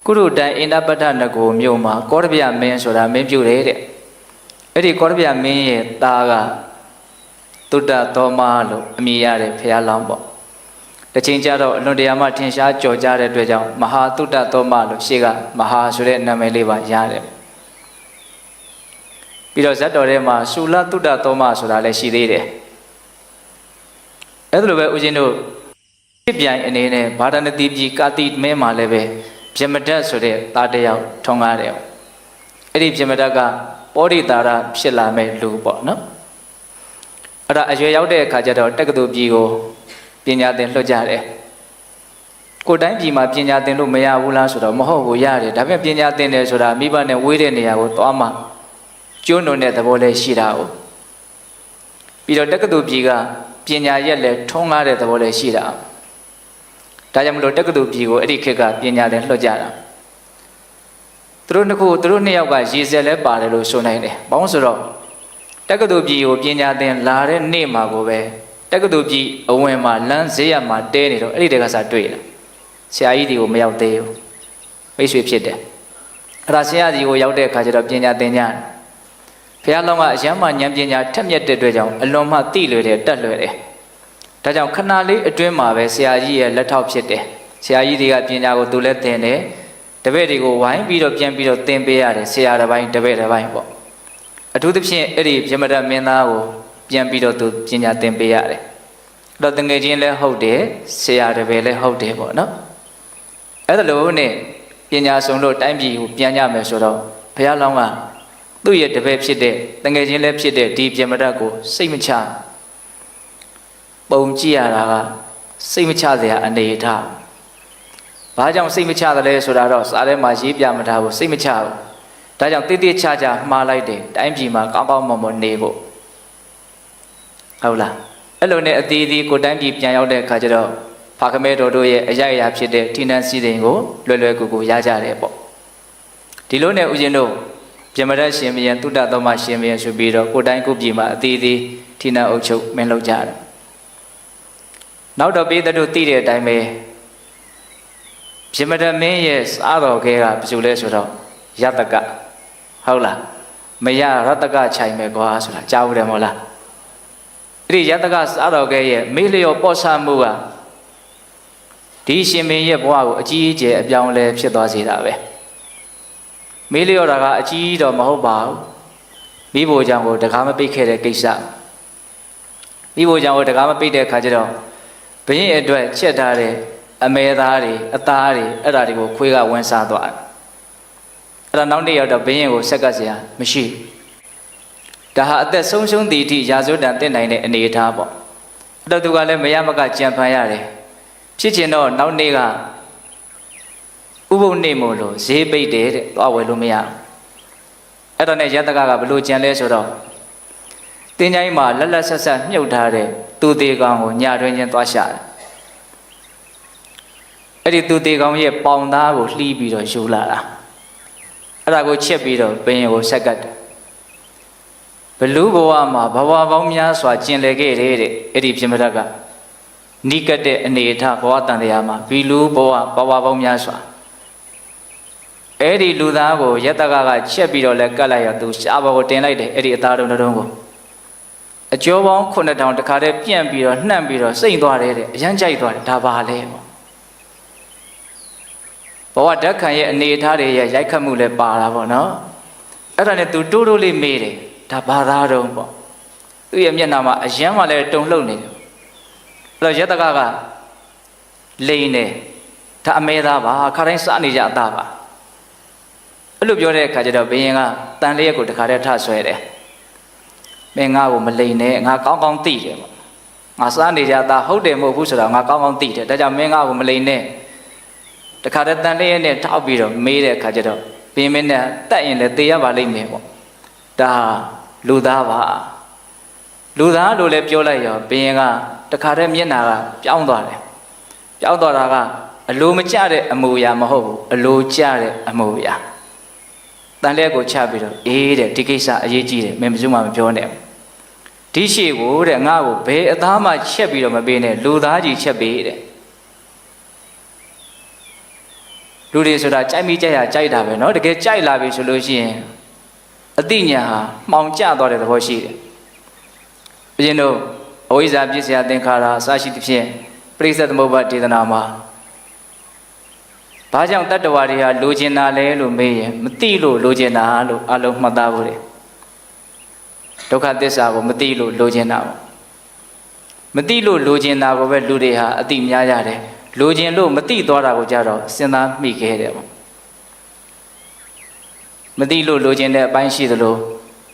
ကုရုတံအိန္ဒပတ္ထနဂိုမြို့မှာကောရဗျမင်းဆိုတာမင်းပြုတယ်တဲ့အဲ့ဒီကောရဗျမင်းရဲ့သားကတုဒ္ဒသောမလို့အမည်ရတဲ့ဘုရားလောင်းပေါ့တချိန်ကျတော့အလွန်တရာမှထင်ရှားကြော်ကြားတဲ့အတွက်ကြောင့်မဟာတုဒ္ဒသောမလို့ရှေ့ကမဟာဆိုတဲ့နာမည်လေးပါရတယ်ပြီးတော့ဇတ်တော်ထဲမှာရှူလတုဒ္ဒသောမဆိုတာလည်းရှိသေးတယ်အဲ့ဒါလိုပဲဦးဇင်းတို့ဖြစ်ပြိုင်အနေနဲ့ဗာဒနတိပြည်ကာတိမင်းမှာလည်းပဲပြမဒတ်ဆိုတဲ့သားတစ်ယောက်ထုံးကားတယ်အဲ့ဒီပြမဒတ်ကပောဓိတာရဖြစ်လာမဲ့လူပေါ့နော်အဲ့ဒါအရွယ်ရောက်တဲ့အခါကျတော့တက္ကသိုလ်ပြည်ကိုပညာသင်လွှတ်ကြတယ်ကိုယ်တိုင်းပြည်မှာပညာသင်လို့မရဘူးလားဆိုတော့မဟုတ်ဘူးရတယ်ဒါပေမဲ့ပညာသင်တယ်ဆိုတာမိဘနဲ့ဝေးတဲ့နေရာကိုသွားမှကျွန်းလွန်တဲ့သဘောလေးရှိတာ哦ပြီးတော့တက္ကသိုလ်ပြည်ကပညာရက်လည်းထုံးကားတဲ့သဘောလေးရှိတာဒါကြောင့်မလို့တက္ကသိုလ်ပြည်ကိုအဲ့ဒီခေတ်ကပညာသင်လွှတ်ကြတာသူတို့နှစ်ယောက်ကရည်စက်လဲပါတယ်လို့ဆိုနိုင်တယ်။ဘာလို့ဆိုတော့တက္ကသိုလ်ပြည်ကိုပညာသင်လာတဲ့နေ့မှာကိုပဲတက္ကသိုလ်ပြည်အဝင်မှာလမ်းဈေးရမှာတဲနေတော့အဲ့ဒီတက်ကစားတွေ့တယ်။ဆရာကြီးဒီကိုမရောက်သေးဘူး။မိတ်ဆွေဖြစ်တယ်။အဲ့ဒါဆရာကြီးကိုရောက်တဲ့အခါကျတော့ပညာသင်ကြတယ်။ဘုရားလောင်းကအယမ်းမှဉာဏ်ပညာထက်မြက်တဲ့အတွက်ကြောင့်အလွန်မှသိလွယ်တယ်တတ်လွယ်တယ်။ဒါကြောင့်ခဏလေးအတွင်းမှာပဲဆရာကြီးရဲ့လက်ထောက်ဖြစ်တယ်။ဆရာကြီးတွေကပညာကိုသူလည်းသင်တယ်။တပည့်တွေကိုဝိုင်းပြီးတော့ပြန်ပြီးတော့သင်ပေးရတယ်ဆရာတစ်ပိုင်းတပည့်တစ်ပိုင်းပေါ့အထူးသဖြင့်အဲ့ဒီပြမဒတ်မင်းသားကိုပြန်ပြီးတော့သူပညာသင်ပေးရတယ်အဲ့တော့တငယ်ချင်းလည်းဟုတ်တယ်ဆရာတစ်ပည့်လည်းဟုတ်တယ်ပေါ့နော်အဲ့ဒါလို့နဲ့ပညာဆုံးလို့တိုင်းပြည်ကိုပြန်ကြမယ်ဆိုတော့ဘုရားလောင်းကသူ့ရဲ့တပည့်ဖြစ်တဲ့တငယ်ချင်းလည်းဖြစ်တဲ့ဒီပြမဒတ်ကိုစိတ်မချပုံကြည့်ရတာကစိတ်မချစရာအနေအထားဘာကြောင့်စိတ်မချသလဲဆိုတာတော့စာထဲမှာရေးပြမထားဘူးစိတ်မချဘူးဒါကြောင့်တိတိကျကျမှားလိုက်တယ်တိုင်းပြည်မှာကောင်းကောင်းမွန်မွန်နေဖို့ဟုတ်လားအဲ့လိုနဲ့အသီးသီးကိုတိုင်းပြည်ပြန်ရောက်တဲ့အခါကျတော့ဖာခမဲတော်တို့ရဲ့အရာရာဖြစ်တဲ့ဌိနန်းစည်းစိမ်ကိုလွယ်လွယ်ကူကူရကြတယ်ပေါ့ဒီလိုနဲ့ဦးဇင်းတို့ပြမရရှင်မယံတုဒ္ဒသောမရှင်မယံဆိုပြီးတော့ကိုတိုင်းကိုပြည်မှာအသီးသီးဌိနန်းအုပ်ချုပ်မင်းလုပ်ကြတယ်နောက်တော့ပိသတို့သိတဲ့အတိုင်းပဲပြမဒမင်းရဲ့စားတော်ခဲကဘယ်လိုလဲဆိုတော့ယတကဟုတ်လားမရရတကခြိုင်မယ်ကွာဆိုတာကြားဘူးတယ်မဟုတ်လားအဲ့ဒီယတကစားတော်ခဲရဲ့မေးလျော်ပေါ့ဆမှုကဒီရှင်မင်းရဲ့ဘဝကိုအကြီးအကျယ်အပြောင်းလဲဖြစ်သွားစေတာပဲမေးလျော်တာကအကြီးတော့မဟုတ်ပါဘူးမိဘကြောင့်ကိုတကားမပိတ်ခဲ့တဲ့ကိစ္စမိဘကြောင့်ကိုတကားမပိတ်တဲ့အခါကျတော့ဘရင်အတွက်ချက်ထားတဲ့အမဲသားတွေအသားတွေအဲ့ဒါတွေကိုခွေးကဝင်စားသွားတယ်အဲ့ဒါနောက်နေ့ရောက်တော့ဘရင်ကိုဆက်ကပ်စရာမရှိဒါဟာအသက်ဆုံးရှုံးသည့်အထိရာဇဝတ်တန်တင့်နိုင်တဲ့အနေအထားပေါ့အဲ့တော့သူကလည်းမရမကကြံဖန်ရတယ်ဖြစ်ချင်တော့နောက်နေ့ကဥပုပ်နေ့မို့လို့ဈေးပိတ်တယ်တဲ့သွားဝယ်လို့မရအဲ့တော့နဲ့ယတကဘလို့ကြံလဲဆိုတော့တင်းချိုင်းမှာလက်လက်ဆက်ဆက်မြုပ်ထားတဲ့သူသေးကောင်ကိုညတွင်ချင်းသွားရှာတယ်အဲ့ဒီသူတေကောင်ရဲ့ပေါင်သားကိုလှီးပြီးတော့ယူလာတာအဲ့ဒါကိုချက်ပြီးတော့ဘယင်ကိုဆက်ကတ်တယ်ဘလူးဘဝမှာဘဝပေါင်းများစွာကျင်လည်ခဲ့တဲ့အဲ့ဒီပြမဒတ်ကနိကတဲ့အနေအထားဘဝတန်တရားမှာဘီလူးဘဝပေါင်းများစွာအဲ့ဒီလူသားကိုယတကချက်ပြီးတော့လဲကတ်လိုက်ရသူရှားဘောကိုတင်လိုက်တယ်အဲ့ဒီအသားတုံးကိုအကျော်ပေါင်း9000တခါတည်းပြန့်ပြီးတော့နှံ့ပြီးတော့စိမ့်သွားတယ်တဲ့အရန်ကြိုက်သွားတယ်ဒါပါလဲပေါ့ဘဝဓာတ်ခံရဲ့အနေအထားတွေရဲ့ရိုက်ခတ်မှုလည်းပါတာပေါ့နော်အဲ့ဒါနဲ့သူတိုးတိုးလေးမေးတယ်ဒါဘာသာတုံးပေါ့သူ့ရဲ့မျက်နှာမှာအယမ်းမှလည်းတုံလှုပ်နေတယ်အဲ့တော့ယတကလိန်တယ်ဒါအမဲသားပါခါတိုင်းစားနေကြအသားပါအဲ့လိုပြောတဲ့အခါကျတော့ဘုရင်ကတန်လျက်ကိုတခါတည်းထဆွဲတယ်မင်းငါ့ကိုမလိန်နဲ့ငါကောင်းကောင်းသိတယ်ပေါ့ငါစားနေကြအသားဟုတ်တယ်မဟုတ်ဘူးဆိုတော့ငါကောင်းကောင်းသိတယ်ဒါကြောင့်မင်းငါ့ကိုမလိန်နဲ့တခါတည်းတန်လျက်နဲ့ထောက်ပြီးတော့မေးတဲ့အခါကျတော့ဘင်းမင်းနဲ့တက်ရင်လည်းသေရပါလိမ့်မယ်ပေါ့ဒါလူသားပါလူသားလို့လည်းပြောလိုက်ရောဘင်းကတခါတည်းမျက်နှာကပြောင်းသွားတယ်ပြောင်းသွားတာကအလိုမကျတဲ့အမူအရာမဟုတ်ဘူးအလိုကျတဲ့အမူအရာတန်လျက်ကိုချပြီးတော့အေးတဲ့ဒီကိစ္စအရေးကြီးတယ်မင်းဘယ်သူမှမပြောနဲ့ဒီရှိကိုတဲ့ငါ့ကိုဘယ်အသားမှချက်ပြီးတော့မပေးနဲ့လူသားကြီးချက်ပေးတဲ့လူ လူတွေဆိုတာကြိုက်မိကြရကြိုက်တာပဲเนาะတကယ်ကြိုက်လာပြီဆိုလို့ရှိရင်အတိညာဟာမှောင်ကျသွားတဲ့သဘောရှိတယ်ဘုရင်တို့အဝိဇ္ဇာပြည့်စရာသင်္ခါရအစရှိသဖြင့်ပရိစ္ဆေသမုပ္ပါဒေသနာမှာဘာကြောင့်တတ္တဝါတွေဟာလိုချင်တာလဲလို့မေးရင်မသိလို့လိုချင်တာလို့အလုံးမှတ်သားဖို့လေဒုက္ခသစ္စာကိုမသိလို့လိုချင်တာပေါ့မသိလို့လိုချင်တာကိုပဲလူတွေဟာအတိများရတယ်လိုချင်လို့မသိသွားတာကိုကြတော့စဉ်းစားမိခဲ့တယ်ပေါ့မသိလို့လိုချင်တဲ့အပိုင်းရှိသလို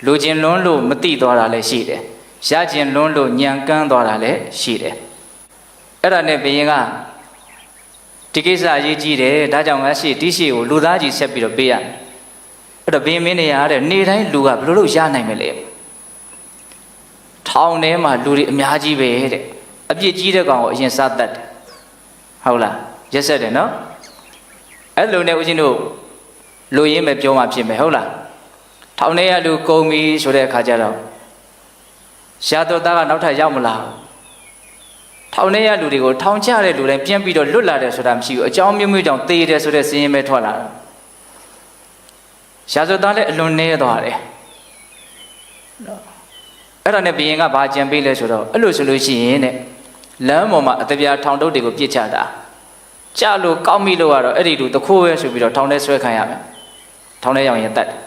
လိုချင်လွန်းလို့မသိသွားတာလည်းရှိတယ်ရချင်လွန်းလို့ညံကန်းသွားတာလည်းရှိတယ်အဲ့ဒါနဲ့ဘုရင်ကဒီကိစ္စအရေးကြီးတယ်ဒါကြောင့်ငါရှိဒီရှိကိုလူသားကြီးဆက်ပြီးတော့ပေးရမယ်အဲ့တော့ဘုရင်မင်းနေရတဲ့နေတိုင်းလူကဘယ်လိုလုပ်ရနိုင်မလဲထောင်ထဲမှာလူတွေအများကြီးပဲတဲ့အပြစ်ကြီးတဲ့ကောင်ကိုအရင်စားတတ်တယ်ဟုတ်လားရက်ဆက်တယ်နော်အဲ့လိုနဲ့ဦးဇင်းတို့လူရင်းပဲပြောမှဖြစ်မယ်ဟုတ်လားထောင်ထဲကလူကုန်ပြီဆိုတဲ့အခါကျတော့ရှားတော်သားကနောက်ထပ်ရောက်မလာထောင်ထဲကလူတွေကိုထောင်ချတဲ့လူတိုင်းပြန်ပြီးတော့လွတ်လာတယ်ဆိုတာမရှိဘူးအကြောင်းမျိုးမျိုးကြောင့်သေတယ်ဆိုတဲ့စည်းရင်းပဲထွက်လာတယ်ရှားတော်သားလည်းအလွန်နေသွားတယ်အဲ့ဒါနဲ့ဘုရင်ကဘာကြံပေးလဲဆိုတော့အဲ့လိုဆိုလို့ရှိရင်တဲ့လမ်းပေါ်မှာအတပြားထောင်တုတ်တွေကိုပြစ်ချတာကြလို့ကောက်မိလို့ကတော့အဲ့ဒီလူတခိုးပဲဆိုပြီးတော့ထောင်ထဲဆွဲခံရမယ်ထောင်ထဲရောက်ရင်တတ်တယ်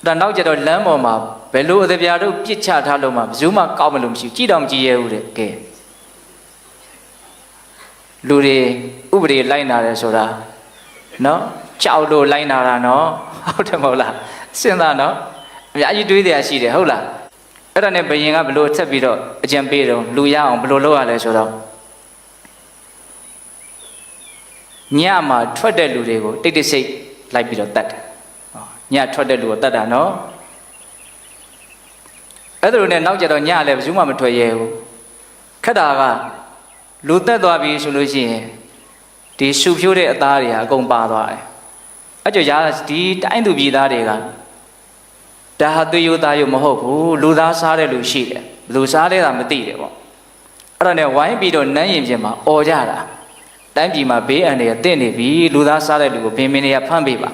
ဒါနောက်ကျတော့လမ်းပေါ်မှာဘယ်လိုအတပြားတို့ပြစ်ချထားလို့မှဘယ်သူမှကောက်မလို့မရှိဘူးကြည့်တော့မကြည့်ရဘူးတဲ့ကဲလူတွေဥပဒေလိုက်နာတယ်ဆိုတာနော်ကြောက်လို့လိုက်နာတာနော်ဟုတ်တယ်မဟုတ်လားစဉ်းစားနော်အများကြီးတွေးတယ်ရှိတယ်ဟုတ်လားအဲ့ဒါနဲ့ဘုရင်ကဘလို့ဆက်ပြီးတော့အကြံပေးတော့လူရအောင်ဘလို့လုပ်ရလဲဆိုတော့ညမှာထွက်တဲ့လူတွေကိုတိတ်တိတ်ဆိတ်လိုက်ပြီးတော့တတ်တယ်ညထွက်တဲ့လူကိုတတ်တာနော်အဲ့ဒါလိုနဲ့နောက်ကျတော့ညလည်းဘယ်သူမှမထွက်ရဲဘူးခက်တာကလူတက်သွားပြီဆိုလို့ရှိရင်ဒီရှုဖြိုးတဲ့အသားတွေဟာအကုန်ပါသွားတယ်အဲ့ကြောင့်ရာဒီတိုင်းသူပြည်သားတွေကဒါဟာသွေးရိုးသားရိုးမဟုတ်ဘူးလူသားစားတဲ့လူရှိတယ်လူစားတဲ့တာမသိတယ်ပေါ့အဲ့ဒါနဲ့ဝိုင်းပြီးတော့နန်းရင်ပြင်မှာអော်ကြတာတိုင်းပြည်မှာဘေးအန္တရာယ်တင့်နေပြီလူသားစားတဲ့လူကိုဘင်းမင်းတွေကဖမ်းပေးပါ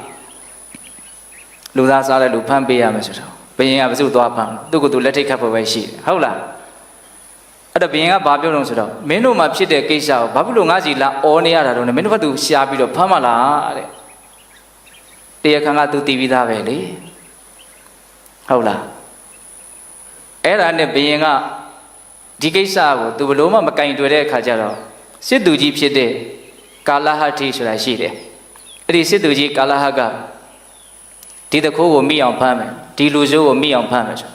လူသားစားတဲ့လူဖမ်းပေးရမယ်ဆိုတော့ဘုရင်ကဘယ်သူသွားဖမ်းသူ့ကိုယ်သူလက်ထိတ်ခတ်ဖို့ပဲရှိတယ်ဟုတ်လားအဲ့တော့ဘုရင်ကဘာပြောလို့ဆိုတော့မင်းတို့မှာဖြစ်တဲ့ကိစ္စကိုဘာဖြစ်လို့ငါစီလာអော်နေရတာတော့မင်းတို့ဘက်သူရှားပြီးတော့ဖမ်းမလားတဲ့တရားခံကသူတည်ပြီးသားပဲလေဟုတ်လားအဲ့ဒါနဲ့ဘုရင်ကဒီကိစ္စကိုသူဘလို့မှမကင်တွေ့တဲ့အခါကျတော့စစ်သူကြီးဖြစ်တဲ့ကာလဟတ္ထိဆိုတာရှိတယ်အဲ့ဒီစစ်သူကြီးကာလဟကဒီတခိုးကိုမိအောင်ဖမ်းမယ်ဒီလူဆိုးကိုမိအောင်ဖမ်းမယ်ဆို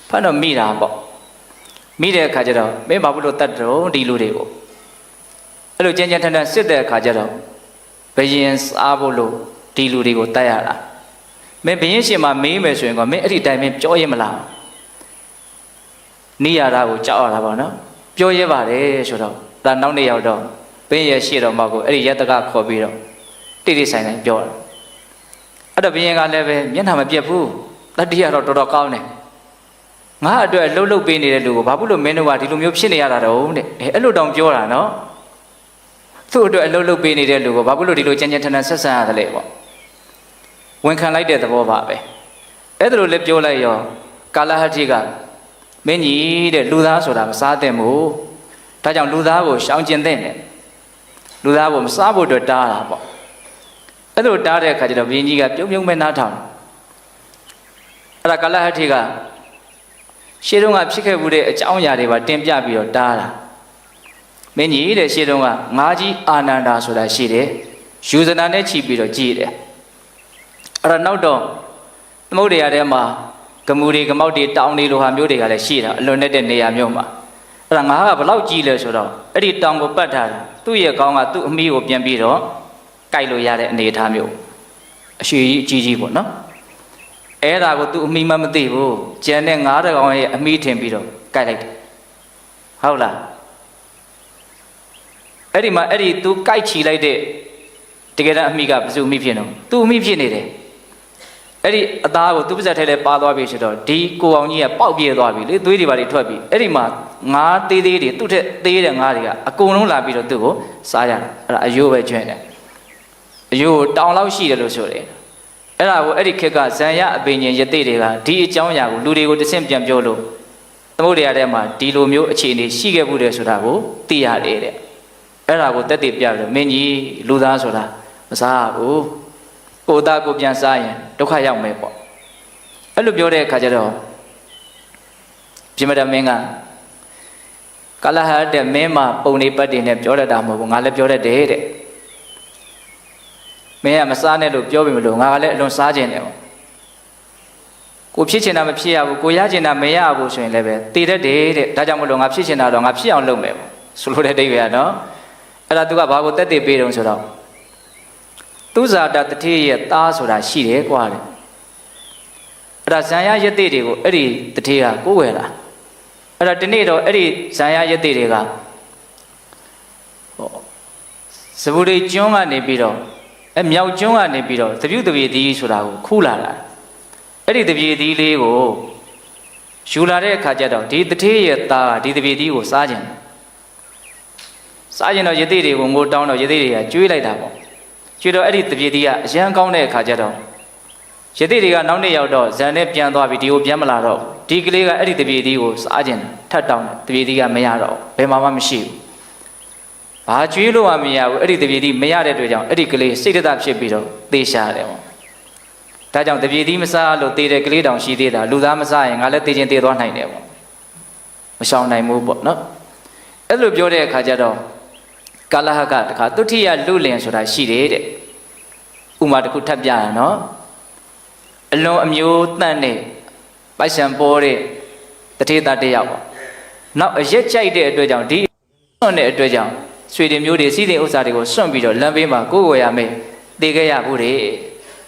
ဖမ်းတော့မိတာပေါ့မိတဲ့အခါကျတော့မင်းဘာလို့တတ်တော့ဒီလူတွေကိုအဲ့လိုကြမ်းကြမ်းထန်ထန်စစ်တဲ့အခါကျတော့ဘုရင်စားဖို့လို့ဒီလူတွေကိုတတ်ရတာမင်းဘုရင်ရှင်မှာမေးမယ်ဆိုရင်ကမင်းအဲ့ဒီတိုင်မင်းပြောရင်မလားနေရတာကိုကြောက်ရတာပေါ့နော်ပြောရဲပါတယ်ဆိုတော့ဒါနောက်နေ့ရောက်တော့ဘင်းရဲ့ရှေ့တော်မှာကိုအဲ့ဒီရတကခေါ်ပြီးတော့တိတိဆိုင်ဆိုင်ပြောတယ်အဲ့တော့ဘုရင်ကလည်းပဲမျက်နှာမပြတ်ဘူးတတိယတော့တော်တော်ကောင်းတယ်ငါအတွက်လှုပ်လှုပ်ပေးနေတဲ့လူကိုဘာဖြစ်လို့မင်းတို့ကဒီလိုမျိုးဖြစ်နေရတာတော့တဲ့အဲ့လိုတောင်ပြောတာနော်သူ့အတွက်အလှုပ်လှုပ်ပေးနေတဲ့လူကိုဘာဖြစ်လို့ဒီလိုကြမ်းကြမ်းထန်ထန်ဆက်ဆံရတယ်လဲပေါ့ဝန်ခံလိုက်တဲ့သဘောပါပဲအဲ့ဒါလိုလည်းပြောလိုက်ရောကာလဟတ္ထိကမင်းကြီးတဲ့လူသားဆိုတာမစားသင့်ဘူးဒါကြောင့်လူသားကိုရှောင်ကျင်သင့်တယ်လူသားကိုမစားဖို့အတွက်တားတာပေါ့အဲ့လိုတားတဲ့အခါကျတော့ဘုရင်ကြီးကပြုံးပြုံးပဲနားထောင်အဲ့ဒါကာလဟတ္ထိကရှေးတုန်းကဖြစ်ခဲ့မှုတဲ့အကြောင်းအရာတွေပါတင်ပြပြီးတော့တားတာမင်းကြီးတဲ့ရှေးတုန်းကငါးကြီးအာနန္ဒာဆိုတာရှိတယ်ယူဇနာနဲ့ချီပြီးတော့ကြည်တယ်အဲ့ဒါနောက်တော့သမုဒ္ဒရာထဲမှာဂမူတွေကမောက်တွေတောင်တွေလိုဟာမျိုးတွေကလည်းရှိတာအလွန်နဲ့တဲ့နေရာမျိုးမှာအဲ့ဒါငါကဘလောက်ကြီးလဲဆိုတော့အဲ့ဒီတောင်ကိုပတ်ထားတာသူ့ရဲ့ကောင်းကသူ့အမိကိုပြန်ပြီးတော့ကြိုက်လို့ရတဲ့အနေအထားမျိုးအရွှေကြီးအကြီးကြီးပေါ့နော်အဲ့ဒါကိုသူ့အမိမသိဘူးကျန်တဲ့ငါးတကောင်ရဲ့အမိထင်ပြီးတော့ကြိုက်လိုက်တယ်ဟုတ်လားအဲ့ဒီမှာအဲ့ဒီသူကြိုက်ချီလိုက်တဲ့တကယ်တမ်းအမိကဘယ်သူအမိဖြစ်နေသူ့အမိဖြစ်နေတယ်အဲ့ဒီအသားကိုသူ့ပါဇက်ထဲလဲပါသွားပြီဆိုတော့ဒီကိုအောင်ကြီးကပေါက်ပြေးသွားပြီလေသွေးတွေပါတွေထွက်ပြီအဲ့ဒီမှာငါးသေးသေးတွေသူ့ထက်သေးတဲ့ငါးတွေကအကုန်လုံးလာပြီးတော့သူ့ကိုစားရတယ်အဲ့ဒါအယိုးပဲကျွဲ့တယ် အယိုးတောင်လောက်ရှိတယ်လို့ဆိုတယ်အဲ့ဒါကိုအဲ့ဒီခေတ်ကဇံရအပင်ရှင်ယသိတွေကဒီအကြောင်းအရာကိုလူတွေကိုတဆင့်ပြန်ပြောလို့သမုဒ္ဒရာထဲမှာဒီလိုမျိုးအခြေအနေရှိခဲ့မှုတယ်ဆိုတာကိုသိရတယ်တဲ့အဲ့ဒါကိုတက်တည်ပြပြီးမင်းကြီးလူသားဆိုတာမစားဘူးကိုယ်သားကိုပြန်စားရင်ဒုက္ခရောက်မယ်ပေါ့အဲ့လိုပြောတဲ့အခါကျတော့ပြမတမင်းကကလဟတဲ့မင်းမပုံနေပတ်တင်နဲ့ပြောတတ်တာမဟုတ်ဘူးငါလည်းပြောတတ်တယ်တဲ့မင်းကမစားနဲ့လို့ပြောပြီမလို့ငါကလည်းအလွန်စားခြင်းတယ်ပေါ့ကိုဖြစ်ချင်တာမဖြစ်ရဘူးကိုရချင်တာမရဘူးဆိုရင်လည်းပဲတည်တတ်တယ်တဲ့ဒါကြောင့်မလို့ငါဖြစ်ချင်တာတော့ငါဖြစ်အောင်လုပ်မယ်ပေါ့ဆိုလိုတဲ့အိဗယ်ကနော်အဲ့ဒါသူကဘာကိုတက်တည်ပေးတုံးဆိုတော့သူဇာတတတိရဲ့သားဆိုတာရှိတယ်ကွာတဲ့အဲ့ဒါဇံရယတိတွေကိုအဲ့ဒီတတိကကိုးဝယ်လာအဲ့ဒါဒီနေ့တော့အဲ့ဒီဇံရယတိတွေကဇဗုရိကျွန်းကနေပြီးတော့မြောက်ကျွန်းကနေပြီးတော့သပြုတပြေသီးဆိုတာကိုခူးလာတာအဲ့ဒီတပြေသီးလေးကိုယူလာတဲ့အခါကျတော့ဒီတတိရဲ့သားကဒီတပြေသီးကိုစားခြင်းစားခြင်းတော့ယတိတွေကိုငိုတောင်းတော့ယတိတွေကကျွေးလိုက်တာပေါ့ကျွေးတော့အဲ့ဒီတပြေသီးကအရန်ကောင်းတဲ့အခါကျတော့ယတိတွေကနောက်နေ့ရောက်တော့ဇန်နဲ့ပြန်သွားပြီးဒီကိုပြန်မလာတော့ဒီကလေးကအဲ့ဒီတပြေသီးကိုစားခြင်းထတ်တောင်းတယ်တပြေသီးကမရတော့ဘယ်မှာမှမရှိဘူးဘာကျွေးလို့မှမရဘူးအဲ့ဒီတပြေသီးမရတဲ့အတွက်ကြောင့်အဲ့ဒီကလေးစိတ်သက်ဖြစ်ပြီးတော့သေရှာတယ်ပေါ့ဒါကြောင့်တပြေသီးမစားလို့သေတဲ့ကလေးတောင်ရှိသေးတာလူသားမစားရင်ငါလည်းသေခြင်းသေသွားနိုင်တယ်ပေါ့မရှောင်နိုင်ဘူးပေါ့နော်အဲ့လိုပြောတဲ့အခါကျတော့ကာလဟကတခါတုထိယလူလင်ဆိုတာရှိတယ်တဲ့ဥမာတစ်ခုထပ်ပြရနော်အလွန်အမျိုးတန့်တဲ့ပိုက်ဆံပေါ်တဲ့တထေသားတစ်ယောက်ပေါ့နောက်အရက်ကြိုက်တဲ့အတွက်ကြောင့်ဒီစွန့်တဲ့အတွက်ကြောင့်ဆွေတွေမျိုးတွေစီးတဲ့ဥစ္စာတွေကိုစွန့်ပြီးတော့လမ်းဘေးမှာကိုယ်ကိုယ်ရမယ်တေခဲ့ရဘူးတဲ့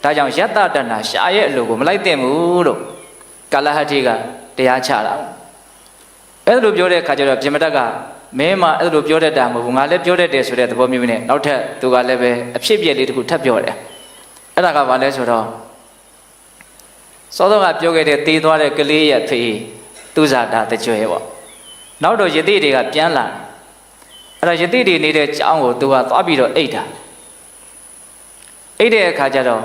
ဒါကြောင့်ယတ္တတဏရှာရဲ့အလိုကိုမလိုက်သင့်ဘူးလို့ကာလဟတိကတရားချတာအဲ့လိုပြောတဲ့အခါကျတော့ပြမတတ်ကမင်းမအဲ့လိုပြောတတ်တာမဟုတ်ဘူးငါလည်းပြောတတ်တယ်ဆိုတဲ့သဘောမျိုးနဲ့နောက်ထပ်သူကလည်းပဲအဖြစ်ပြက်လေးတစ်ခုထပ်ပြောတယ်အဲ့ဒါကဘာလဲဆိုတော့စောစောကပြောခဲ့တဲ့တေးသွားတဲ့ကလေးရဲ့ဖေးသူဇာတာတကြွယ်ပေါ့နောက်တော့ယတိတွေကပြန်လာအဲ့တော့ယတိတွေနေတဲ့ကျောင်းကိုသူကသွားပြီးတော့အိတ်တာအိတ်တဲ့အခါကျတော့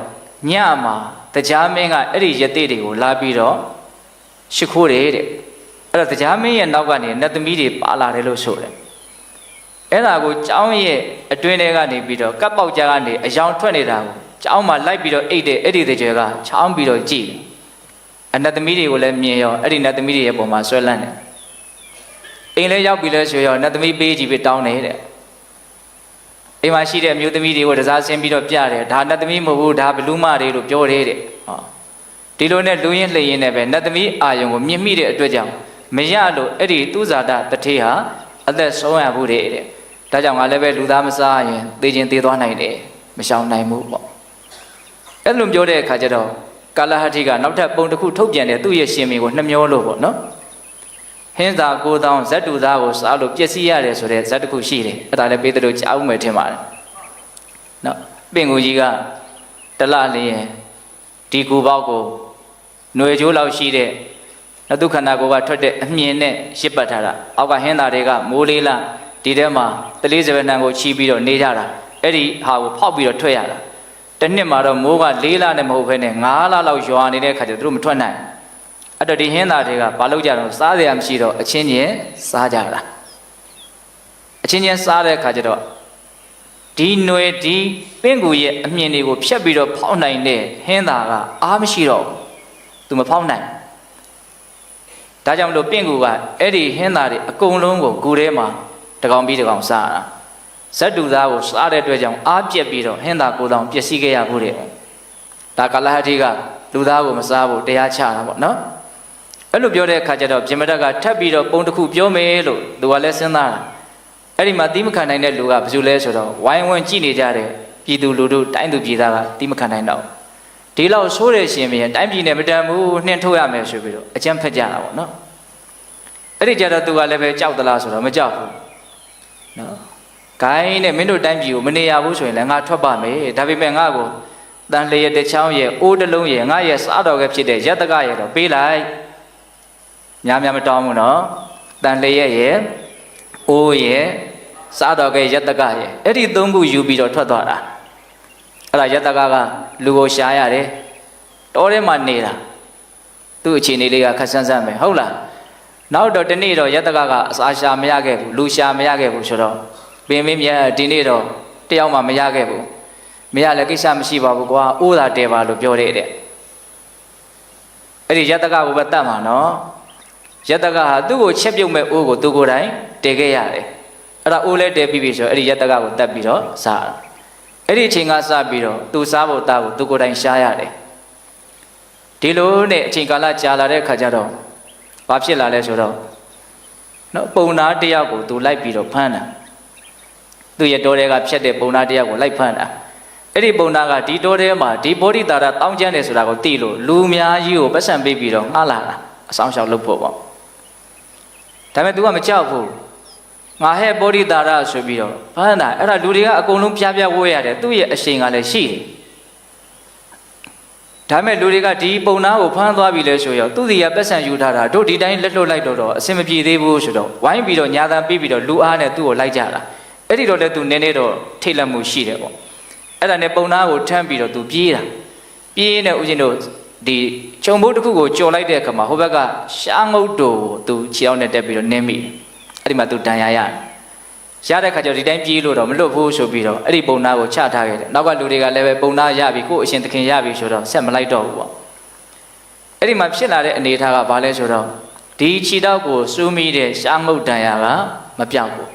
ညမှာတရားမင်းကအဲ့ဒီယတိတွေကိုလာပြီးတော့ရှိခိုးတယ်တဲ့အဲ့တော့တရားမင်းရဲ့နောက်ကနေနတ်သမီးတွေပါလာတယ်လို့ဆိုတယ်အဲ့ဒါကိုကျောင်းရဲ့အတွင်းထဲကနေပြီးတော့ကပ်ပေါက်ကြားကနေအယောင်ထွက်နေတာကိုကျောင်းမှာလိုက်ပြီးတော့အိတ်တဲ့အဲ့ဒီတကြွယ်ကချောင်းပြီးတော့ကြည့်အနတ်သမီးတွေကိုလည်းမြင်ရောအဲ့ဒီနတ်သမီးတွေရဲ့ပုံမှာဆွဲလန်းတယ်အိမ်လဲရောက်ပြီလဲဆိုရောနတ်သမီးပေးကြည့်ပြီးတောင်းတယ်တဲ့အိမ်မှာရှိတဲ့အမျိုးသမီးတွေကိုတစားဆင်းပြီးတော့ပြတယ်ဒါနတ်သမီးမဟုတ်ဘူးဒါဘလူးမတွေလို့ပြောတယ်တဲ့ဟောဒီလိုနဲ့လူရင်းလှည့်ရင်းနဲ့ပဲနတ်သမီးအာယုံကိုမြင်မိတဲ့အတွက်ကြောင့်မရလို့အဲ့ဒီသူဇာတတထေဟာအသက်ဆုံးရဘူးတဲ့ဒါကြောင့်ငါလည်းပဲလူသားမစားရင်သေခြင်းသေသွားနိုင်တယ်မရှောင်နိုင်ဘူးပေါ့အဲ့လိုပြောတဲ့အခါကျတော့ကာလဟတိကနောက်ထပ်ပုံတစ်ခုထုတ်ပြန်တယ်သူ့ရဲ့ရှင်မင်းကိုနှမျောလို့ပေါ့နော်ဟင်းသာကိုတောင်းဇတ်တူသားကိုစားလို့ပျက်စီးရတယ်ဆိုတဲ့ဇတ်တစ်ခုရှိတယ်အဲ့ဒါလည်းပေးတယ်လို့ကြားဦးမယ်ထင်ပါတယ်နော်ပင်ကိုကြီးကတလလျင်ဒီကူပေါက်ကိုຫນွေကျိုးလောက်ရှိတဲ့နတုခန္ဓာကိုယ်ကထွက်တဲ့အမြင်နဲ့ရှစ်ပတ်ထားတာအောက်ကဟင်းသားတွေကမိုးလေးလားဒီထဲမှာတလေးစပယ်နှံကိုချီပြီးတော့နေကြတာအဲ့ဒီဟာကိုဖောက်ပြီးတော့ထွက်ရတာတစ်နှစ်မှာတော့မိုးက4လနဲ့မဟုတ်ဘဲနဲ့9လလောက်ရွာနေတဲ့ခါကျသူတို့မထွက်နိုင်အဲ့တော့ဒီဟင်းသားတွေကဘာလုပ်ကြတော့စားစရာမရှိတော့အချင်းချင်းစားကြတာအချင်းချင်းစားတဲ့ခါကျတော့ဒီຫນွေဒီပင့်ကူရဲ့အမြင်တွေကိုဖြတ်ပြီးတော့ဖောက်နိုင်တဲ့ဟင်းသားကအားမရှိတော့သူမဖောက်နိုင်ဒါကြောင့်မလို့ပင့်ကူကအဲ့ဒီဟင်းသားတွေအကုန်လုံးကိုဂူထဲမှာတကောင်ပြီးတကောင်စားတာဇတ်တူသားကိုစားတဲ့အတွက်ကြောင့်အားပြက်ပြီးတော့ဟင်းသားကိုတောင်ပျက်စီးခဲ့ရဘူးတဲ့ဒါကာလဟတိကလူသားကိုမစားဘူးတရားချတာပေါ့နော်အဲ့လိုပြောတဲ့အခါကျတော့ပြမတတ်ကထပ်ပြီးတော့ပုံတစ်ခုပြောမယ်လို့သူကလည်းစဉ်းစားတာအဲ့ဒီမှာတီးမခံနိုင်တဲ့လူကဘယ်သူလဲဆိုတော့ဝိုင်းဝန်းကြည့်နေကြတဲ့ပြည်သူလူထုတိုင်းသူပြည်သားကတီးမခံနိုင်တော့ဒီလောက်ဆိုးတဲ့ရှင်မင်းတိုင်းပြည်နဲ့မတန်ဘူးနှင်းထုတ်ရမယ်ဆိုပြီးတော့အကြမ်းဖက်ကြတာပေါ့နော်အဲ့ဒီကြတော့သူကလည်းပဲကြောက်သလားဆိုတော့မကြောက်ဘူးနော်ဂိုင်းနဲ့မင်းတို့တိုင်းပြည်ကိုမနေရဘူးဆိုရင်လည်းငါထွက်ပါမယ်ဒါပေမဲ့ငါ့ကိုတန်လျက်တစ်ချောင်းရဲ့အိုးတစ်လုံးရဲ့ငါရဲ့စားတော်ကဖြစ်တဲ့ရတ္တကရဲ့တော့ပေးလိုက်များများမတောင်းဘူးနော်တန်လျက်ရဲ့အိုးရဲ့စားတော်ကရတ္တကရဲ့အဲ့ဒီသုံးခုယူပြီးတော့ထွက်သွားတာ အဲ့ဒါယတကကလူကိုရှာရတယ်တောထဲမှာနေတာသူ့အခြေအနေလေးကခက်ဆန်းဆန်းပဲဟုတ်လားနောက်တော့ဒီနေ့တော့ယတကကအစာရှာမရခဲ့ဘူးလူရှာမရခဲ့ဘူးဆိုတော့ပင်မင်းမြတ်ဒီနေ့တော့တယောက်မှမရခဲ့ဘူးမရလည်းကိစ္စမရှိပါဘူးကွာအိုးသာတဲပါလို့ပြောတဲ့အဲ့ဒီယတကကိုပဲတတ်မှာနော်ယတကဟာသူ့ကိုချက်ပြုတ်မဲ့အိုးကိုသူကိုယ်တိုင်တဲခဲ့ရတယ်အဲ့ဒါအိုးလဲတဲပြီးပြီဆိုတော့အဲ့ဒီယတကကိုတတ်ပြီးတော့စားတာအဲ့ဒီအချိန်ကစပြီးတော့သူစားဖို့တာကိုသူကိုယ်တိုင်ရှားရတယ်ဒီလိုနဲ့အချိန်ကာလကြာလာတဲ့ခါကျတော့ဘာဖြစ်လာလဲဆိုတော့နော်ပုံနာတယောက်ကိုသူလိုက်ပြီးတော့ဖမ်းတာသူ့ရဲ့တောထဲကဖြတ်တဲ့ပုံနာတယောက်ကိုလိုက်ဖမ်းတာအဲ့ဒီပုံနာကဒီတောထဲမှာဒီဘောဓိတာရတောင်းကျမ်းတယ်ဆိုတာကိုသိလို့လူအများကြီးကိုပတ်စံပေးပြီးတော့ငှားလာတာအဆောင်ရှောက်လုပ်ဖို့ပေါ့ဒါပေမဲ့ तू ကမကြောက်ဘူးငါဟဲ့ဘောဓိတာရဆိုပြီးတော့ဖမ်းတာအဲ့ဒါလူတွေကအကုန်လုံးပြားပြားဝဲရတယ်သူ့ရဲ့အရှိန်ကလည်းရှိတယ်ဒါမဲ့လူတွေကဒီပုံနာကိုဖမ်းသွားပြီလဲဆိုရောသူ့စီကပတ်စံယူထားတာတို့ဒီတိုင်းလက်လွတ်လိုက်တော့အဆင်မပြေသေးဘူးဆိုတော့ဝိုင်းပြီးတော့ညာတန်ပြီးတော့လူအားနဲ့သူ့ကိုလိုက်ကြတာအဲ့ဒီတော့လည်းသူနည်းနည်းတော့ထိတ်လန့်မှုရှိတယ်ပေါ့အဲ့ဒါနဲ့ပုံနာကိုထမ်းပြီးတော့သူပြေးတာပြေးနေဦးဇင်းတို့ဒီခြုံဘုတ်တစ်ခုကိုကြော်လိုက်တဲ့အခါမှာဟိုဘက်ကရှားငုတ်တို့ကိုသူခြေအောင်နဲ့တက်ပြီးတော့နင်းမိတယ်အဲ့ဒီမှာသူတန်ရာရတယ်ရတဲ့ခါကျတော့ဒီတိုင်းပြေးလို့တော့မလွတ်ဘူးဆိုပြီးတော့အဲ့ဒီပုံနာကိုချထားခဲ့တယ်နောက်ကလူတွေကလည်းပဲပုံနာရပြီကို့အရှင်သခင်ရပြီဆိုတော့ဆက်မလိုက်တော့ဘူးပေါ့အဲ့ဒီမှာဖြစ်လာတဲ့အနေအထားကဘာလဲဆိုတော့ဒီခြေတော့ကိုစူးမိတဲ့ရှားငုတ်တန်ရာကမပြောက်ဘူး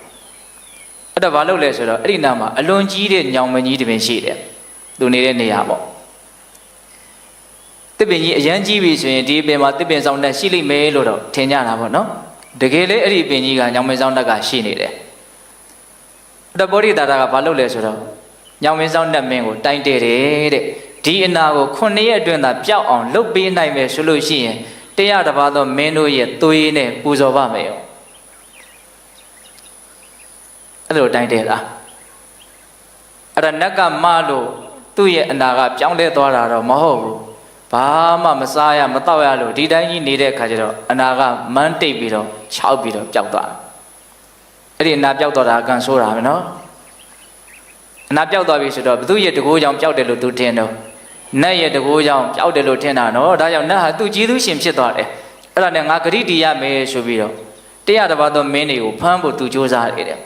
အဲ့တော့ဘာလုပ်လဲဆိုတော့အဲ့ဒီနားမှာအလွန်ကြီးတဲ့ညောင်မကြီးတစ်ပင်ရှိတယ်သူနေတဲ့နေရာပေါ့တစ်ပင်ကြီးအရန်ကြီးပြီဆိုရင်ဒီပင်မှာတစ်ပင်ဆောင်တက်ရှိလိမ့်မယ်လို့တော့ထင်ကြတာပေါ့နော်တကယ်လေအဲ့ဒီပင်ကြီးကညောင်မင်းဆောင်တက်ကရှိနေတယ်အဲ့တော့ဘောဓိတာရကဘာလုပ်လဲဆိုတော့ညောင်မင်းဆောင်တက်မင်းကိုတိုင်တယ်တဲ့ဒီအနာကို9ရက်အတွင်းသာပျောက်အောင်လုပ်ပေးနိုင်မယ်ဆိုလို့ရှိရင်တရားတစ်ပါးသောမင်းတို့ရဲ့သွေးနဲ့ပူဇော်ပါမယ်ရောအဲ့လိုတိုင်တယ်လားအဲ့ဒါနတ်ကမလို့သူ့ရဲ့အနာကပြောင်းလဲသွားတာတော့မဟုတ်ဘူးဘာမှမစားရမတော့ရလို့ဒီတိုင်းကြီးနေတဲ့အခါကျတော့အနာကမန်းတိတ်ပြီးတော့ခြောက်ပြီးတော့ပျောက်သွားအဲ့ဒီအနာပျောက်သွားတာကံဆိုးတာပဲနော်အနာပျောက်သွားပြီဆိုတော့ဘသူရဲ့တကိုးကြောင့်ပျောက်တယ်လို့သူထင်တော့နတ်ရဲ့တကိုးကြောင့်ပျောက်တယ်လို့ထင်တာနော်ဒါကြောင့်နတ်ဟာသူကျေးဇူးရှင်ဖြစ်သွားတယ်အဲ့ဒါနဲ့ငါဂရိတီရမယ်ဆိုပြီးတော့တရားတစ်ပါးသောမင်းတွေကိုဖမ်းဖို့သူစ조사ရတယ်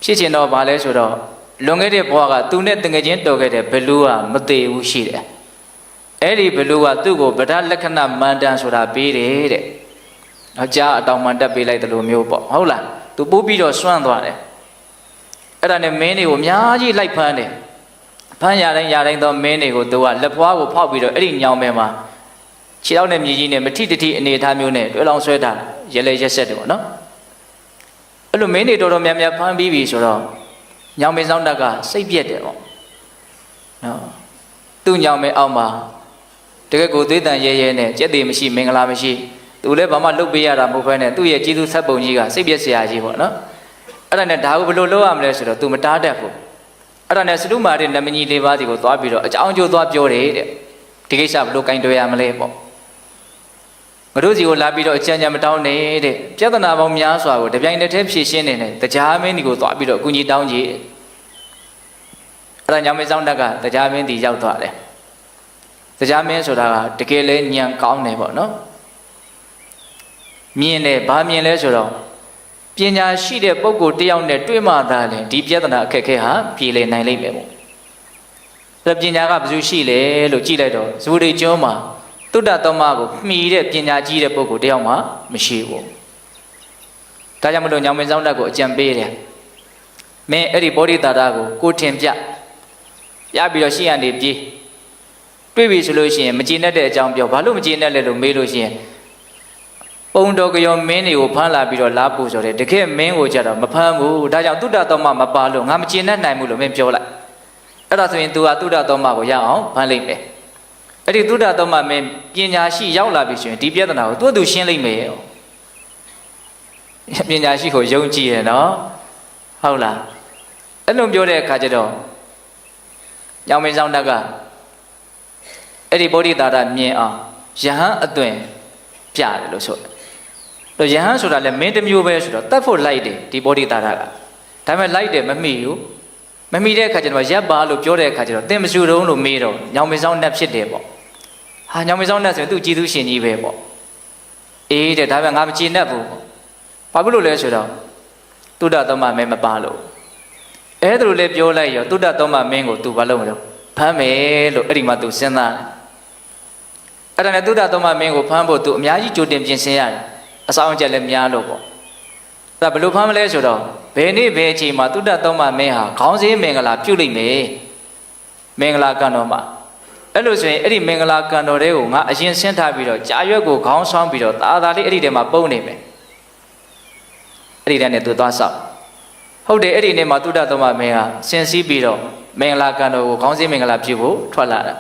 ဖြစ်ချင်တော့ဘာလဲဆိုတော့လွန်ခဲ့တဲ့ဘဝကသူနဲ့တငယ်ချင်းတော်ခဲ့တဲ့ဘလူးကမသေးဘူးရှိတယ်အဲ့ဒီဘလူးကသူ့ကိုဗဒလက္ခဏမန္တန်ဆိုတာပေးတယ်တဲ့အကြားအတောင်မှန်တက်ပေးလိုက်တယ်လို့မျိုးပေါ့ဟုတ်လားသူပို့ပြီးတော့စွန့်သွားတယ်အဲ့ဒါနဲ့မင်းတွေကိုအများကြီးလိုက်ဖမ်းတယ်ဖမ်းရတိုင်းသောမင်းတွေကိုသူကလက်ဖွားကိုဖောက်ပြီးတော့အဲ့ဒီညောင်မဲမှာခြေထောက်နဲ့မြေကြီးနဲ့မထိတထိအနေထားမျိုးနဲ့တွဲလောင်းဆွဲတာရဲလဲရက်ဆက်တယ်ပေါ့နော်အဲ့လိုမင်းတွေတော်တော်များများဖမ်းပြီးပြီဆိုတော့ညောင်မင်းဆောင်တက်ကစိတ်ပြက်တယ်ပေါ့နော်သူ့ညောင်မင်းအောက်မှာတကယ်ကိုသွေးတန်ရဲရဲနဲ့ကြက်သေးမရှိမင်္ဂလာမရှိသူလည်းဘာမှလုပ်ပေးရတာမဟုတ်ဘဲနဲ့သူ့ရဲ့ကျေးဇူးဆက်ပုံကြီးကစိတ်ပြက်စရာကြီးပေါ့နော်အဲ့ဒါနဲ့ဒါကိုဘယ်လိုလုပ်ရမလဲဆိုတော့သူမတားတတ်ဘူးအဲ့ဒါနဲ့စတုမာတဲ့နမကြီးလေးပါးစီကိုသွားပြီးတော့အကြောင်းကျိုးသွားပြောတယ်တဲ့ဒီကိစ္စဘယ်လိုကင်တွယ်ရမလဲပေါ့ငါတို့စီကိုလာပြီးတော့အကြံဉာဏ်မတောင်းနဲ့တဲ့ပြဿနာပေါင်းများစွာကိုတပြိုင်တည်းဖြေရှင်းနေတဲ့တရားမင်းဒီကိုသွားပြီးတော့အကူကြီးတောင်းကြည့်အဲ့ဒါညောင်မင်းဆောင်တက်ကတရားမင်းဒီရောက်သွားတယ်တရားမင်းဆိုတာကတကယ်လဲညံကောင်းတယ်ပေါ့နော်မြင်တယ်ဘာမြင်လဲဆိုတော့ပညာရှိတဲ့ပုဂ္ဂိုလ်တယောက်နဲ့တွေ့မှသာလေဒီပြဿနာအခက်ခဲဟာပြေလည်နိုင်လိမ့်မယ်ပေါ့အဲ့ပညာကဘယ်သူရှိလဲလို့ကြည့်လိုက်တော့ဇူရိကျွန်းမှာတုဒ္ဒသမကိုမှီတဲ့ပညာကြီးတဲ့ပုဂ္ဂိုလ်တယောက်မှမရှိဘူးဒါကြောင့်မလို့ညောင်မင်းဆောင်တက်ကိုအကြံပေးတယ်မင်းအဲ့ဒီဘောဓိတာရကိုထင်ပြပြီးတော့ရှေ့ကနေပြေးတွေ့ပြီဆိုလို့ရှိရင်မကျေနပ်တဲ့အကြောင်းပြောဘာလို့မကျေနပ်လဲလို့မေးလို့ရှိရင်ပုံတော်ကြောမင်းတွေကိုဖမ်းလာပြီးတော့လာပူဆိုတယ်တကယ်မင်းကိုကြတော့မဖမ်းဘူးဒါကြောင့်တုဒ္ဒသမမပါလို့ငါမကျေနပ်နိုင်ဘူးလို့မင်းပြောလိုက်အဲ့ဒါဆိုရင် तू ကတုဒ္ဒသမကိုရအောင်ဖမ်းလိုက်မယ်အဲ့ဒီတုဒ္ဒသမမင်းပညာရှိရောက်လာပြီဆိုရင်ဒီပြဿနာကိုသူရှင်းလိုက်မယ်ပညာရှိကိုယုံကြည်ရနော်ဟုတ်လားအဲ့လိုပြောတဲ့အခါကျတော့ညောင်မင်းဆောင်တက်ကအဲ့ဒီဗောဓိတာရမြင်အောင်ယဟန်အသွင်ပြတယ်လို့ဆိုတယ်တော့ယဟန်ဆိုတာလည်းမင်းတစ်မျိုးပဲဆိုတော့တတ်ဖို့လိုက်တယ်ဒီဗောဓိတာရကဒါပေမဲ့လိုက်တယ်မမိဘူး မမိတဲ့အခါကျတော့ရပ်ပါလို့ပြောတဲ့အခါကျတော့သင်မစုတုံးလို့မေးတော့ညောင်မဆောင်နှက်ဖြစ်တယ်ပေါ့ဟာညောင်မဆောင်နှက်ဆိုရင်သူကြည်သူရှင်ကြီးပဲပေါ့အေးတဲ့ဒါပဲငါမကြည်နှက်ဘူးဘာဖြစ်လို့လဲဆိုတော့တုဒ္ဒသမမင်းမပါလို့အဲ့ဒါလိုလေပြောလိုက်ရောတုဒ္ဒသမမင်းကိုသူဘာလုပ်မလို့ဖမ်းမယ်လို့အဲ့ဒီမှာသူစဉ်းစားတယ်အဲ့ဒါနဲ့တုဒ္ဒသမမင်းကိုဖမ်းဖို့သူအများကြီးကြိုတင်ပြင်ဆင်ရတယ်အဆောင်အကျက်လည်းများလို့ပေါ့ဒါဘယ်လိုဖမ်းမလဲဆိုတော့ဘယ်နေ့ဘယ်အချိန်မှာတုဒ္ဒသမမင်းဟာခေါင်းစည်းမင်္ဂလာပြုလိုက်မယ်မင်္ဂလာကံတော်မှာအဲ့လိုဆိုရင်အဲ့ဒီမင်္ဂလာကံတော်တွေကိုငါအရင်ဆင်းထားပြီးတော့ကြာရွက်ကိုခေါင်းဆောင်းပြီးတော့သာသာလေးအဲ့ဒီထဲမှာပုံနေမယ်အဲ့ဒီထဲနဲ့သူသွားဆောက်ဟုတ်တယ်အဲ့ဒီနေ့မှာတုဒ္ဒသမမင်းဟာဆင်စည်းပြီးတော့မင်္ဂလာကံတော်ကိုခေါင်းစည်းမင်္ဂလာပြုဖို့ထွက်လာတာ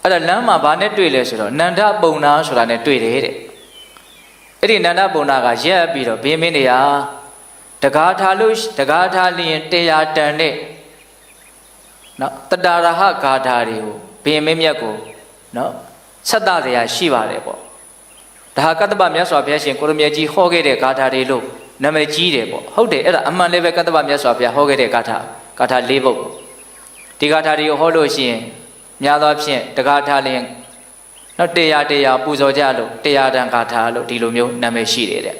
အဲ့ဒါလမ်းမှာဘာနဲ့တွေ့လဲဆိုတော့နန္ဒပုံနာဆိုတာနဲ့တွေ့တယ်တဲ့အဲ့ဒီနန္ဒပုံနာကရက်ပြီးတော့ဘေးမင်းနေရတကားထားလို့တကားထားလျင်တရားတန်တဲ့နော်တတရဟဂါထာတွေကိုဘေးမင်းမြတ်ကိုနော်ဆက်တတရားရှိပါတယ်ပေါ့ဒါကတ္တပမြတ်စွာဘုရားရှင်ကိုရမြတ်ကြီးဟောခဲ့တဲ့ဂါထာတွေလို့နာမည်ကြီးတယ်ပေါ့ဟုတ်တယ်အဲ့ဒါအမှန်လည်းပဲကတ္တပမြတ်စွာဘုရားဟောခဲ့တဲ့ဂါထာ၄ပုဒ်ဒီဂါထာတွေကိုဟောလို့ရှိရင်များသောဖြင့်တကားထားလျင်နော်တရားပူဇော်ကြလို့တရားတန်ဂါထာလို့ဒီလိုမျိုးနာမည်ရှိတယ်တဲ့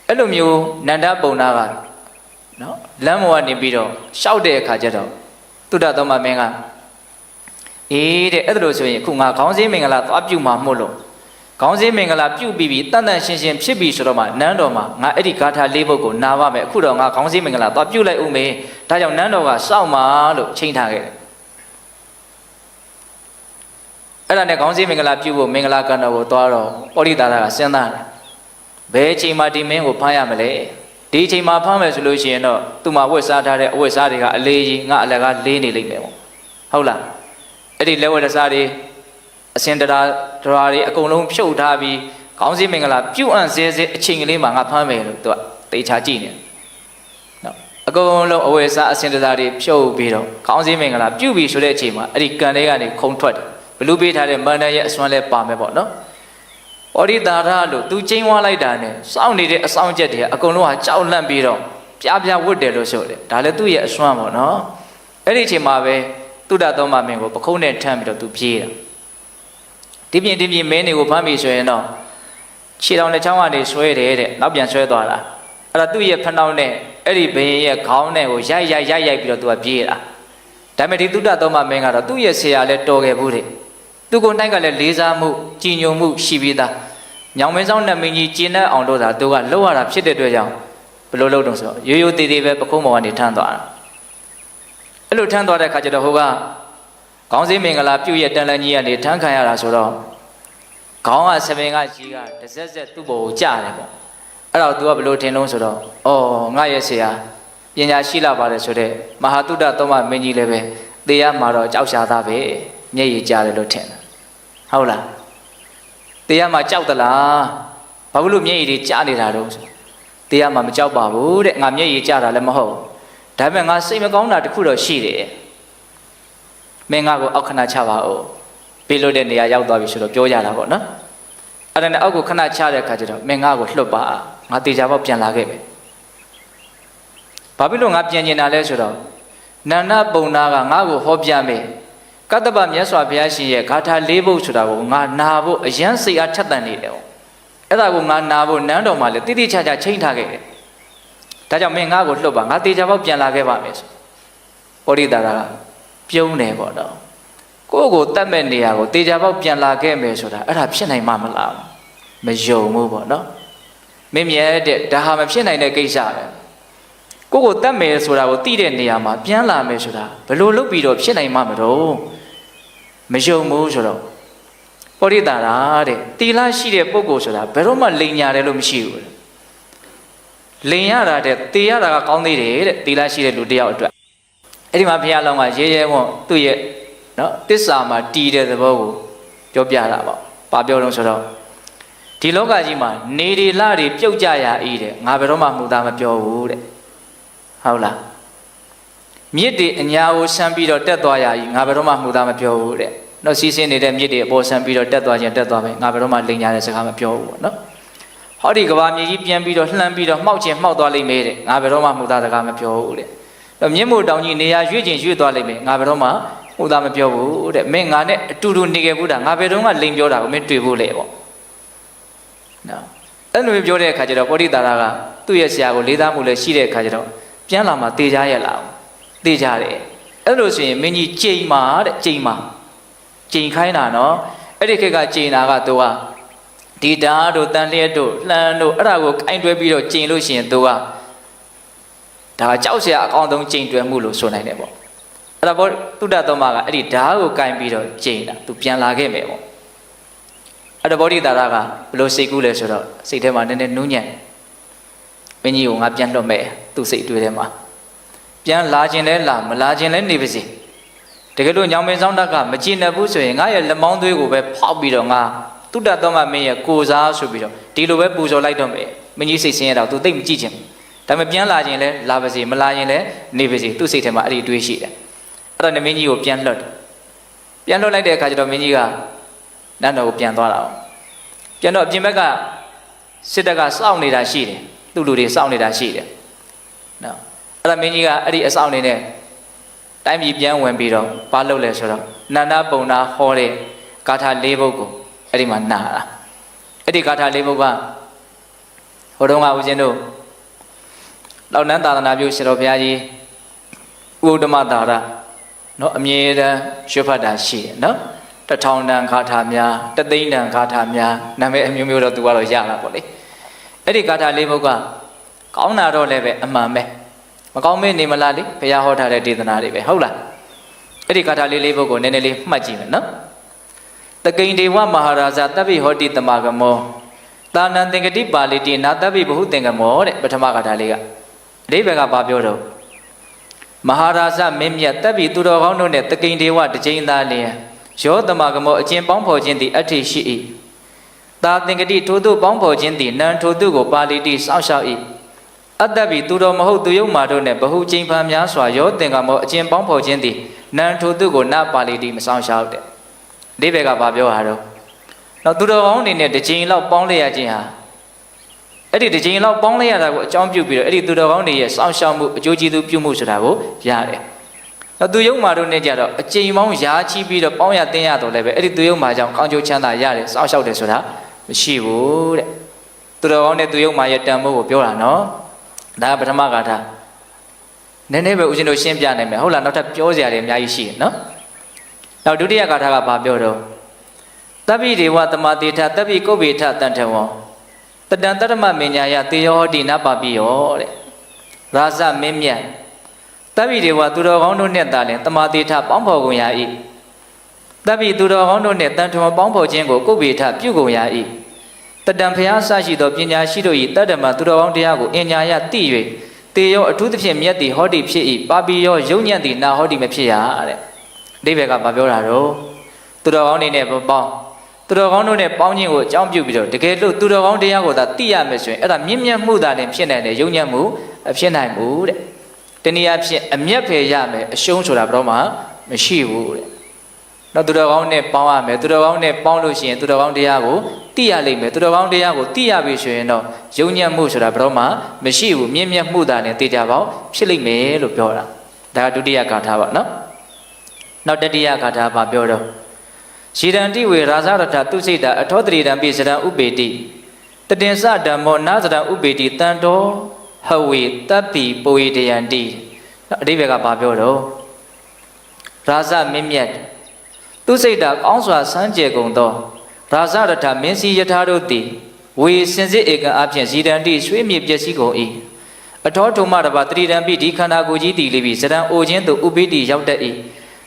အဲ့လိုမျိုးနန္ဒပုံနာကနော်လမ်းပေါ်ကနေပြီးတော့ရှောက်တဲ့အခါကျတော့တုဒ္ဒသမမင်းကအေးတဲ့အဲ့ဒါလို့ဆိုရင်အခုငါခေါင်းစည်းမင်္ဂလာသွားပြုမှာမို့လို့ခေါင်းစည်းမင်္ဂလာပြုပြီးပြီတန်တန်ရှင်းရှင်းဖြစ်ပြီဆိုတော့မှနန်းတော်မှာငါအဲ့ဒီဂါထာ၄ပုဒ်ကိုနားပါမယ်အခုတော့ငါခေါင်းစည်းမင်္ဂလာသွားပြုလိုက်ဦးမယ်ဒါကြောင့်နန်းတော်ကစောင့်ပါလို့ချိန်ထားခဲ့တယ်အဲ့ဒါနဲ့ခေါင်းစည်းမင်္ဂလာပြုဖို့မင်္ဂလာကံတော်ကိုသွားတော့ဩရိတာရကစဉ်းစားတယ်ဘယ်အချိန်မှဒီမင်းကိုဖမ်းရမလဲဒီအချိန်မှဖမ်းမယ်ဆိုလို့ရှိရင်တော့သူ့မှာဝတ်စားထားတဲ့အဝတ်စားတွေကအလေးကြီးငါအလကားလေးနေလိမ့်မယ်ပေါ့ဟုတ်လားအဲ့ဒီလက်ဝတ်စားတွေအစင်တရားတွေအကုန်လုံးဖြုတ်ထားပြီးခေါင်းစည်းမင်္ဂလာပြုအံ့စေအချိန်ကလေးမှာငါဖမ်းမယ်လို့သူကတေချာကြည့်နေနော်အကုန်လုံးအဝတ်စားအစင်တရားတွေဖြုတ်ပြီးတော့ခေါင်းစည်းမင်္ဂလာပြုပြီဆိုတဲ့အချိန်မှာအဲ့ဒီကံတွေကနေခုံထွက်တယ်ဘလူပေးထားတဲ့မန္တရဲ့အစွမ်းလဲပါမယ်ပေါ့နော်ဩရိတာရလို့သူချင်းဝါလိုက်တာနဲ့စောင့်နေတဲ့အဆောင်ချက်တွေကအကုန်လုံးဟာကြောက်လန့်ပြီးတော့ပြားပြားဝတ်တယ်လို့ဆိုတယ်ဒါလည်းသူ့ရဲ့အစွမ်းပေါ့နော်အဲ့ဒီအချိန်မှာပဲတုဒ္ဒသမမင်းကိုပခုံးနဲ့ထမ်းပြီးတော့သူပြေးတာဒီပြင်မင်းတွေကိုဖမ်းပြီးဆိုရင်တော့ခြေတော်နဲ့ချောင်းကနေဆွဲတယ်တဲ့နောက်ပြန်ဆွဲသွားတာအဲ့ဒါသူ့ရဲ့ဖနှောင်းနဲ့အဲ့ဒီဘင်းရဲ့ခေါင်းနဲ့ကိုရိုက်ပြီးတော့သူကပြေးတာဒါပေမဲ့ဒီတုဒ္ဒသမမင်းကတော့သူ့ရဲ့ဆရာလဲတော်ခဲ့ဘူးတဲ့သူကိုနိုင်ကလည်းလေးစားမှုကြည်ညိုမှုရှိပြီးသားညောင်မင်းဆောင်နတ်မင်းကြီးကျင်းတဲ့အောင်လို့သာသူကလှုပ်ရတာဖြစ်တဲ့အတွက်ကြောင့်ဘယ်လိုလုပ်တော့ဆိုရိုးရိုးသေးသေးပဲပခုံးပေါ်ကနေထမ်းသွားတာအဲ့လိုထမ်းသွားတဲ့ခါကျတော့ဟိုကခေါင်းစည်းမင်္ဂလာပြုတ်ရဲ့တန်လန်းကြီးကနေထမ်းခံရတာဆိုတော့ခေါင်းကဆပင်ကကြီးကတစ်ဆက်သူ့ဘောကိုကြားတယ်ပေါ့အဲ့တော့ तू ကဘယ်လိုထင်လုံးဆိုတော့ဩငါရဲ့ဆရာပညာရှိလာပါတယ်ဆိုတော့မဟာတုဒ္ဒသမမင်းကြီးလည်းပဲသေရမှာတော့ကြောက်ရှာသားပဲမျက်ရည်ကြားတယ်လို့ထင်တယ်ဟုတ်လားသေရမှာကြောက်သလားဘာလို့မျက်ရည်တွေကြားနေတာတော့ဆိုသေရမှာမကြောက်ပါဘူးတဲ့ငါမျက်ရည်ကြားတာလည်းမဟုတ်ဒါပေမဲ့ငါစိတ်မကောင်းတာတခုတော့ရှိတယ်မင်းငါ့ကိုအောက်ခဏချပါဦးပေးလို့တဲ့နေရာရောက်သွားပြီဆိုတော့ပြောကြတာပေါ့နော်အဲ့ဒါနဲ့အောက်ကိုခဏချတဲ့အခါကျတော့မင်းငါ့ကိုလွတ်ပါငါတေချာပေါက်ပြန်လာခဲ့မယ်ဘာဖြစ်လို့ငါပြန်ကျင်တာလဲဆိုတော့နန္ဒပုံနာကငါ့ကိုဟောပြမယ်ကတ္တပမြတ်စွာဘုရားရှင်ရဲ့ဂါထာ၄ပုဒ်ဆိုတာကိုငါနာဖို့အယံစိတ်အားထက်သန်နေတယ်အဲ့ဒါကိုငါနာဖို့နန်းတော်မှာလေတိတိကျကျချိန်ထားခဲ့တယ်ဒါကြောင့်မင်းငါ့ကိုလွတ်ပါငါတေချာပေါက်ပြန်လာခဲ့ပါမယ်ဆိုဩရိတာရကပြုံးတယ်ပေါ့နော်ကိုယ့်ကိုတတ်မဲ့နေရာကိုတေချာပေါက်ပြန်လာခဲ့မယ်ဆိုတာအဲ့ဒါဖြစ်နိုင်မှာမလားမယုံဘူးပေါ့နော်မင်းမြဲတဲ့ဒါဟာမဖြစ်နိုင်တဲ့ကိစ္စပဲကိုယ့်ကိုတတ်မယ်ဆိုတာကိုသိတဲ့နေရာမှာပြန်လာမယ်ဆိုတာဘယ်လိုလုပ်ပြီးတော့ဖြစ်နိုင်မှာမလို့မယုံဘူးဆိုတော့ဩရိတာရတဲ့တီလာရှိတဲ့ပုဂ္ဂိုလ်ဆိုတာဘယ်တော့မှလိန်ညာတယ်လို့မရှိဘူးလိန်ရတာတဲ့တေရတာကကောင်းသေးတယ်တဲ့တီလာရှိတဲ့လူတယောက်အတွက်အဲ့ဒီမှာဘုရားလောင်းကရဲရဲဝံ့သူ့ရဲ့နော်တစ္ဆာမှာတီးတဲ့သဘောကိုပြောပြတာပေါ့။ဘာပြောလို့ဆိုတော့ဒီလောကကြီးမှာနေတွေလတွေပြုတ်ကြရဤတဲ့ငါဘယ်တော့မှမှုသားမပြောဘူးတဲ့။ဟုတ်လား။မြစ်တွေအညာကိုဆမ်းပြီးတော့တက်သွားရဤငါဘယ်တော့မှမှုသားမပြောဘူးတဲ့။နော်စီးစင်းနေတဲ့မြစ်တွေအပေါ်ဆမ်းပြီးတော့တက်သွားခြင်းတက်သွားမယ်ငါဘယ်တော့မှလိန်ညာတဲ့စကားမပြောဘူးပေါ့နော်။ ဟောဒီကဘာမြေကြီးပြန်ပြီးတော့လှမ်းပြီးတော့မှောက်ချင်းမှောက်သွားလိမ့်မယ်တဲ့ငါဘယ်တော့မှမှုသားစကားမပြောဘူးတဲ့တော့မြင့်မို့တောင်ကြီးနေရာရွေ့ချင်းရွေ့သွားလိမ့်မယ်ငါဘယ်တော့မှမှုသားမပြောဘူးတဲ့မင်းငါနဲ့အတူတူနေခဲ့ဘူးတာငါဘယ်တော့မှလိန်ပြောတာကိုမင်းတွေ့ဖို့လေပေါ့နော်အဲ့လိုပြောတဲ့အခါကျတော့ပောဓိတာရကသူ့ရဲ့ဆရာကိုလေးစားမှုလည်းရှိတဲ့အခါကျတော့ပြန်လာမှတေချာရဲ့လားတေချာတယ်အဲ့လိုဆိုရင်မင်းကြီးကြိမ်မာတဲ့ကြိမ်မာကြိမ်ခိုင်းတာနော်အဲ့ဒီခေတ်ကကြိမ်တာကသူကဒီဓာတ်တို့တန်လျက်တို့လှမ်းတို့အဲ့ဒါကိုခိုင်းတွဲပြီးတော့ကြိမ်လို့ရှိရင်သူကဒါကြောက်စရာအကောင်းဆုံးကြိမ်တွဲမှုလို့ဆိုနိုင်တယ်ပေါ့အဲ့ဒါဘောတုဒ္ဒသောမကအဲ့ဒီဓာတ်ကိုခိုင်းပြီးတော့ကြိမ်တာသူပြန်လာခဲ့မယ်ပေါ့အဲ့ဒါဗောဓိတာရကဘယ်လိုစိတ်ကူးလဲဆိုတော့စိတ်ထဲမှာနည်းနည်းနူးညံ့မင်းကြီးကိုငါပြန်လွတ်မယ်သူ့စိတ်တွေးထဲမှာပြန်လာခြင်းလဲလာမလာခြင်းလဲနေပါစေတကယ်လို့ညောင်မင်းဆောင်တက်ကမကြည်နပ်ဘူးဆိုရင်ငါရဲ့လက်မောင်းသွေးကိုပဲဖောက်ပြီးတော့ငါတုဒ္ဒသောမမင်းရဲ့ကိုစားဆိုပြီးတော့ဒီလိုပဲပူဇော်လိုက်တော့မယ်မင်းကြီးစိတ်ဆင်းရဲတော့သူသိမကြည့်ခြင်းဒါပေမဲ့ပြန်လာခြင်းလဲလာပါစေမလာခြင်းလဲနေပါစေသူ့စိတ်ထဲမှာအဲ့ဒီတွေးရှိတယ်အဲ့တော့မင်းကြီးကိုပြန်လွတ်လိုက်တဲ့အခါကျတော့မင်းကြီးကနန်းတော်ကိုပြန်သွားတာပြန်တော့အပြင်ဘက်ကစစ်တပ်ကစောင့်နေတာရှိတယ်သူ့လူတွေစောင့်နေတာရှိတယ်နော်အဲ့ဒါမင်းကြီးကအဲ့ဒီအစောင့်နေနဲ့တိုင်းပြည်ပြန်ဝင်ပြီးတော့ဘာလုပ်လဲဆိုတော့နန္ဒပုံနာဟောတဲ့ဂါထာ၄ပုဒ်ကိုအဲ့ဒီမှာနာတာအဲ့ဒီဂါထာ၄ပုဒ်ကဟိုတုန်းကဦးဇင်းတို့လောက်နန်းသာသနာပြုရှင်တော်ဘုရားကြီးဥဒ္ဓမသာရနော်အမြဲတမ်းရွတ်ဖတ်တာရှိတယ်နော်1000တန်ဂါထာများ3,000တန်ဂါထာများနာမည်အမျိုးမျိုးတော့သူကတော့ရလာပေါ့လေအဲ့ဒီဂါထာ၄ပုဒ်ကကောင်းတာတော့လည်းပဲအမှန်ပဲမကောင်းမေးနေမလားလေဘုရားဟောထားတဲ့ဒေသနာတွေပဲဟုတ်လားအဲ့ဒီဂါထာ၄ပုဒ်ကိုနည်းနည်းလေးမှတ်ကြည့်မယ်နော်တကိန်ဒေဝမဟာရာဇတပ္ပိဟောတိတမဂမောသာနံသင်္ကတိပါဠိတိနာတပ္ပိဘဟုသင်္ကမောတဲ့ပထမဂါထာလေးကအဓိပ္ပာယ်ကဘာပြောတော့မဟာရာဇမင်းမြတ်တပ္ပိသူတော်ကောင်းတို့နဲ့တကိန်ဒေဝတစ်ကြိမ်သားလျင်ယောတမဂမောအကျင့်ပေါင်းဖော်ခြင်းသည်အဋ္ဌိရှိ၏သာသင်္ကတိထို့သို့ပေါင်းဖော်ခြင်းသည်နံထို့သို့ကိုပါဠိတိစောင့်ရှောက်၏အတ္တပိသူတော်မဟုတ်သူယုံမာတို့နှင့်ဘဟုကျိန်ဖန်များစွာယောသင်္ကမောအကျင့်ပေါင်းဖော်ခြင်းသည်နံထို့သို့ကိုနပါဠိတိမစောင့်ရှောက်တဲ့အဓိပ္ပာယ်ကဘာပြောတာတော့နော်သူတော်ကောင်းအနေနဲ့တစ်ကြိမ်လောက်ပေါင်းလိုက်ရခြင်းဟာအဲ့ဒီတစ်ကြိမ်လောက်ပေါင်းလိုက်ရတာကိုအကြောင်းပြုပြီးတော့အဲ့ဒီသူတော်ကောင်းတွေရဲ့စောင့်ရှောက်မှုအကျိုးကျေးဇူးပြုမှုဆိုတာကိုရတယ်နော်သူယုံမာတို့နဲ့ကြတော့အကြိမ်ပေါင်းယာချီပြီးတော့ပေါင်းရတင်းရတော့လည်းပဲအဲ့ဒီသူယုံမာကြောင့်ကောင်းကျိုးချမ်းသာရတယ်စောင့်ရှောက်တယ်ဆိုတာမရှိဘူးတဲ့သူတော်ကောင်းနဲ့သူယုံမာရဲ့တန်ဖိုးကိုပြောတာနော်ဒါကပထမဂါထာနည်းနည်းပဲဦးဇင်းတို့ရှင်းပြနိုင်မယ်ဟုတ်လားနောက်ထပ်ပြောစရာတွေအများကြီးရှိတယ်နော်နောက်ဒုတိယဂါထာကဘာပြောတော့တပ္ပိဒေဝသမာတိထတပ္ပိကုဗ္ဗေထတန်ထဝံတတံတရမမညာယတေယောဟောတိနပပိယောတဲ့ရာဇမင်းမြတ်တပ္ပိဒေဝသူတော်ကောင်းတို့နဲ့သာလင်သမာတိထပေါင်းဖော်ကုန်ရ၏တပ္ပိသူတော်ကောင်းတို့နဲ့တန်ထဝံပေါင်းဖော်ခြင်းကိုကုဗ္ဗေထပြုကုန်ရ၏တတံဖျားဆရှိသောပညာရှိတို့၏တတ္တမသူတော်ကောင်းတရားကိုအညာယသိ၍တေယောအထူးသဖြင့်မြတ်သည်ဟောတိဖြစ်၏ပါပိယောယုံညံ့သည်နာဟောတိမဖြစ်ရတဲ့အိဗေကဘာပြောတာတော့သူတော်ကောင်းတွေနဲ့ပေါင်းသူတော်ကောင်းတို့နဲ့ပေါင်းခြင်းကိုအကြောင်းပြုပြီးတော့တကယ်လို့သူတော်ကောင်းတရားကိုသာသိရမယ်ဆိုရင်အဲ့ဒါမြင့်မြတ်မှုသာနဲ့ဖြစ်နိုင်တယ်ယုံညံ့မှုအဖြစ်နိုင်ဘူးတဲ့တနည်းအားဖြင့်အမျက်ဖယ်ရမယ်အရှုံးဆိုတာဘယ်တော့မှမရှိဘူးတဲ့နော်သူတော်ကောင်းနဲ့ပေါင်းရမယ်သူတော်ကောင်းနဲ့ပေါင်းလို့ရှိရင်သူတော်ကောင်းတရားကိုသိရလိမ့်မယ်သူတော်ကောင်းတရားကိုသိရပြီဆိုရင်တော့ယုံညံ့မှုဆိုတာဘယ်တော့မှမရှိဘူးမြင့်မြတ်မှုသာနဲ့သိကြပါဦးဖြစ်လိမ့်မယ်လို့ပြောတာဒါကဒုတိယဂါထာပါနော်နောက်တတိယဂါထာပါပြောတော့ရှိရန်တိဝေရာဇရထသူစိတ်တာအထောတရိတံပိစရံဥပေတိတတင်စဓမ္မောနာစရံဥပေတိတန်တော်ဟဝေတပ္ပိပဝေတယံတိအဓိပ္ပာယ်ကဘာပြောတော့ရာဇမင်းမြတ်သူစိတ်တာကောင်းစွာစမ်းကြယ်ကုန်သောရာဇရထမင်းစီယထာတို့သည်ဝေစင်စစ်ဧကံအပြင်ဇီရန်တိရွှေမြေပျက်စီးကုန်၏အထောထုံမတပါတရိတံပိဒီခန္ဓာကိုယ်ကြီးတည်လိပြီစရံအိုခြင်းသို့ဥပိတိရောက်တတ်၏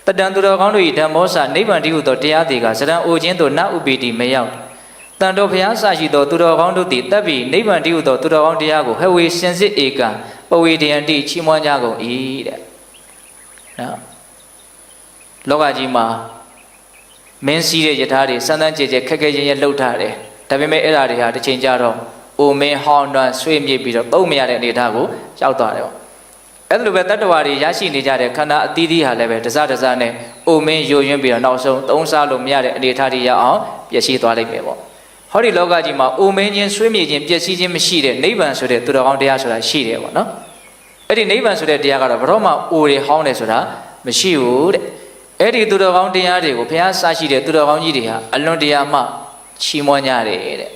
တတံသူတော်ကောင်းတို့၏ဓမ္မောစနိဗ္ဗာန်တိဟုသောတရားတွေကစရံအိုခြင်းသို့နဥပိတိမရောက်တန်တော်ဘုရားဆရှိသောသူတော်ကောင်းတို့သည်တပ်ပြီးနိဗ္ဗာန်တိဟုသောသူတော်ကောင်းတရားကိုဟဝေစင်စစ်ဧကံပဝေတယံတိချီးမွမ်းကြကုန်၏တဲ့နော်လောကကြီးမှာမင်းစည်းတဲ့ယထာတွေစမ်းစမ်းကြဲကြဲခက်ခဲချင်းရဲ့လှုပ်ထားတယ်ဒါပေမဲ့အဲ့ဓာတွေဟာတစ်ချိန်ကြတော့အိုမင်းဟောင်းတွန်းဆွေးမြေ့ပြီးတော့သုံးမရတဲ့အနေအထားကိုရောက်သွားတယ်ပေါ့အဲ့လိုပဲတတ္တဝါတွေရရှိနေကြတဲ့ခန္ဓာအသီးသီးဟာလည်းပဲတစတစနဲ့အိုမင်းယိုယွင်းပြီးတော့နောက်ဆုံးသုံးစားလို့မရတဲ့အနေအထားတွေရအောင်ပျက်စီးသွားလိမ့်မယ်ပေါ့ ဟောဒီလောကကြီးမှာအိုမင်းချင်းဆွေးမြေချင်းပျက်စီးခြင်းမရှိတဲ့နိဗ္ဗာန်ဆိုတဲ့သူတော်ကောင်းတရားဆိုတာရှိတယ်ပေါ့နော်အဲ့ဒီနိဗ္ဗာန်ဆိုတဲ့တရားကတော့ဘယ်တော့မှအိုတွေဟောင်းတယ်ဆိုတာမရှိဘူးတဲ့အဲ့ဒီသူတော်ကောင်းတရားတွေကိုဘုရားစရှိတဲ့သူတော်ကောင်းကြီးတွေဟာအလွန်တရာမှချီးမွမ်းကြတယ်တဲ့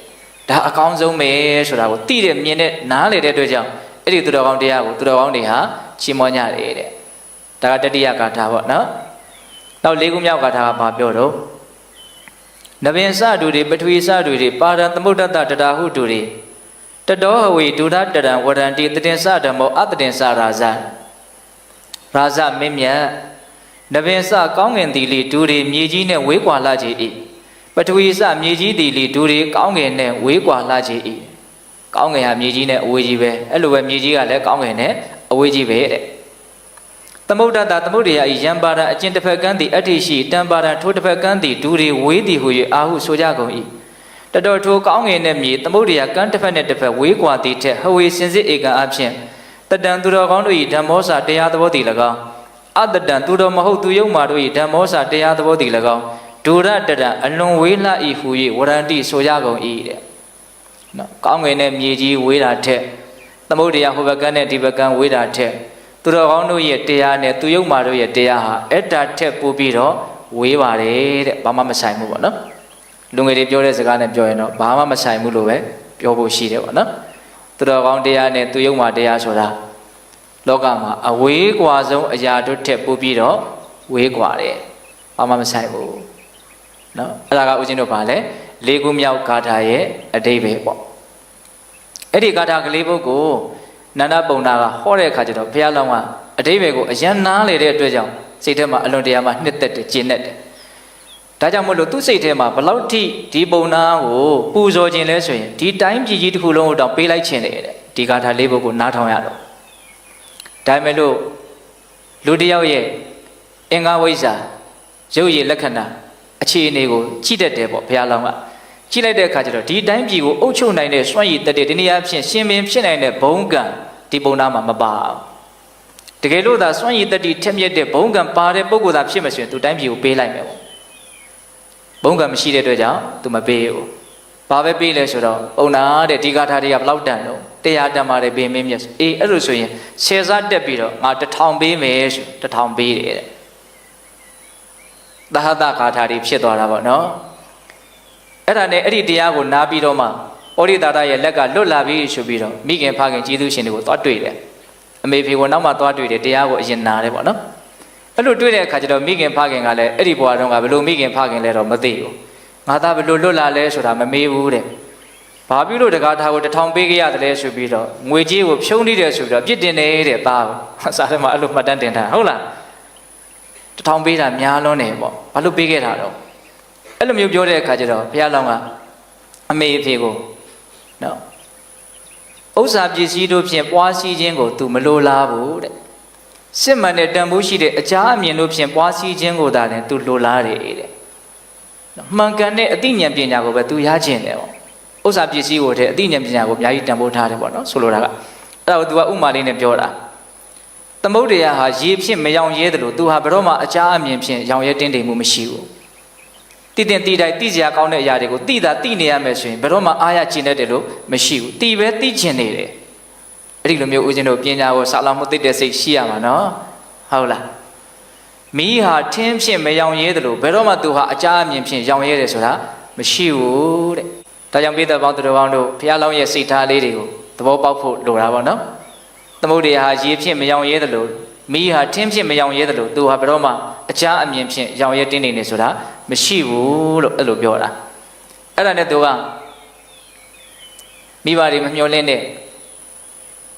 ဒါအကောင်းဆုံးပဲဆိုတာကိုသိတဲ့မြင်တဲ့နားလေတဲ့အတွက်ကြောင့်အဲ့ဒီသူတော်ကောင်းတရားကိုသူတော်ကောင်းတွေဟာချီးမွမ်းကြတယ်တဲ့ဒါကတတိယဂါထာပေါ့နော်နောက်၄ခုမြောက်ဂါထာကဘာပြောတော့နဗင်စတူတွေပထဝီစတူတွေပါရံသမုဒ္ဒတတတာဟုတူတွေတတောဟဝေဒုရတရံဝရံတိတတင်စဓမ္မောအတတင်စရာဇရာဇမင်းမြတ်နဗင်စကောင်းငင်တီလီဒူတွေမြေကြီးနဲ့ဝေးကွာလာကြ၏ပထဝီစမြေကြီးတီလီဒူတွေကောင်းငင်နဲ့ဝေးကွာလာကြ၏ကောင်းငင်ဟာမြေကြီးနဲ့အဝေးကြီးပဲအဲ့လိုပဲမြေကြီးကလည်းကောင်းငင်နဲ့အဝေးကြီးပဲတဲ့သမုဒ္ဒတာသမုဒ္ဒရာဤယံပါရအကျင့်တစ်ဖက်ကန်းသည်အဋ္ဌိရှိတံပါရထိုတစ်ဖက်ကန်းသည်ဒူတွေဝေးသည်ဟု၍အာဟုဆိုကြကုန်၏တတော်ထိုကောင်းငင်နဲ့မြေသမုဒ္ဒရာကန်းတစ်ဖက်နဲ့တစ်ဖက်ဝေးကွာသည်ထက်ဟဝေစင်စစ်ဧကံအဖြစ်တတံသူတော်ကောင်းတို့၏ဓမ္မောစာတရားသဘောသည်၎င်းအတတံသူတော်မဟုတ်သူယုံမာတို့၏ဓမ္မောစာတရားသဘောသည်၎င်းဒုရတရံအလွန်ဝေးလှ၏ဟု၍ဝရန္တိဆိုကြကုန်၏တဲ့နော်ကောင်းငင်နဲ့မြေကြီးဝေးတာထက်သမုဒ္ဒရာဟိုဘက်ကန်းနဲ့ဒီဘက်ကန်းဝေးတာထက်သူတော်ကောင်းတို့ရဲ့တရားနဲ့သူယုံမာတို့ရဲ့တရားဟာအဲ့ဒါထက်ပိုပြီးတော့ဝေးပါတယ်တဲ့ဘာမှမဆိုင်ဘူးပေါ့နော်လူငယ်တွေပြောတဲ့စကားနဲ့ပြောရင်တော့ဘာမှမဆိုင်ဘူးလို့ပဲပြောဖို့ရှိတယ်ပေါ့နော်သူတော်ကောင်းတရားနဲ့သူယုံမာတရားဆိုတာလောကမှာအဝေးကွာဆုံးအရာတို့ထက်ပိုပြီးတော့ဝေးကွာတယ်ဘာမှမဆိုင်ဘူးနော်အဲ့ဒါကဦးဇင်းတို့ဗာလဲ၄ခုမြောက်ဂါထာရဲ့အဓိပ္ပာယ်ပေါ့အဲ့ဒီဂါထာကလေးပုဒ်ကိုနန္ဒပုံနာကဟောတဲ့အခါကျတော့ဘုရားလောင်းကအဓိပ္ပာယ်ကိုအယံနားလေတဲ့အတွက်ကြောင့်စိတ်ထဲမှာအလွန်တရာမှနှစ်သက်တယ်ကျဉ်တ်တယ်ဒါကြောင့်မို့လို့သူ့စိတ်ထဲမှာဘလောက်ထိဒီပုံနာကိုပူဇော်ခြင်းလဲဆိုရင်ဒီတိုင်းပြည်ကြီးတစ်ခုလုံးကိုတောင်ပေးလိုက်ခြင်းတယ်တဲ့ဒီဂါထာလေးပုဒ်ကိုနားထောင်ရတော့ဒါပေမဲ့လို့လူတစ်ယောက်ရဲ့အင်္ဂါဝိဇ္ဇာရုပ်ရည်လက္ခဏာအခြေအနေကိုကြည့်တတ်တယ်ပေါ့ဘုရားလောင်းကကြည့်လိုက်တဲ့အခါကျတော့ဒီတိုင်းပြည်ကိုအုပ်ချုပ်နိုင်တဲ့စွမ်းရည်တက်တဲ့ဒီနေရာဖြင့်ရှင်ပင်ဖြစ်နိုင်တဲ့ဘုံကံဒီပုံနာမှာမပါဘူးတကယ်လို့သာစွမ်းရည်တက်တဲ့ထက်မြက်တဲ့ဘုံကံပါတဲ့ပုဂ္ဂိုလ်သာဖြစ်မှဆိုရင်သူတိုင်းပြည်ကိုပေးလိုက်မယ်ပေါ့ဘုံကံမရှိတဲ့အတွက်ကြောင့်သူမပေးဘူးဘာပဲပေးလဲဆိုတော့ပုံနာတဲ့ဒီဂါထာတွေကဘလောက်တန်တော့တရားတန်ပါတယ်ပေးမင်းမြတ်အေးအဲ့လိုဆိုရင်ဆယ်စားတက်ပြီးတော့ငါ1000ပေးမယ်ဆို1000ပေးတယ်တဲ့သဟတဂါထာတွေဖြစ်သွားတာပေါ့နော်အဲ့ဒါနဲ့အဲ့ဒီတရားကိုနားပြီးတော့မှဩရိတာရရဲ့လက်ကလွတ်လာပြီဆိုပြီးတော့မိခင်ဖခင်ကျေးဇူးရှင်တွေကိုသွားတွေ့တယ်အမေဖေကိုနောက်မှသွားတွေ့တယ်တရားကိုအရင်နာတယ်ပေါ့နော်အဲ့လိုတွေ့တဲ့အခါကျတော့မိခင်ဖခင်ကလည်းအဲ့ဒီဘဝတုန်းကဘယ်လိုမိခင်ဖခင်လဲတော့မသိဘူးငါသားဘယ်လိုလွတ်လာလဲဆိုတာမမေးဘူးတဲ့ဘာပြုလို့တကားထားကို1000ပေးခဲ့ရတယ်လဲဆိုပြီးတော့ငွေကြေးကိုဖြုံးနေတယ်ဆိုပြီးတော့ပြစ်တင်နေတဲ့သားကိုစာထဲမှာအဲ့လိုမှတ်တမ်းတင်ထားဟုတ်လား1000ပေးတာများလွန်းတယ်ပေါ့ဘာလို့ပေးခဲ့တာတော့အဲ့လိုမျိုးပြောတဲ့အခါကျတော့ဘုရားလောင်းကအမေအဖေကိုနော်ဥစ္စာပစ္စည်းတို့ဖြင့်ပွားစည်းခြင်းကို तू မလိုလားဘူးတဲ့စစ်မှန်တဲ့တန်ဖိုးရှိတဲ့အကြာအမြင်တို့ဖြင့်ပွားစည်းခြင်းကိုသာလည်း तू လိုလားတယ်တဲ့မှန်ကန်တဲ့အသိဉာဏ်ပညာကိုပဲ तू ရခြင်းတယ်ပေါ့ဥစ္စာပစ္စည်းကိုတဲ့အသိဉာဏ်ပညာကိုအများကြီးတန်ဖိုးထားတယ်ပေါ့နော်ဆိုလိုတာကအဲ့ဒါကို तू ကဥမာလေးနဲ့ပြောတာသမုဒ္ဒရာဟာရေဖြင့်မယောင်ရဲတယ်လို့ तू ဟာဘယ်တော့မှအကြာအမြင်ဖြင့်ရောင်ရဲတင်းတိမ်မှုမရှိဘူးတိတင်တိတိုင်းတိစရာကောင်းတဲ့အရာတွေကိုတိတာတိနေရမယ်ဆိုရင်ဘယ်တော့မှအားရကျင်တတ်တယ်လို့မရှိဘူးတိပဲတိကျင်နေတယ်အဲ့ဒီလိုမျိုးဦးဇင်းတို့ပညာကိုစာလောင်မှုသိတဲ့စိတ်ရှိရမှာနော်ဟုတ်လားမိဟာထင်းဖြင့်မယောင်ရဲတယ်လို့ဘယ်တော့မှသူဟာအကြာအမြင်ဖြင့်ရောင်ရဲတယ်ဆိုတာမရှိဘူးတဲ့ဒါကြောင့်ပိဿပေါင်းသူတော်ကောင်းတို့ဘုရားလောင်းရဲ့စိတ်ထားလေးတွေကိုသဘောပေါက်ဖို့လိုတာပေါ့နော်သမုဒ္ဒရာဟာရေဖြင့်မယောင်ရဲတယ်လို့မိဟာထင်းဖြင့်မယောင်ရဲတယ်လို့သူဟာဘယ်တော့မှအကြာအမြင်ဖြင့်ရောင်ရဲတင်းနေနေဆိုတာမရှိဘူးလို့အဲ့လိုပြောတာအဲ့ဒါနဲ့သူကမိဘတွေမမျှော်လင့်တဲ့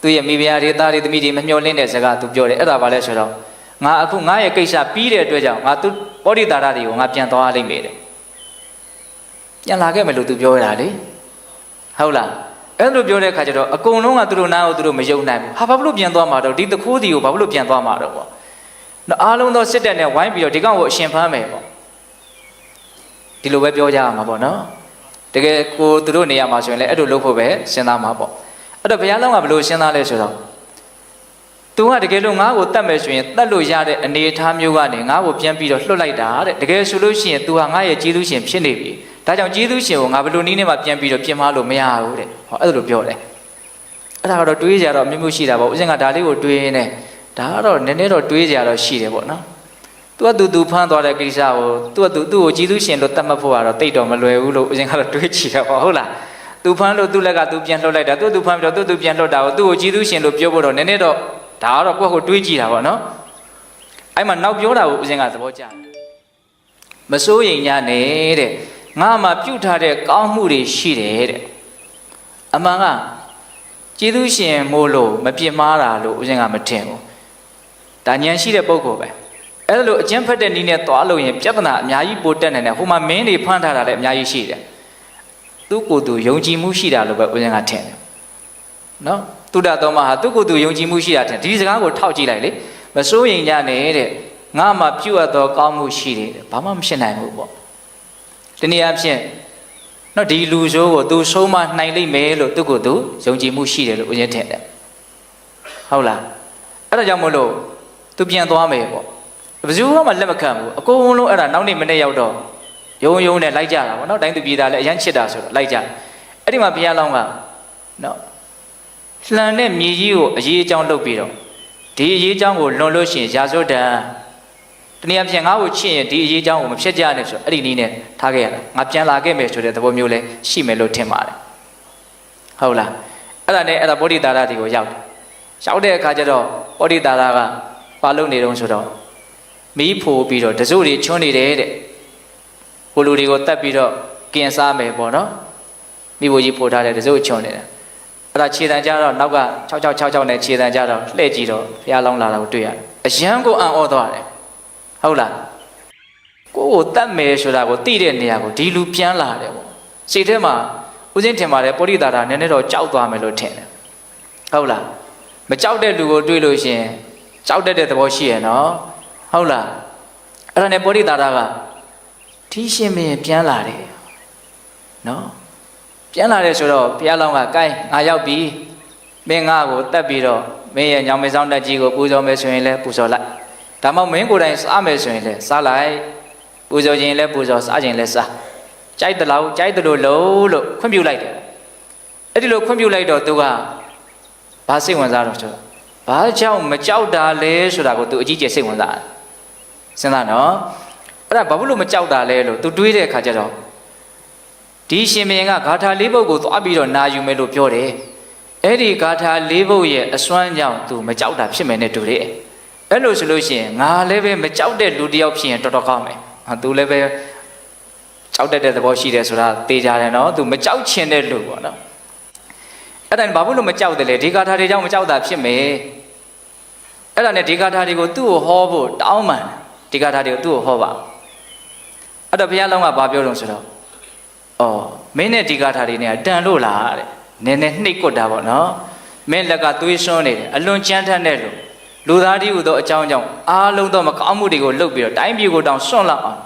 သူရဲ့မိဖုရားတွေသားတွေသမီးတွေမမျှော်လင့်တဲ့စကားသူပြောတယ်အဲ့ဒါဘာလဲဆိုတော့ငါအခုငါရဲ့ကိစ္စပြီးတဲ့အတွက်ကြောင့်ငါသူပောဓိတာရတွေကိုငါပြန်သွားလိမ့်မယ်တဲ့ပြန်လာခဲ့မယ်လို့သူပြောရတာလေဟုတ်လားအဲ့လိုပြောတဲ့အခါကျတော့အကုန်လုံးကသူတို့နားကိုသူတို့မယုံနိုင်ဘူးဟာဘာလို့ပြန်သွားမှာတော့ဒီတခိုးတီကိုဘာလို့ပြန်သွားမှာတော့ပေါ့နော်အားလုံးသောစစ်တပ်နဲ့ဝိုင်းပြီးတော့ဒီကောင်ကိုအရှင်ဖမ်းမယ်ပေါ့ဒီလိုပဲပြောကြရမှာပေါ့နော်တကယ်ကိုသူတို့နေရာမှာဆိုရင်လည်းအဲ့လိုလုပ်ဖို့ပဲစဉ်းစားမှာပေါ့အဲ့တော့ဘုရားလောင်းကဘယ်လိုစဉ်းစားလဲဆိုတော့သူကတကယ်လို့ငါ့ကိုတတ်မယ်ဆိုရင်တတ်လို့ရတဲ့အနေအထားမျိုးကနေငါ့ကိုပြန်ပြီးတော့လွှတ်လိုက်တာတဲ့တကယ်ဆိုလို့ရှိရင် तू ဟာငါ့ရဲ့ကျေးဇူးရှင်ဖြစ်နေပြီ ဒါကြောင့်ကျေးဇူးရှင်ကိုငါဘယ်လိုနည်းနဲ့မှပြန်ပြီးတော့ပြင်မလို့မရဘူးတဲ့ဟောအဲ့လိုပြောတယ်အဲ့ဒါကတော့တွေးကြတော့မျိုးမျိုးရှိတာပေါ့ဦးဇင်းကဒါလေးကိုတွေးနေဒါကတော့နည်းနည်းတော့တွေးကြတော့ရှိတယ်ပေါ့နော်သူဖမ်းသွားတဲ့ကိစ္စကိုသူ့ကိုကျေးဇူးရှင်လို့သတ်မှတ်ဖို့ကတော့တိတ်တော့မလွယ်ဘူးလို့ဦးဇင်းကတော့တွေးကြည့်တာပေါ့ဟုတ်လားသူဖမ်းလို့သူ့လက်ကသူပြန်လှုပ်လိုက်တာသူဖမ်းပြီးတော့သူပြန်လှုပ်တာကိုသူ့ကိုကျေးဇူးရှင်လို့ပြောဖို့တော့နည်းနည်းတော့ဒါကတော့ကိုယ့်ကိုတွေးကြည့်တာပေါ့နော်အဲ့မှာနောက်ပြောတာကိုဦးဇင်းကသဘောကျတယ်မစိုးရိမ်ညာနဲ့တဲ့ငါမှပြုတ်ထားတဲ့ကောင်းမှုတွေရှိတယ်တဲ့အမှန်ကကျေးဇူးရှင်မို့လို့မပြစ်မှားတာလို့ဦးဇင်းကမထင်ဘူးဒါဉာဏ်ရှိတဲ့ပုဂ္ဂိုလ်ပဲအဲ့လိုအကျင့်ဖက်တဲ့နည်းနဲ့သွားလို့ရင်ပြဿနာအများကြီးပိုတက်နေတယ်ဟိုမှာမင်းတွေဖမ်းထားတာလည်းအများကြီးရှိတယ်သူကိုယ်သူယုံကြည်မှုရှိတာလို့ပဲဦးဇင်းကထင်တယ်နော်တုဒ္ဒသောမဟာသူကိုယ်သူယုံကြည်မှုရှိတာထင်ဒီစကားကိုထောက်ကြည့်လိုက်လေမစိုးရင်ကြနဲ့ငါမှပြုတ်သောကောင်းမှုရှိတယ်ဘာမှမဖြစ်နိုင်ဘူးပေါ့ဒီနည်းအားဖြင့်နော်ဒီလူဆိုးကိုသူဆုံးမနိုင်လိမ့်မယ်လို့သူကိုယ်သူယုံကြည်မှုရှိတယ်လို့ဦးဇင်းထင်တယ်ဟုတ်လားအဲ့ဒါကြောင့်မို့လို့သူပြန်သွားမယ်ပေါ့ဘယ်သူမှလက်မခံဘူးအကုန်လုံးအဲ့ဒါနောက်နေ့မနေ့ရောက်တော့ယုံနဲ့လိုက်ကြတာပေါ့နော်တိုင်းသူပြည်သားလည်းအရန်ချစ်တာဆိုတော့လိုက်ကြအဲ့ဒီမှာဘုရားလောင်းကနော်လှန်တဲ့မြေကြီးကိုအရေးအကြောင်းလုပ်ပြီးတော့ဒီအရေးအကြောင်းကိုလွန်လို့ရှိရင်ရာဇဝတ္တတနည်းအားဖြင့်ငါ့ကိုချစ်ရင်ဒီအရေးအကြောင်းကိုမဖြစ်ကြနဲ့ဆိုအဲ့ဒီနည်းနဲ့ထားခဲ့ရတာငါပြန်လာခဲ့မယ်ဆိုတဲ့သဘောမျိုးလည်းရှိမယ်လို့ထင်ပါတယ်ဟုတ်လားအဲ့ဒါနဲ့အဲ့ဒါဗောဓိတာရဒီကိုရောက်တဲ့အခါကျတော့ဗောဓိတာရကပါလုံနေတော့ဆိုတော့မီးဖိုးပြီးတော့တစုတွေချွန်းနေတယ်တဲ့ကိုလူတွေကိုတတ်ပြီးတော့กินစားမယ်ပေါ့နော်မိဘကြီးဖိုးထားတဲ့တစုချွန်းနေတာအဲ့ဒါခြေတံကြတော့နောက်က6666နဲ့ခြေတံကြတော့လှည့်ကြည့်တော့ဘုရားလောင်းလာတာကိုတွေ့ရတယ်အယံကိုအံ့ဩသွားတယ်ဟုတ်လားကိုကိုတတ်မယ်ဆိုတာကိုသိတဲ့နေရာကိုဒီလူပြန်လာတယ်ပေါ့စိတ်ထဲမှာဦးစင်းထင်ပါတယ်ပုရိသတာနည်းနည်းတော့ကြောက်သွားမယ်လို့ထင်တယ်ဟုတ်လားမကြောက်တဲ့လူကိုတွေ့လို့ရှိရင်ကြောက်တတ်တဲ့သဘောရှိရနော်ဟုတ်လားအဲ့ဒါနဲ့ပုရိသတာကဒီရှင်မင်းပြန်လာတယ်နော်ပြန်လာတယ်ဆိုတော့ဘုရားလောင်းကကိုင်းငါရောက်ပြီမင်းငါ့ကိုတတ်ပြီးတော့မင်းရဲ့ညောင်မေဆောင်တက်ကြီးကိုပူဇော်မယ်ဆိုရင်လည်းပူဇော်လိုက်ဒါမှမင်းကိုယ်တိုင်စားမယ်ဆိုရင်လည်းစားလိုက်ပူဇော်ခြင်းလည်းပူဇော်စားခြင်းလည်းစားကြိုက်တယ်လို့ကြိုက်တယ်လို့လို့ခွင့်ပြုလိုက်တယ်အဲ့ဒီလိုခွင့်ပြုလိုက်တော့သူကဘာစိတ်ဝင်စားတော့ဆိုတော့ဘာကြောင့်မကြောက်တာလဲဆိုတာကိုသူအကြီးကျယ်စိတ်ဝင်စားတယ်စဉ်းစားနော်အဲ့ဒါဘာလို့မကြောက်တာလဲလို့သူတွေးတဲ့အခါကျတော့ဒီရှင်မင်းကဂါထာ၄ပုဒ်ကိုသွားပြီးတော့နာယူမယ်လို့ပြောတယ်အဲ့ဒီဂါထာ၄ပုဒ်ရဲ့အစွမ်းကြောင့်သူမကြောက်တာဖြစ်မယ်နဲ့တူတယ်အဲ့လိုဆိုလို့ရှိရင်ငါလည်းပဲမကြောက်တဲ့လူတစ်ယောက်ဖြစ်ရင်တော်တော်ကောင်းမယ်သူလည်းပဲကြောက်တတ်တဲ့သဘောရှိတယ်ဆိုတာသိကြတယ်နော်သူမကြောက်ချင်တဲ့လူပေါ့နော်အဲ့ဒါဘာလို့မကြောက်တယ်လဲဒီဂါထာတွေကြောင့်မကြောက်တာဖြစ်မယ်အဲ့ဒါနဲ့ဒီဂါထာတွေကိုသူ့ကိုဟောဖို့တောင်းပန်ဒီဂါထာတွေကိုသူ့ကိုဟောပါအဲ့တော့ဘုရားလောင်းကဘာပြောလို့ဆိုတော့မင်းနဲ့ဒီဂါထာတွေနဲ့တန်လို့လားတဲ့နည်းနည်းနှိပ်ကွက်တာပေါ့နော်မင်းလက်ကသွေးစွန်းနေတယ်အလွန်ကြမ်းထမ်းတဲ့လူသားတည်းဟူသောအကြောင်းကြောင့်အားလုံးသောမကောင်းမှုတွေကိုလုပ်ပြီးတော့တိုင်းပြည်ကိုတောင်စွန့်လောက်အောင်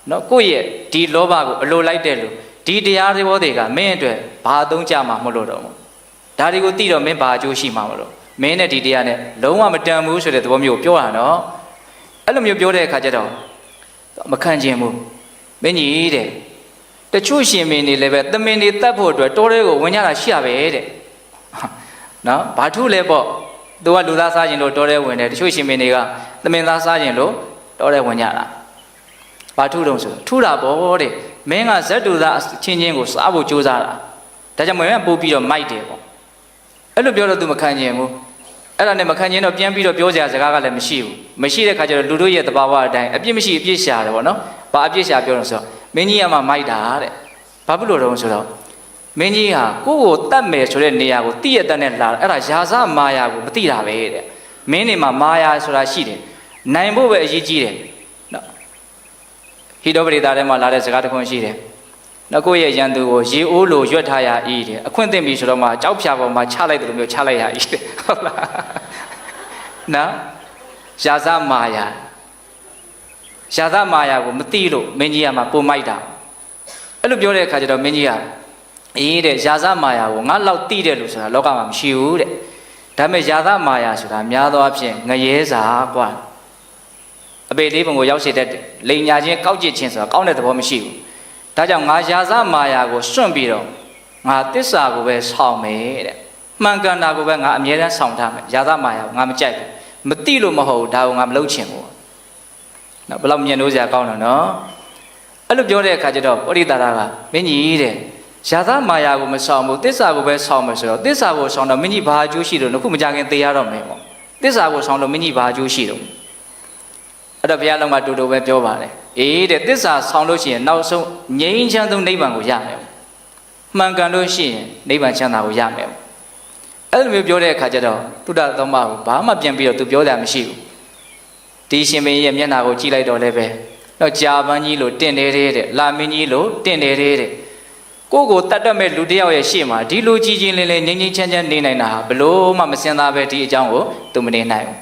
နော်ကိုယ့်ရဲ့ဒီလောဘကိုအလိုလိုက်တဲ့လူဒီတရားတွေဘောတွေကမင်းအတွက်ဘာအသုံးကျမှာမလို့တော့ဘူးဒါတွေကိုသိတော့မင်းဘာအကျိုးရှိမှာမလို့မင်းနဲ့ဒီတရားနဲ့လုံးဝမတန်ဘူးဆိုတဲ့သဘောမျိုးပြောတာနော်အဲ့လိုမျိုးပြောတဲ့အခါကျတော့မခံချင်ဘူးမင်းကြီးတဲ့တချို့ရှင်မင်းတွေလည်းပဲသမင်တွေတတ်ဖို့အတွက်တောထဲကိုဝင်ကြတာရှိရပဲတဲ့နော်ဘာထုလဲပေါ့သူကလူသားစားခြင်းလို့တောထဲဝင်တယ်တချို့ရှင်မင်းတွေကသမင်သားစားခြင်းလို့တောထဲဝင်ကြတာဘာထုတုံးဆိုထူတာပေါ့တဲ့မင်းကဇတ်တူသားချင်းချင်းကိုစားဖို့ကြိုးစားတာဒါကြောင့်မင်းကပို့ပြီးတော့မိုက်တယ်ပေါ့အဲ့လိုပြောတော့ तू မခံချင်ဘူးအဲ့ဒါနဲ့မခံချင်တော့ပြန်ပြီးတော့ပြောစရာစကားကလည်းမရှိဘူးမရှိတဲ့ခါကျတော့လူတို့ရဲ့တဘာဝအတိုင်းအပြစ်မရှိအပြစ်ရှာတယ်ပေါ့နော်ဘာအပြစ်ရှာပြောလို့ဆိုတော့မင်းကြီးကမှမိုက်တာတဲ့ဘာဖြစ်လို့တော့ဆိုတော့မင်းကြီးဟာကိုယ့်ကိုတတ်မယ်ဆိုတဲ့နေရာကိုတိရတဲ့နဲ့လာအဲ့ဒါယာစမာယာကိုမသိတာပဲတဲ့မင်းနေမှာမာယာဆိုတာရှိတယ်နိုင်ဖို့ပဲအရေးကြီးတယ်နော်ဟိတောပရိသထဲမှာလာတဲ့စကားတစ်ခုရှိတယ်နော်ကိုယ့်ရဲ့ရန်သူကိုရေအိုးလိုရွက်ထားရဤတဲ့အခွင့်အသင့်ပြီဆိုတော့မှကြောက်ဖြာပေါ်မှာချလိုက်တယ်လို့မျိုးချလိုက်ရဤတဲ့ဟုတ်လားနော်ယာစမာယာကိုမသိလို့မင်းကြီးကမှပုံမိုက်တာအဲ့လိုပြောတဲ့အခါကျတော့မင်းကြီးကအေးတဲ့ယာစမာယာကိုငါလောက်သိတယ်လို့ဆိုတာလောကမှာမရှိဘူးတဲ့ဒါပေမဲ့ယာစမာယာဆိုတာများသောအားဖြင့်ငရဲစာကွာအပေလေးပုံကိုရောက်စေတတ်တယ်လိန်ညာချင်းကောက်ကျစ်ချင်းဆိုတာကောင်းတဲ့သဘောမရှိဘူး ဒါကြောင့်ငါရာဇမာယာကိုစွန့်ပြီးတော့ငါတစ္ဆာကိုပဲဆောင်မယ်တဲ့မှန်ကန်တာကိုပဲငါအမြဲတမ်းဆောင်ထားမယ်ရာဇမာယာကိုငါမကြိုက်ဘူးမသိလို့မဟုတ်ဘူးဒါကိုငါမလုပ်ချင်ဘူးနော်ဘယ်လောက်မြင်လို့စရာကောင်းတယ်နော်အဲ့လိုပြောတဲ့အခါကျတော့ပရိသတာကမင်းကြီးတဲ့ရာဇမာယာကိုမဆောင်ဘူးတစ္ဆာကိုပဲဆောင်မယ်ဆိုတော့တစ္ဆာကိုဆောင်တော့မင်းကြီးဘာအကျိုးရှိလို့ခုမကြခင်သေရတော့မယ်ပေါ့တစ္ဆာကိုဆောင်လို့မင်းကြီးဘာအကျိုးရှိတော့အဲ့တော့ဘုရားလုံးကတူတူပဲပြောပါတယ်အေးတဲ့တစ္ဆာဆောင်လို့ရှိရင်နောက်ဆုံးငြိမ်းချမ်းသောနိဗ္ဗာန်ကိုရမယ်မှန်ကန်လို့ရှိရင်နိဗ္ဗာန်ချမ်းသာကိုရမယ်အဲ့လိုမျိုးပြောတဲ့အခါကျတော့သုဒ္ဓသမကိုဘာမှပြန်ပြီးတော့သူပြောတာမရှိဘူးဒီရှင်မင်းရဲ့မျက်နှာကိုကြည့်လိုက်တော့လည်းပဲတော့ကြာပန်းကြီးလို့တင့်တယ်တဲ့လာမင်းကြီးလို့တင့်တယ်တဲ့ကိုကိုတတ်တတ်မဲ့လူတယောက်ရဲ့ရှေ့မှာဒီလိုကြီးကြီးလင်းလင်းငြိမ်းငြိမ်းချမ်းချမ်းနေနိုင်တာဟာဘလို့မှမစင်သားပဲဒီအကြောင်းကိုသူမနေနိုင်ဘူး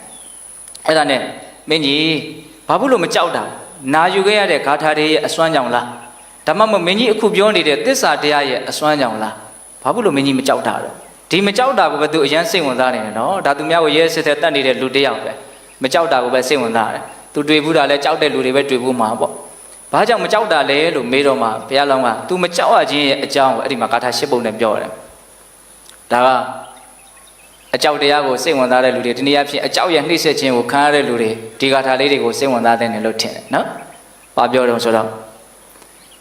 အဲ့ဒါနဲ့မင်းကြီးဘာဖြစ်လို့မကြောက်တာနာယူခဲ့ရတဲ့ဂါထာတွေရဲ့အစွမ်းကြောင့်လားဒါမှမဟုတ်မင်းကြီးအခုပြောနေတဲ့သစ္စာတရားရဲ့အစွမ်းကြောင့်လားဘာဖြစ်လို့မင်းကြီးမကြောက်တာတော့ဒီမကြောက်တာကိုပဲသူအရန်စိတ်ဝင်စားနေတယ်နော်ဒါသူများကိုရဲစစ်စစ်တတ်နေတဲ့လူတယောက်ပဲမကြောက်တာကိုပဲစိတ်ဝင်စားတယ်သူတွေ့ဘူးတာလဲကြောက်တဲ့လူတွေပဲတွေ့ဘူးမှာပေါ့ဘာကြောင့်မကြောက်တာလဲလို့မေးတော့မှဘုရားလောင်းက तू မကြောက်ရခြင်းရဲ့အကြောင်းကိုအဲ့ဒီမှာဂါထာ၈ပုံနဲ့ပြောတယ်ဒါကအကြောက်တရားကိုစိတ်ဝင်စားတဲ့လူတွေဒီနေ့အဖြစ်အကြောက်ရဲ့နှိမ့်ဆက်ခြင်းကိုခံရတဲ့လူတွေဒီဂါထာလေးတွေကိုစိတ်ဝင်စားတဲ့နယ်လို့ထင်တယ်နော်ဘာပြောတော့ဆိုတော့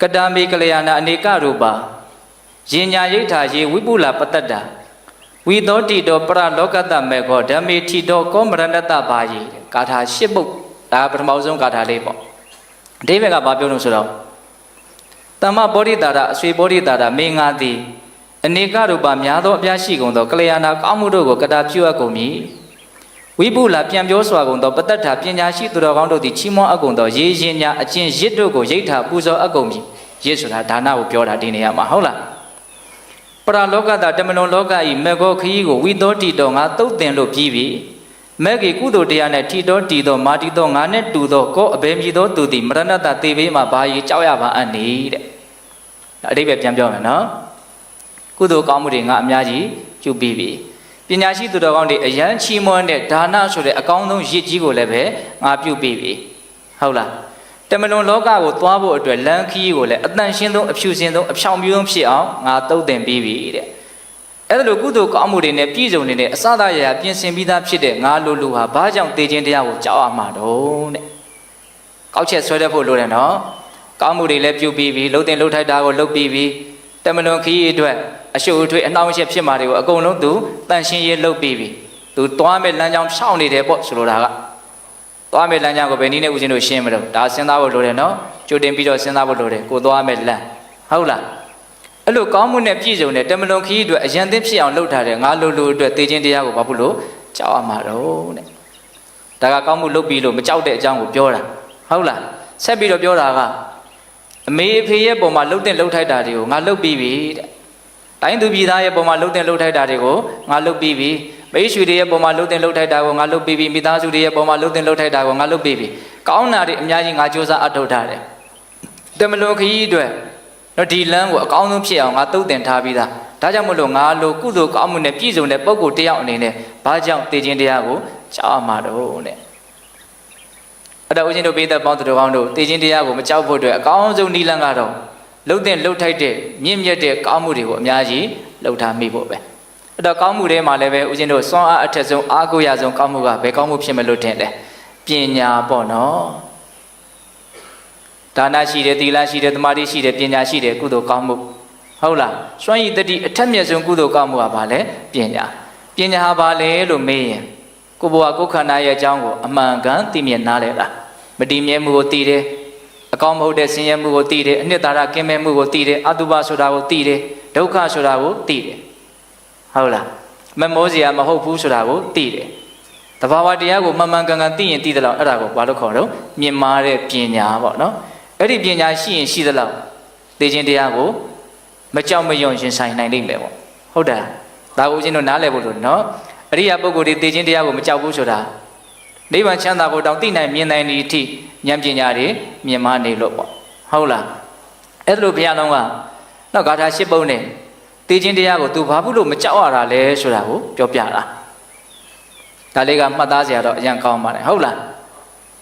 ကတ္တမေကလျာဏအနေကရူပါယင်ညာရိဋ္ဌာယေဝိပုလပတ္တတာဝိသောတိတောပရလောကတမေခောဓမ္မေထိတောကောမရဏတဘာယေဂါထာ၈ပုဒ်ဒါပထမဆုံးဂါထာလေးပေါ့အဓိပ္ပာယ်ကဘာပြောလို့ဆိုတော့တမ္မဗောဓိတာရအဆွေဗောဓိတာရမင်းငါသည်အနေကရူပါများသောအပြားရှိကုန်သောကလျာဏကောင်းမှုတို့ကိုကတာပြုအပ်ကုန်မည်ဝိပုလပြန်ပြောစွာကုန်သောပတ္တထာပညာရှိသူတော်ကောင်းတို့သည်ချီးမွမ်းအပ်ကုန်သောရေရင်ညာအကျင့်ရစ်တို့ကိုရိဋ္ဌာပူဇော်အပ်ကုန်မည်ရစ်ဆိုတာဒါနကိုပြောတာဒီနေရာမှာဟုတ်လားပရလောကတာတမလွန်လောကဤမေဃောခရီးကိုဝိသောတိတော်ငါတုတ်တင်လို့ပြီးပြီမေဂေကုသိုလ်တရားနဲ့ထီတော်တီတော်မာတီတော်ငါနဲ့တူသောကိုအဘယ်မြည်သောသူသည်မရဏတသေဘေးမှာဘာကြီးကြောက်ရပါအပ်နေတဲ့ဒါအဓိပ္ပာယ်ပြန်ပြောမယ်နော်ကုသိုလ်ကောင်းမှုတွေငါအများကြီးပြုပြီးပြီပညာရှိသူတော်ကောင်းတွေအယံချီးမွမ်းတဲ့ဒါနဆိုတဲ့အကောင်းဆုံးရစ်ကြီးကိုလည်းပဲငါပြုပြီးပြီဟုတ်လားတမလွန်လောကကိုသွားဖို့အတွက်လမ်းခီးကိုလည်းအတန်ရှင်းဆုံးအဖြူစင်ဆုံးအဖြောင်ပြူဆုံးဖြစ်အောင်ငါတုတ်တင်ပြီးပြီတဲ့အဲ့လိုကုသိုလ်ကောင်းမှုတွေနဲ့ပြည့်စုံနေတဲ့အစသာရရပြင်ဆင်ပြီးသားဖြစ်တဲ့ငါလိုလူဟာဘာကြောင့်တည်ခြင်းတရားကိုကြောက်ရမှာတော့တဲ့ကောက်ချက်ဆွဲတတ်ဖို့လိုတယ်နော်ကောင်းမှုတွေလည်းပြုပြီးပြီလှုပ်တင်လှုပ်ထိုက်တာကိုလှုပ်ပြီးပြီတမလွန်ခီးအတွက်အရှုပ်အထွေးအနှောင့်အယှက်ဖြစ်မှာတွေကိုအကုန်လုံးသူတန်ရှင်းရေးလှုပ်ပြီးပြီသူသွားမဲ့လမ်းကြောင်းဖြောင်းနေတယ်ပေါ့ဆိုလိုတာကသွားမဲ့လမ်းကြောင်းကိုဘယ်နည်းနဲ့ဦးဇင်းတို့ရှင်းမလို့ဒါစဉ်းစားဖို့လိုတယ်နော်ကြိုတင်ပြီးတော့စဉ်းစားဖို့လိုတယ်ကိုသွားမဲ့လမ်းဟုတ်လားအဲ့လိုကောင်းမှုနဲ့ပြည့်စုံတဲ့တမလွန်ခီးအတွက်အရန်သင်းဖြစ်အောင်လှုပ်ထားတယ်ငါလိုလိုအတွက်တည်ခြင်းတရားကိုဘာဖြစ်လို့ကြောက်ရမှာတော့တဲ့ဒါကကောင်းမှုလုပ်ပြီးလို့မကြောက်တဲ့အကြောင်းကိုပြောတာဟုတ်လားဆက်ပြီးတော့ပြောတာကအမေအဖေရဲ့ပုံမှာလှုပ်တဲ့လှုပ်ထိုက်တာတွေကိုငါလှုပ်ပြီးပြီတဲ့တိုင်းသူပြည်သားရဲ့ပုံမှာလှုပ်တဲ့လှုပ်ထိုက်တာတွေကိုငါလှုပ်ပြီးပြီမိတ်ဆွေတွေရဲ့ပုံမှာလှုပ်တဲ့လှုပ်ထိုက်တာကိုငါလှုပ်ပြီးပြီမိသားစုတွေရဲ့ပုံမှာလှုပ်တဲ့လှုပ်ထိုက်တာကိုငါလှုပ်ပြီးပြီကောင်းတာတွေအများကြီးငါစ조사အထောက်ထားတယ်တမလွန်ခီးအတွက်တော့ဒီလမ်းကိုအကောင်းဆုံးဖြစ်အောင်ငါတုတ်တင်ထားပြီးသားဒါကြောင့်မလို့ငါလိုကုသိုလ်ကောင်းမှုနဲ့ပြည့်စုံတဲ့ပုဂ္ဂိုလ်တယောက်အနေနဲ့ဘာကြောင့်တည်ခြင်းတရားကိုကြောက်ရမှာတော့တဲ့အဲ့တော့ဦးဇင်းတို့ပိဿပေါင်းသူတော်ကောင်းတို့တည်ခြင်းတရားကိုမကြောက်ဖို့အတွက်အကောင်းဆုံးနည်းလမ်းကတော့လှုပ်တဲ့လှုပ်ထိုက်တဲ့မြင့်မြတ်တဲ့ကောင်းမှုတွေကိုအများကြီးလှုပ်ထားမိဖို့ပဲအဲ့တော့ကောင်းမှုတွေမှာလည်းပဲဦးဇင်းတို့စွမ်းအားအထက်ဆုံးအားကိုးရဆုံးကောင်းမှုကဘယ်ကောင်းမှုဖြစ်မလို့ထင်လဲပညာပေါ့နော်ဒါနရှိတယ်သီလရှိတယ်သမာဓိရှိတယ်ပညာရှိတယ်ကုသိုလ်ကောင်းမှုဟုတ်လားစွမ်းရည်တတိအထက်မြတ်ဆုံးကုသိုလ်ကောင်းမှုကဘာလဲပညာဟာဘာလဲလို့မေးရင်ကိုယ်ဘဝကိုယ်ခန္ဓာရဲ့အကြောင်းကိုအမှန်ကန်သိမြင်နားလည်တာမတည်မြဲမှုကိုသိတယ်အကောင်းမဟုတ်တဲ့ဆင်းရဲမှုကိုသိတယ်အနှစ်သာရကင်းမဲ့မှုကိုသိတယ်အတုပဆိုတာကိုသိတယ်ဒုက္ခဆိုတာကိုသိတယ်ဟုတ်လားမမောစရာမဟုတ်ဘူးဆိုတာကိုသိတယ်တဘာဝတရားကိုမှန်မှန်ကန်ကန်သိရင်သိတယ်လို့အဲ့ဒါကိုဘာလို့ခေါ်တော့မြင်မာတဲ့ပညာပေါ့နော်အဲ့ဒီပညာရှိရင်ရှိသလောက်သိခြင်းတရားကိုမကြောက်မရွံ့ရင်ဆိုင်နိုင်လိမ့်မယ်ပေါ့ဟုတ်တယ်ဒါကိုဦးဇင်းတို့နားလည်ဖို့လို့နော်အရိယာပုဂ္ဂိုလ်တွေသိခြင်းတရားကိုမကြောက်ဘူးဆိုတာနိဗ္ဗာန်ချမ်းသာကိုတောင်သိနိုင်မြင်နိုင်သည့်အထိဉာဏ်ပညာတွေမြင်မနေလို့ပေါ့ဟုတ်လားအဲ့လိုဘုရားလုံးကနောက်ဂါထာ၈ပုဒ်နဲ့သိခြင်းတရားကိုသူဘာဖြစ်လို့မကြောက်ရတာလဲဆိုတာကိုပြောပြတာဒါလေးကမှတ်သားစရာတော့အရင်ကောင်းပါတယ်ဟုတ်လာ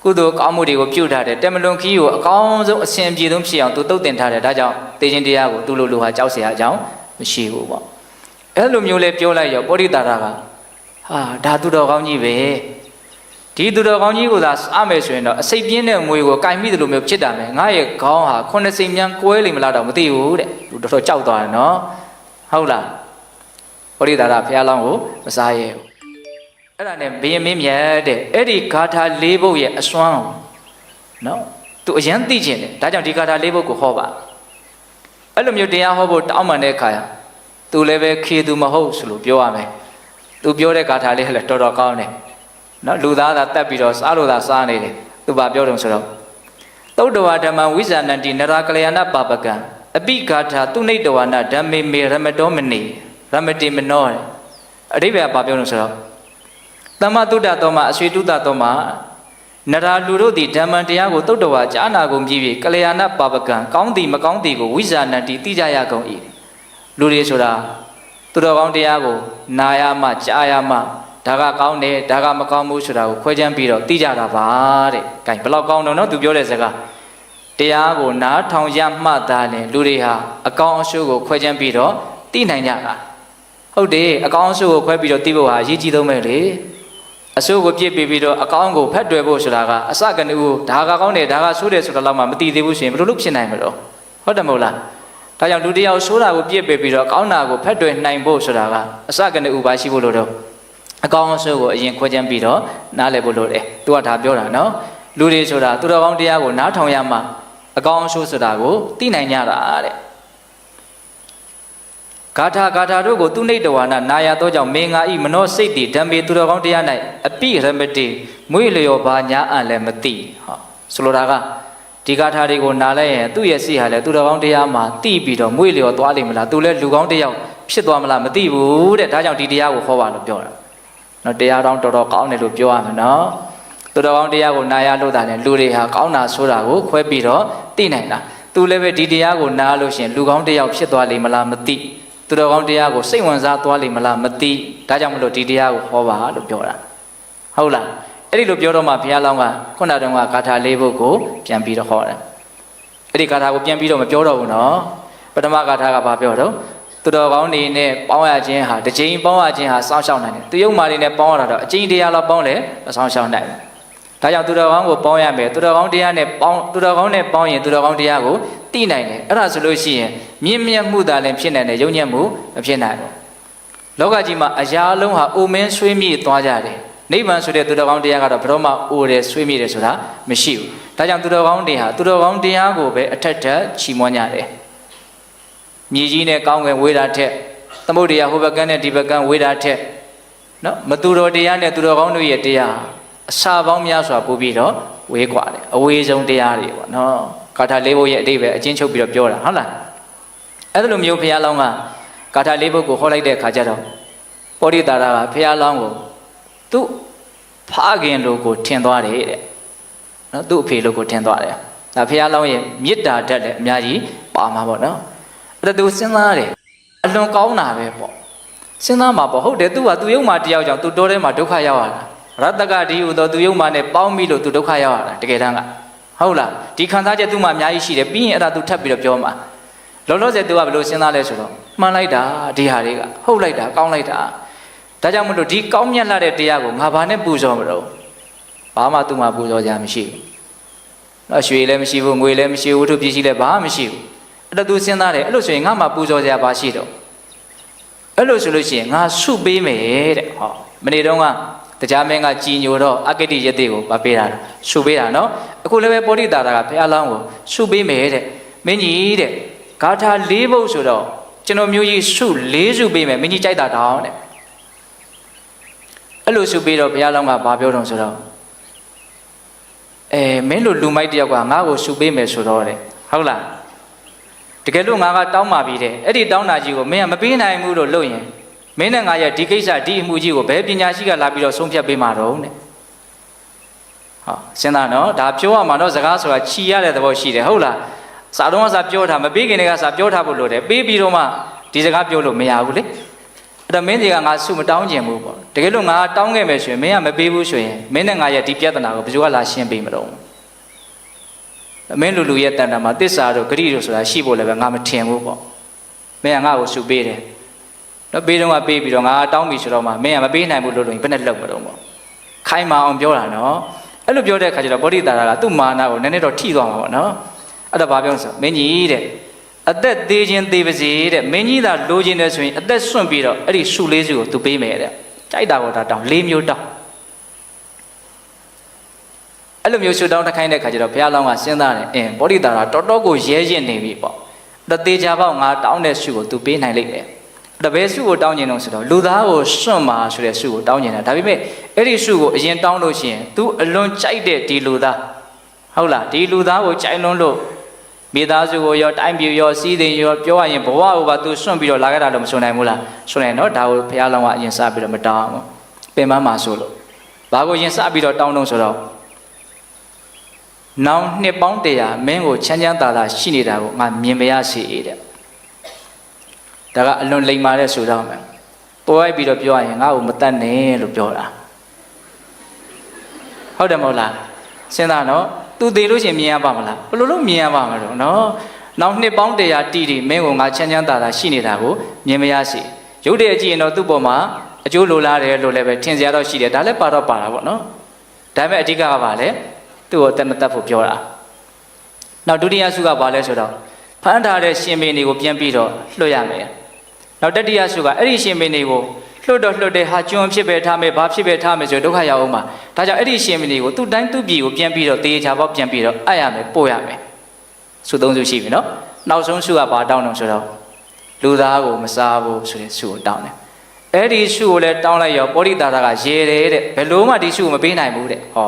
းကု ကုသိုလ်ကောင်းမှုတွေကိုပြုထားတယ်တမလွန်ခီးကိုအကောင်းဆုံးအစဉ်ပြေဆုံးဖြစ်အောင်သူတုတ်တင်ထားတယ်ဒါကြောင့်တေခြင်းတရားကိုသူ့လိုလိုဟာကြောက်เสียအကြောင်းမရှိဘူးပေါ့အဲ့လိုမျိုးလေးပြောလိုက်ရောပောဓိတာရကဟာဒါသူတော်ကောင်းကြီးပဲဒီသူတော်ကောင်းကြီးကိုသာအမယ်ဆိုရင်တော့အစိတ်ပြင်းတဲ့ငွေကိုကင်မိတယ်လို့မျိုးဖြစ်တာမယ်ငါရဲ့ခေါင်းဟာခုနှစ်စိတ်မြန်ကွဲလိမ့်မလားတော့မသိဘူးတဲ့သူတော်တော်ကြောက်သွားတယ်နော်ဟုတ်လားပောဓိတာရဘုရားလောင်းကိုမစားရဲဘူးအဲ့ဒါနဲ့ဘယင်မင်းမြတ်တဲ့အဲ့ဒီဂါထာ၄ပုဒ်ရဲ့အစွမ်းကိုနော်သူအရင်သိကျင်တယ်ဒါကြောင့်ဒီဂါထာ၄ပုဒ်ကိုဟောပါအဲ့လိုမျိုးတရားဟောဖို့တောင်းပန်တဲ့အခါသူလည်းပဲခေသူမဟုတ်ဆိုလို့ပြောရမယ်သူပြောတဲ့ဂါထာလေးလည်းတော်တော်ကောင်းတယ်နော်လူသားသာတက်ပြီးတော့စားလို့သာစားနေတယ်သူဘာပြောတယ်ဆိုတော့သုတ်တဝါဓမ္မဝိဇာဏတိနရာကလျာဏပါပကံအပိဂါထာသူနိတဝါနဓမ္မေမေရမတောမနေရမတိမနောအဓိပ္ပာယ်ဘာပြောလို့ဆိုတော့သမ္မာတုဒ္ဒသောမှာအဆွေတုဒ္ဒသောမှာနရာလူတို့သည်ဓမ္မတရားကိုသုတ်တဝါကြားနာကုန်ပြီးကလျာဏပါပကံကောင်းသည်မကောင်းသည်ကိုဝိဇာဏတိသိကြရကုန်၏လူတွေဆိုတာသူတော်ကောင်းတရားကိုနာရမှကြားရမှဒါကကောင်းတယ်ဒါကမကောင်းဘူးဆိုတာကိုခွဲခြမ်းပြီးတော့သိကြတာပါတဲ့။ကဲဘယ်လောက်ကောင်းတော့နော်သူပြောတဲ့စကားတရားကိုနားထောင်ရမှသာလေလူတွေဟာအကောင်းအဆိုးကိုခွဲခြမ်းပြီးတော့သိနိုင်ကြတာ။ဟုတ်တယ်အကောင်းအဆိုးကိုခွဲပြီးတော့သိဖို့ဟာအရေးကြီးဆုံးပဲလေ။အဆိုးကိုပြစ်ပြီးတော့အကောင်းကိုဖက်တွယ်ဖို့ဆိုတာကအစကနဦးဒါကကောင်းတယ်ဒါကဆိုးတယ်ဆိုတာတော့မှမသိသေးဘူးဆိုရင်ဘယ်လိုလုပ်ဖြစ်နိုင်မလို့ဟုတ်တယ်မဟုတ်လား။ဒါကြောင့်လူတယောက်ဆိုးတာကိုပြစ်ပြီးတော့ကောင်းတာကိုဖက်တွယ်နိုင်ဖို့ဆိုတာကအစကနဦးပါရှိဖို့လို့တော့အကောင်းအဆိုးကိုအရင်ခွဲခြမ်းပြီးတော့နားလည်ဖို့လိုတယ်။ तू ကဒါပြောတာနော်။လူတွေဆိုတာသူတော်ကောင်းတရားကိုနားထောင်ရမှအကောင်းအဆိုးဆိုတာကိုသိနိုင်ကြတာတဲ့။ဂါထာတို့ကိုသူနှိတ်တဝါနာနာရသောကြောင့်မေငါဤမနောစိတ်တည်ဓမ္မေသူတော်ကောင်းတရား၌အပိရမတိမွေလျော်ဘာညာအံလည်းမသိဟောဆိုလိုတာကဒီဂါထာတွေကိုနားလိုက်ရင်သူ့ရဲ့စိတ်ဟာလည်းသူတော်ကောင်းတရားမှာသိပြီးတော့မွေလျော်သွားလိမ့်မလားသူလည်းလူကောင်းတယောက်ဖြစ်သွားမလားမသိဘူးတဲ့ဒါကြောင့်ဒီတရားကိုဟောပါလို့ပြောတာနော်တရားတော်တော်ကောင်းတယ်လို့ပြောရမှာနော်သူတော်ကောင်းတရားကိုနာရလို့တာနဲ့လူတွေဟာကောင်းတာဆိုတာကိုခွဲပြီးတော့သိနိုင်တာသူလည်းပဲဒီတရားကိုနားလို့ရှင်လူကောင်းတယောက်ဖြစ်သွားလိမ့်မလားမသိသူတော်ကောင်းတရားကိုစိတ်ဝင်စားသွားလိမ့်မလားမသိဒါကြောင့်မလို့ဒီတရားကိုဟောပါလို့ပြောတာဟုတ်လားအဲ့ဒီလိုပြောတော့မှဘုရားလောင်းကခုနတုန်းကဂါထာ၄ပုဒ်ကိုပြန်ပြီးတော့ဟောတယ်အဲ့ဒီဂါထာကိုပြန်ပြီးတော့မပြောတော့ဘူးနော်ပထမဂါထာကဘာပြောတော့သူတော်ကောင်းတွေနဲ့ပေါင်းရခြင်းဟာတစ်ချိန်ပေါင်းရခြင်းဟာစောင့်ရှောက်နိုင်တယ်သူယုံမာတွေနဲ့ပေါင်းရတာတော့အချိန်တရားလောက်ပေါင်းလဲမစောင့်ရှောက်နိုင်ဘူးဒါကြောင့်သူတော်ကောင်းကိုပေါင်းရမယ်သူတော်ကောင်းတရားနဲ့ပေါင်းသူတော်ကောင်းနဲ့ပေါင်းရင်သူတော်ကောင်းတရားကိုသိနိုင်တယ်အဲ့ဒါဆိုလို့ရှိရင်မြင့်မြတ်မှုသာလည်းဖြစ်နိုင်တယ်ယုံညံ့မှုမဖြစ်နိုင်ဘူးလောကကြီးမှာအရာအလုံးဟာအိုမင်းဆွေးမြေ့သွားကြတယ်နိဗ္ဗာန်ဆိုတဲ့သူတော်ကောင်းတရားကတော့ဘယ်တော့မှအိုတယ်ဆွေးမြေ့တယ်ဆိုတာမရှိဘူးဒါကြောင့်သူတော်ကောင်းတွေဟာသူတော်ကောင်းတရားကိုပဲအထက်ထက်ချီးမွမ်းကြတယ်မြေကြီးနဲ့ကောင်းကင်ဝေးတာထက်သမုဒ္ဒရာဟိုဘက်ကန်းနဲ့ဒီဘက်ကန်းဝေးတာထက်နော်မသူတော်တရားနဲ့သူတော်ကောင်းတို့ရဲ့တရားအစာပေါင်းများစွာပို့ပြီးတော့ဝေးกว่าတယ်အဝေးဆုံးတရားတွေပေါ့နော်ဂါထာ၄ပုဒ်ရဲ့အဓိပ္ပာယ်အချင်းချုပ်ပြီးတော့ပြောတာဟုတ်လားအဲ့လိုမျိုးဘုရားလောင်းကဂါထာ၄ပုဒ်ကိုဟောလိုက်တဲ့အခါကျတော့ပောဓိတာရကဘုရားလောင်းကိုသူ့ဖခင်လိုကိုထင်သွားတယ်တဲ့နော်သူ့အဖေလိုကိုထင်သွားတယ်ဒါဘုရားလောင်းရဲ့မေတ္တာဓာတ်လည်းအများကြီးပါမှာပေါ့နော်အဲ့ဒါသူစဉ်းစားတယ်အလွန်ကောင်းတာပဲပေါ့စဉ်းစားမှာပေါ့ဟုတ်တယ်သူကသူယုံမှာတယောက်ကြောင့်သူတောထဲမှာဒုက္ခရောက်ရတာရတ္တကဒီဟူသောသူယုံမှာနဲ့ပေါင်းပြီးလို့သူဒုက္ခရောက်ရတာတကယ်တမ်းကဟုတ်လားဒီခံစားချက်သူ့မှာအများကြီးရှိတယ်ပြီးရင်အဲ့ဒါသူထပ်ပြီးတော့ပြောမှာလောလောဆယ်သူကဘယ်လိုစဉ်းစားလဲဆိုတော့မှန်လိုက်တာဒီဟာတွေကဟုတ်လိုက်တာကောင်းလိုက်တာဒါကြောင့်မလို့ဒီကောင်းမြတ်လာတဲ့တရားကိုငါဘာနဲ့ပူဇော်မလို့ဘာမှသူ့မှာပူဇော်ကြမရှိဘူးနော်ရွှေလည်းမရှိဘူးငွေလည်းမရှိဘူးဝတ္ထုပစ္စည်းလည်းဘာမှမရှိဘူးအဲ့တော့သူစဉ်းစားတယ်အဲ့လိုဆိုရင်ငါမှပူဇော်ကြဘာရှိတော့အဲ့လိုဆိုလို့ရှိရင်ငါဆုပေးမယ်တဲ့ဟောမနေ့တုန်းကတရားမင်းကကြည်ညိုတော့အဂတိယတိကိုမပေးတာဆုပေးတာနော်အခုလည်းပဲပောဓိတာရကဘုရားလောင်းကိုဆုပေးမယ်တဲ့မင်းကြီးတဲ့ဂါထာ၄ပုဒ်ဆိုတော့ကျွန်တော်မျိုးကြီးဆု၄ဆုပေးမယ်မင်းကြီးကြိုက်တာတောင်းတဲ့အဲ့လိုဆုပေးတော့ဘုရားလောင်းကဘာပြောတော့ဆိုတော့မင်းတို့လူမိုက်တယောက်ကငါ့ကိုဆုပေးမယ်ဆိုတော့တဲ့ဟုတ်လားတကယ်လို့ငါကတောင်းပါပြီတဲ့အဲ့ဒီတောင်းတာကြီးကိုမင်းကမပေးနိုင်ဘူးလို့လုပ်ရင်မင်းနဲ့ငါရဲ့ဒီကိစ္စဒီအမှုကြီးကိုဘယ်ပညာရှိကလာပြီးတော့ဆုံးဖြတ်ပေးမှာတော့တဲ့ဟောစဉ်းစားနော်ဒါပြောရမှာတော့စကားဆိုတာခြီရတဲ့သဘောရှိတယ်ဟုတ်လားစာတော့ကစာပြောတာမပေးခင်တည်းကစာပြောထားဖို့လိုတယ်ပေးပြီးတော့မှဒီစကားပြောလို့မရဘူးလေ အဲ့တော့မင်းကြီးကငါဆုမတောင်းကျင်ဘူးပေါ့တကယ်လို့ငါတောင်းခဲ့မယ်ဆိုရင်မင်းကမပေးဘူးဆိုရင်မင်းနဲ့ငါရဲ့ဒီပြဿနာကိုဘယ်သူကလာရှင်းပေးမလို့မင်းလူရဲ့တန်တာမှာတစ္ဆာတို့ဂရိတို့ဆိုတာရှိဖို့လည်းပဲငါမထင်ဘူးပေါ့မင်းကငါ့ကိုဆုပေးတယ်တော့ပေးတော့ကပေးပြီးတော့ငါတောင်းပြီဆိုတော့မှမင်းကမပေးနိုင်ဘူးလို့ဘယ်နဲ့လောက်မလို့ပေါ့ခိုင်းမအောင်ပြောတာနော်အဲ့လိုပြောတဲ့အခါကျတော့ဗောဓိတာရကသူ့မာနကိုနည်းနည်းတော့ထိသွားမှာပေါ့နော်အဲ့တော့ဘာပြောလဲဆိုမင်းကြီးတဲ့အသက်သေးခြင်းသေးပါစေတဲ့မင်းကြီးသာလိုချင်တယ်ဆိုရင်အသက်စွန့်ပြီးတော့အဲ့ဒီဆုလေးစုကိုသူပေးမယ်တဲ့ကြိုက်တာကိုတောင်း၄မျိုးတောင်းအဲ့လိုမျိုးဆုတောင်းတခိုင်းတဲ့ခါကျတော့ဘုရားလောင်းကစဉ်းစားတယ်ဗောဓိတာရတော်တော်ကိုရဲရင့်နေပြီပေါ့အဲ့တေချာပေါက်ငါတောင်းတဲ့ဆုကိုသူပေးနိုင်လိမ့်မယ်တပည့်ဆုကိုတောင်းကျင်လို့ဆိုတော့လူသားကိုစွန့်မှာဆိုတဲ့ဆုကိုတောင်းကျင်တာဒါပေမဲ့အဲ့ဒီဆုကိုအရင်တောင်းလို့ရှိရင် तू အလွန်ကြိုက်တဲ့ဒီလူသားဟုတ်လားဒီလူသားကိုကြိုက်လွန်းလို့မိသားစုကိုရောတိုင်းပြည်ရောစီးသိမ်ရောပြောရရင်ဘဝကိုပါ तू စွန့်ပြီးတော့လာခဲ့တာတော့မစွန့်နိုင်ဘူးလားစွန့်နိုင်တော့ဒါကိုဘုရားလောင်းကအရင်စပြီးတော့မတောင်းဘူးပင်မမှာဆိုလို့ဘာကိုရင်စပြီးတော့တောင်းတော့ဆိုတော့နောင်နှစ်ပေါင်း100မင်းကိုချမ်းချမ်းသာသာရှိနေတာကိုငါမြင်မရစေတဲ့ဒါကအလွန်လိမ်မာတဲ့ဆိုတော့မယ်ပေါ်လိုက်ပြီးတော့ပြောရရင်ငါ့ကိုမတတ်နဲ့လို့ပြောတာဟုတ်တယ်မဟုတ်လားစဉ်းစားနော်သူသေးလို့ရှိရင်မြင်ရပါမလားဘယ်လိုလုပ်မြင်ရပါမလို့နော်နောက်နှစ်ပေါင်း100တီတီမင်းကိုငါချမ်းချမ်းသာသာရှိနေတာကိုမြင်မရစေရုပ်တရက်ကြည့်ရင်တော့သူ့ပေါ်မှာအကျိုးလိုလားတယ်လို့လည်းပဲထင်စရာတော့ရှိတယ်ဒါလည်းပါတော့ပါတာပေါ့နော်ဒါပေမဲ့အဓိကကပါလေသူ့ကိုတတ်မတတ်ဖို့ပြောတာနောက်ဒုတိယဆုကပါလဲဆိုတော့ဖမ်းထားတဲ့ရှင်မင်းတွေကိုပြန်ပြီးတော့လွှတ်ရမယ်နောက်တတိယဆုကအဲ့ဒီရှင်မင်းတွေကိုလွှတ်တဲ့ဟာကျွန်းဖြစ်ပဲထားမယ်ဘာဖြစ်ပဲထားမယ်ဆိုဒုက္ခရောက်အောင်ပါဒါကြောင့်အဲ့ဒီရှင်မင်းတွေကိုသူ့တိုင်းသူ့ပြည်ကိုပြန်ပြီးတော့တေချာပေါက်ပြန်ပြီးတော့အပ်ရမယ်ပို့ရမယ်ဆုသုံးဆုရှိပြီနော်နောက်ဆုံးဆုကဘာတောင်းတော့ဆိုတော့လူသားကိုမစားဘူးဆိုတဲ့ဆုကိုတောင်းတယ်အဲ့ဒီဆုကိုလည်းတောင်းလိုက်ရောပောဓိတာရကရေတယ်တဲ့ဘယ်လို့မှဒီဆုကိုမပေးနိုင်ဘူးတဲ့ဟော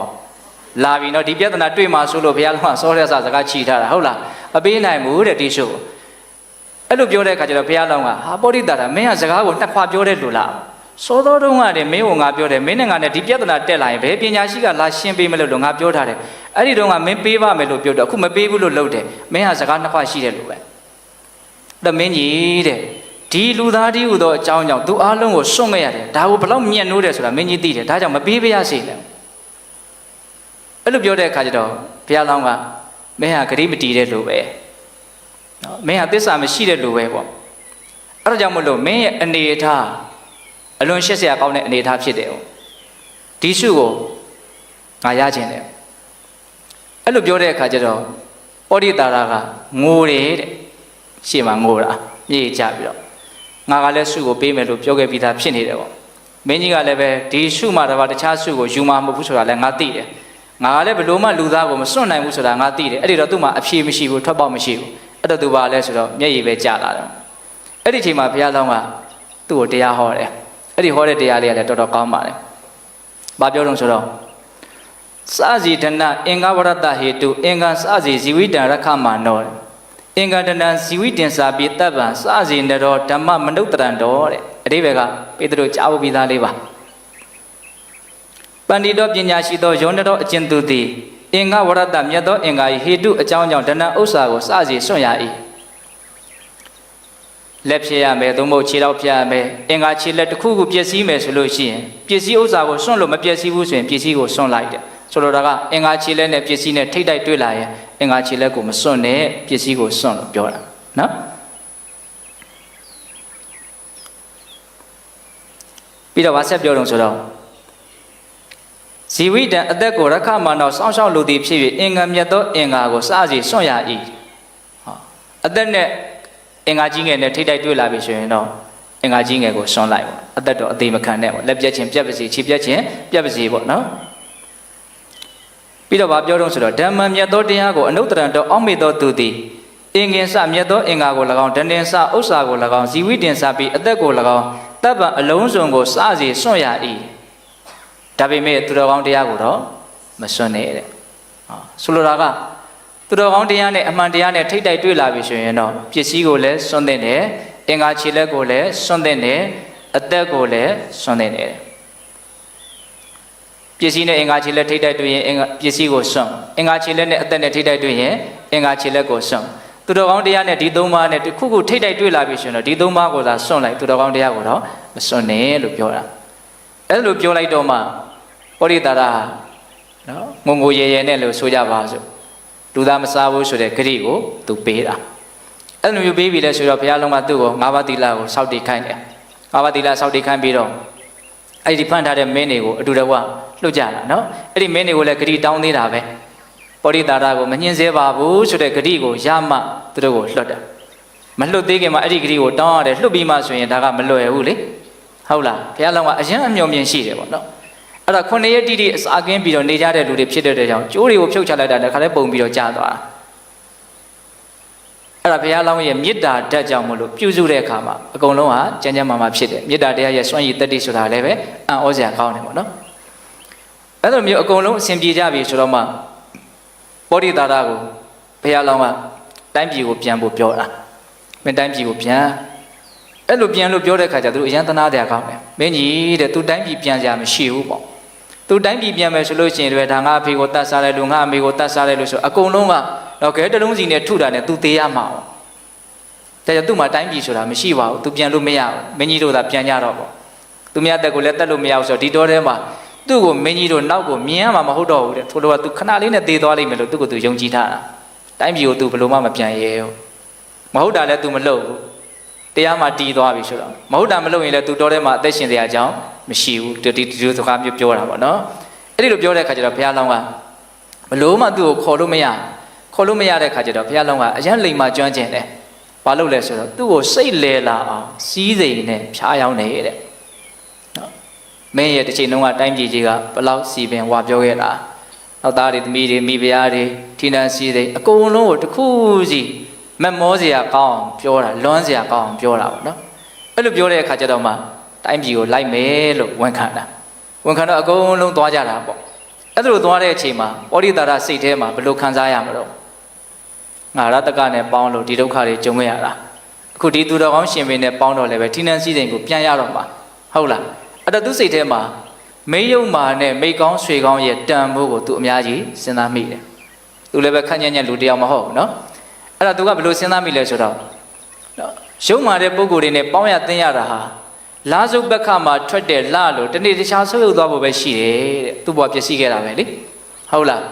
လာပြီနော်ဒီပြဿနာတွေ့မှာဆိုလို့ဘုရားလုံးကစောတဲ့စကားချီထားတာဟုတ်လားမပေးနိုင်ဘူးတဲ့ဒီဆုအဲ့လိုပြောတဲ့အခါကျတော့ဘုရားလောင်းကဟာပောဓိတာရမင်းကစကားကိုနှစ်ခွပြောတဲ့လူလားစောတော်တုန်းကတည်းမင်းကငါပြောတယ်မင်းနဲ့ငါနဲ့ဒီပြဿနာတက်လာရင်ဘယ်ပညာရှိကလာရှင်းပေးမလို့ငါပြောထားတယ်အဲ့ဒီတုန်းကမင်းပေးပါမယ်လို့ပြောတော့အခုမပေးဘူးလို့လုပ်တယ်မင်းကစကားနှစ်ခွရှိတယ်လို့ပဲအဲ့မင်းကြီးတဲ့ဒီလူသားတည်းဟူသောအကြောင်းကြောင့်သူအားလုံးကိုစွန့်ခဲ့ရတယ်ဒါကိုဘလောက်မြတ်နိုးတယ်ဆိုတာမင်းကြီးသိတယ်ဒါကြောင့်မပေးပါရစေနဲ့အဲ့လိုပြောတဲ့အခါကျတော့ဘုရားလောင်းကမင်းဟာဂရိမတီးတဲ့လူပဲနော်မင်းဟာသစ္စာမရှိတဲ့လူပဲပေါ့အဲ့ဒါကြောင့်မလို့မင်းရဲ့အနေအထားအလွန်ရှက်စရာကောင်းတဲ့အနေအထားဖြစ်တယ်ဒီစုကိုငါရခြင်းတယ်အဲ့လိုပြောတဲ့အခါကျတော့ပောဓိတာရကငိုတယ်တဲ့ရှေ့မှာငိုတာမြေချပြီးတော့ငါကလည်းစုကိုပေးမယ်လို့ပြောခဲ့ပြီးသားဖြစ်နေတယ်ပေါ့မင်းကြီးကလည်းပဲဒီစုမှာတော့တခြားစုကိုယူမှာမဟုတ်ဘူးဆိုတာလည်းငါသိတယ်ငါကလည်းဘလို့မှလူသားကိုမစွန့်နိုင်ဘူးဆိုတာငါသိတယ်အဲ့ဒီတော့သူ့မှာအဖြေမရှိဘူးထွက်ပေါက်မရှိဘူးအဲ့တော့သူပါလဲဆိုတော့မျက်ရည်ပဲကျလာတယ်အဲ့ဒီအချိန်မှာဘုရားလောင်းကသူ့ကိုတရားဟောတယ်အဲ့ဒီဟောတဲ့တရားလေးကလည်းတော်တော်ကောင်းပါတယ်ဘာပြောတော့ဆိုတော့စဇီဒနာအင်္ဂဝရတဟေတုအင်္ဂစဇီဇီဝိတံရခမနောအင်္ဂတနံဇီဝိတင်္စာပိတ္တဗံစဇီနရောဓမ္မမနုဿရံတော်တဲ့အဓိပ္ပာယ်ကပေတရုကြားဖို့ပြီးသားလေးပါပန္တိတော်ပညာရှိသောယောနတော်အကျဉ်သူသည်အင်္ဂဝရတမြတ်သောအင်္ဂါ၏ဟေတုအကြောင်းကြောင့်ဒဏ္ဍဥစ္စာကိုစဇီစွန့်ရ၏လက်ဖြည့်ရမယ်သို့မဟုတ်ခြေထောက်ဖြည့်ရမယ်အင်္ဂါခြေလက်တစ်ခုခုပျက်စီးမယ်ဆိုလို့ရှိရင်ပစ္စည်းဥစ္စာကိုစွန့်လို့မပျက်စီးဘူးဆိုရင်ပစ္စည်းကိုစွန့်လိုက်တယ်ဆိုလိုတာကအင်္ဂါခြေလက်နဲ့ပစ္စည်းနဲ့ထိတ်တိုက်တွေ့လာရင်အင်္ဂါခြေလက်ကိုမစွန့်နဲ့ပစ္စည်းကိုစွန့်လို့ပြောတာနော်ပြီးတော့ဗာဆက်ပြောတော့ဆိုတော့ဇီဝိတံအသက်ကိုရခမနောစောင့်ရှောက်လိုသည်ဖြစ်၍အင်္ဂါမြတ်သောအင်္ဂါကိုစစီစွန့်ရ၏အသက်နဲ့အင်္ဂါကြီးငယ်နဲ့ထိတ်တိုက်တွေ့လာပြီဆိုရင်တော့အင်္ဂါကြီးငယ်ကိုစွန့်လိုက်ပေါ့အသက်တော့အသေးမခံနဲ့ပေါ့လက်ပြက်ခြင်းပြက်ပါစေခြေပြက်ခြင်းပြက်ပါစေပေါ့နော်ပြီးတော့ဗာပြောတော့ဆိုတော့ဓမ္မမြတ်သောတရားကိုအနုတ္တရံတော်အောက်မေ့သောသူသည်အင်္ဂင်စမြတ်သောအင်္ဂါကို၎င်းဒဏ္ဍင်စဥစ္စာကို၎င်းဇီဝိတင်္စာပြီးအသက်ကို၎င်းတပ်ပံအလုံးစုံကိုစစီစွန့်ရ၏ဒါပေမဲ့သူတော်ကောင်းတရားကိုတော့မစွန့်နဲ့တဲ့ဆိုလိုတာကသူတော်ကောင်းတရားနဲ့အမှန်တရားနဲ့ထိတ်တိုက်တွေ့လာပြီဆိုရင်တော့ပစ္စည်းကိုလည်းစွန့်တဲ့တယ်အင်္ဂါခြေလက်ကိုလည်းစွန့်တဲ့တယ်အသက်ကိုလည်းစွန့်တဲ့တယ်ပစ္စည်းနဲ့အင်္ဂါခြေလက်ထိတ်တိုက်တွေ့ရင်ပစ္စည်းကိုစွန့်အင်္ဂါခြေလက်နဲ့အသက်နဲ့ထိတ်တိုက်တွေ့ရင်အင်္ဂါခြေလက်ကိုစွန့်သူတော်ကောင်းတရားနဲ့ဒီသုံးပါးနဲ့တစ်ခုခုထိတ်တိုက်တွေ့လာပြီဆိုရင်တော့ဒီသုံးပါးကိုသာစွန့်လိုက်သူတော်ကောင်းတရားကိုတော့ မစွန့်နဲ့လို့ပြောတာအဲ့လိုပြောလိုက်တော့မှပောရိတာရနော်ငုံရဲရဲနဲ့လို့ဆိုကြပါစို့လူသားမစားဘူးဆိုတဲ့ဂရိကိုသူပေးတာအဲ့လိုမျိုးပေးပြီလဲဆိုတော့ဘုရားလုံးကသူ့ကို၅ပါးသီလကိုစောင့်တည်ခိုင်းတယ်၅ပါးသီလစောင့်တည်ခိုင်းပြီးတော့အဲ့ဒီဖန်ထားတဲ့မင်းတွေကိုအတူတကွလွတ်ကြတာနော်အဲ့ဒီမင်းတွေကိုလည်းဂရိတောင်းသေးတာပဲပောရိတာရကိုမညှင်းဆဲပါဘူးဆိုတဲ့ဂရိကိုရမှသူတို့ကိုလွတ်တယ်မလွတ်သေးခင်မှာအဲ့ဒီဂရိကိုတောင်းရတယ်လွတ်ပြီးမှဆိုရင်ဒါကမလွယ်ဘူးလေဟုတ်လားဘုရားလုံးကအရင်အမျှော်မြင်ရှိတယ်ပေါ့နော်အဲ့ဒါ9ရက်တိတိအစာကင်းပြီးတော့နေကြတဲ့လူတွေဖြစ်တဲ့ကြောင့်ကျိုးတွေကိုဖြုတ်ချလိုက်တာတခါလဲပုံပြီးတော့ကြာသွားအဲ့ဒါဘုရားလောင်းရဲ့မေတ္တာဓာတ်ကြောင့်မလို့ပြုစုတဲ့အခါမှာအကုန်လုံးဟာကျမ်းကျမ်းမာမာဖြစ်တယ်မေတ္တာတရားရဲ့စွမ်းရည်တတ္တိဆိုတာလည်းပဲအံ့ဩစရာကောင်းတယ်ပေါ့နော်အဲ့လိုမျိုးအကုန်လုံးအစဉ်ပြေကြပြီဆိုတော့မှပောရိတာရကိုဘုရားလောင်းကတိုင်းပြည်ကိုပြန်ဖို့ပြောတာမင်းတိုင်းပြည်ကိုပြန်အဲ့လိုပြန်လို့ပြောတဲ့ခါကျသူအရန်သနာတရားကောင်းတယ်မင်းကြီးတဲ့သူတိုင်းပြည်ပြန်ကြမရှိဘူးပေါ့သူတိုင်းပြည်ပြန်မယ်ဆိုလို့ရှိရင်လည်းဒါငါအဖေကိုတတ်စားတယ်လို့ငါအမေကိုတတ်စားတယ်လို့ဆိုအကုန်လုံးကတော့ခဲတလုံးစီနဲ့ထုတာနဲ့သူသေးရမှာပေါ့ဒါကြောင့်သူ့မှာတိုင်းပြည်ဆိုတာမရှိပါဘူးသူပြန်လို့မရဘူးမင်းကြီးတို့သာပြန်ကြတော့ပေါ့သူများတက်ကိုလည်းတက်လို့မရဘူးဆိုတော့ဒီတော့ထဲမှာသူ့ကိုမင်းကြီးတို့နောက်ကိုမြင်ရမှာမဟုတ်တော့ဘူးတဲ့ထို့လို့ကသူခဏလေးနဲ့သေသွားလိမ့်မယ်လို့သူ့ကိုသူယုံကြည်ထားတာတိုင်းပြည်ကိုသူဘယ်လိုမှမပြန်ရဲဘူးမဟုတ်တာလည်းသူမလုပ်ဘူးတရားမှတီးသွားပြီဆိုတော့မဟုတ်တာမလုပ်ရင်လည်းသူတော်ထဲမှာအသက်ရှင်စရာအကြောင်းမရှိဘူးဒီစကားမျိုးပြောတာပေါ့နော်အဲ့ဒီလိုပြောတဲ့ခါကျတော့ဘုရားလောင်းကဘလို့မှသူ့ကိုခေါ်လို့မရတဲ့ခါကျတော့ဘုရားလောင်းကအရန်လိမ်မာကျွမ်းကျင်တယ်ဘာလို့လဲဆိုတော့သူ့ကိုစိတ်လဲလာအောင်စီးစိမ်နဲ့ဖြားယောင်းနေတဲ့နော်မင်းရဲ့တစ်ချိန်လုံးကတိုင်းပြည်ကြီးကဘလောက်စီပင်ဝါပြောခဲ့တာနောက်သားတွေသမီးတွေမိဖုရားတွေထိနှံစီးစိမ်အကုန်လုံးကိုတစ်ခုစီမမောစရာကောင်းပြောတာလွမ်းစရာကောင်းပြောတာပေါ့နော်အဲ့လိုပြောတဲ့အခါကျတော့မှတိုင်းပြည်ကိုလိုက်မယ်လို့ဝန်ခံတာဝန်ခံတော့အကုန်လုံးသွားကြတာပေါ့အဲ့လိုသွားတဲ့အချိန်မှာပောရိတာရစိတ်ထဲမှာဘယ်လိုခံစားရမလို့ငါရတကနဲ့ပေါင်းလို့ဒီဒုက္ခတွေကြုံခဲ့ရတာအခုဒီသူတော်ကောင်းရှင်ပင်နဲ့ပေါင်းတော့လည်းပဲထိနှံစည်းစိမ်ကိုပြန်ရတော့မှာဟုတ်လားအဲ့တော့သူစိတ်ထဲမှာမေယုံမာနဲ့မိကောင်းဆွေကောင်းရဲ့တန်ဖိုးကိုသူအများကြီးစဉ်းစားမိတယ်သူလည်းပဲခက်ညံ့ညံ့လူတယောက်မဟုတ်ဘူးနော်အဲ့ဒါသူကဘယ်လိုစဉ်းစားမိလဲဆိုတော့ရုံမာတဲ့ပုံကိုယ်တွေနဲ့ပေါင်းရသင်ရတာဟာလာစုဘက်ခမှာထွက်တဲ့လလို့တနေ့တခြားဆုပ်ယုပ်သွားဖို့ပဲရှိတယ်တဲ့သူ့ဘဝပျက်စီးခဲ့တာပဲလေဟုတ်လား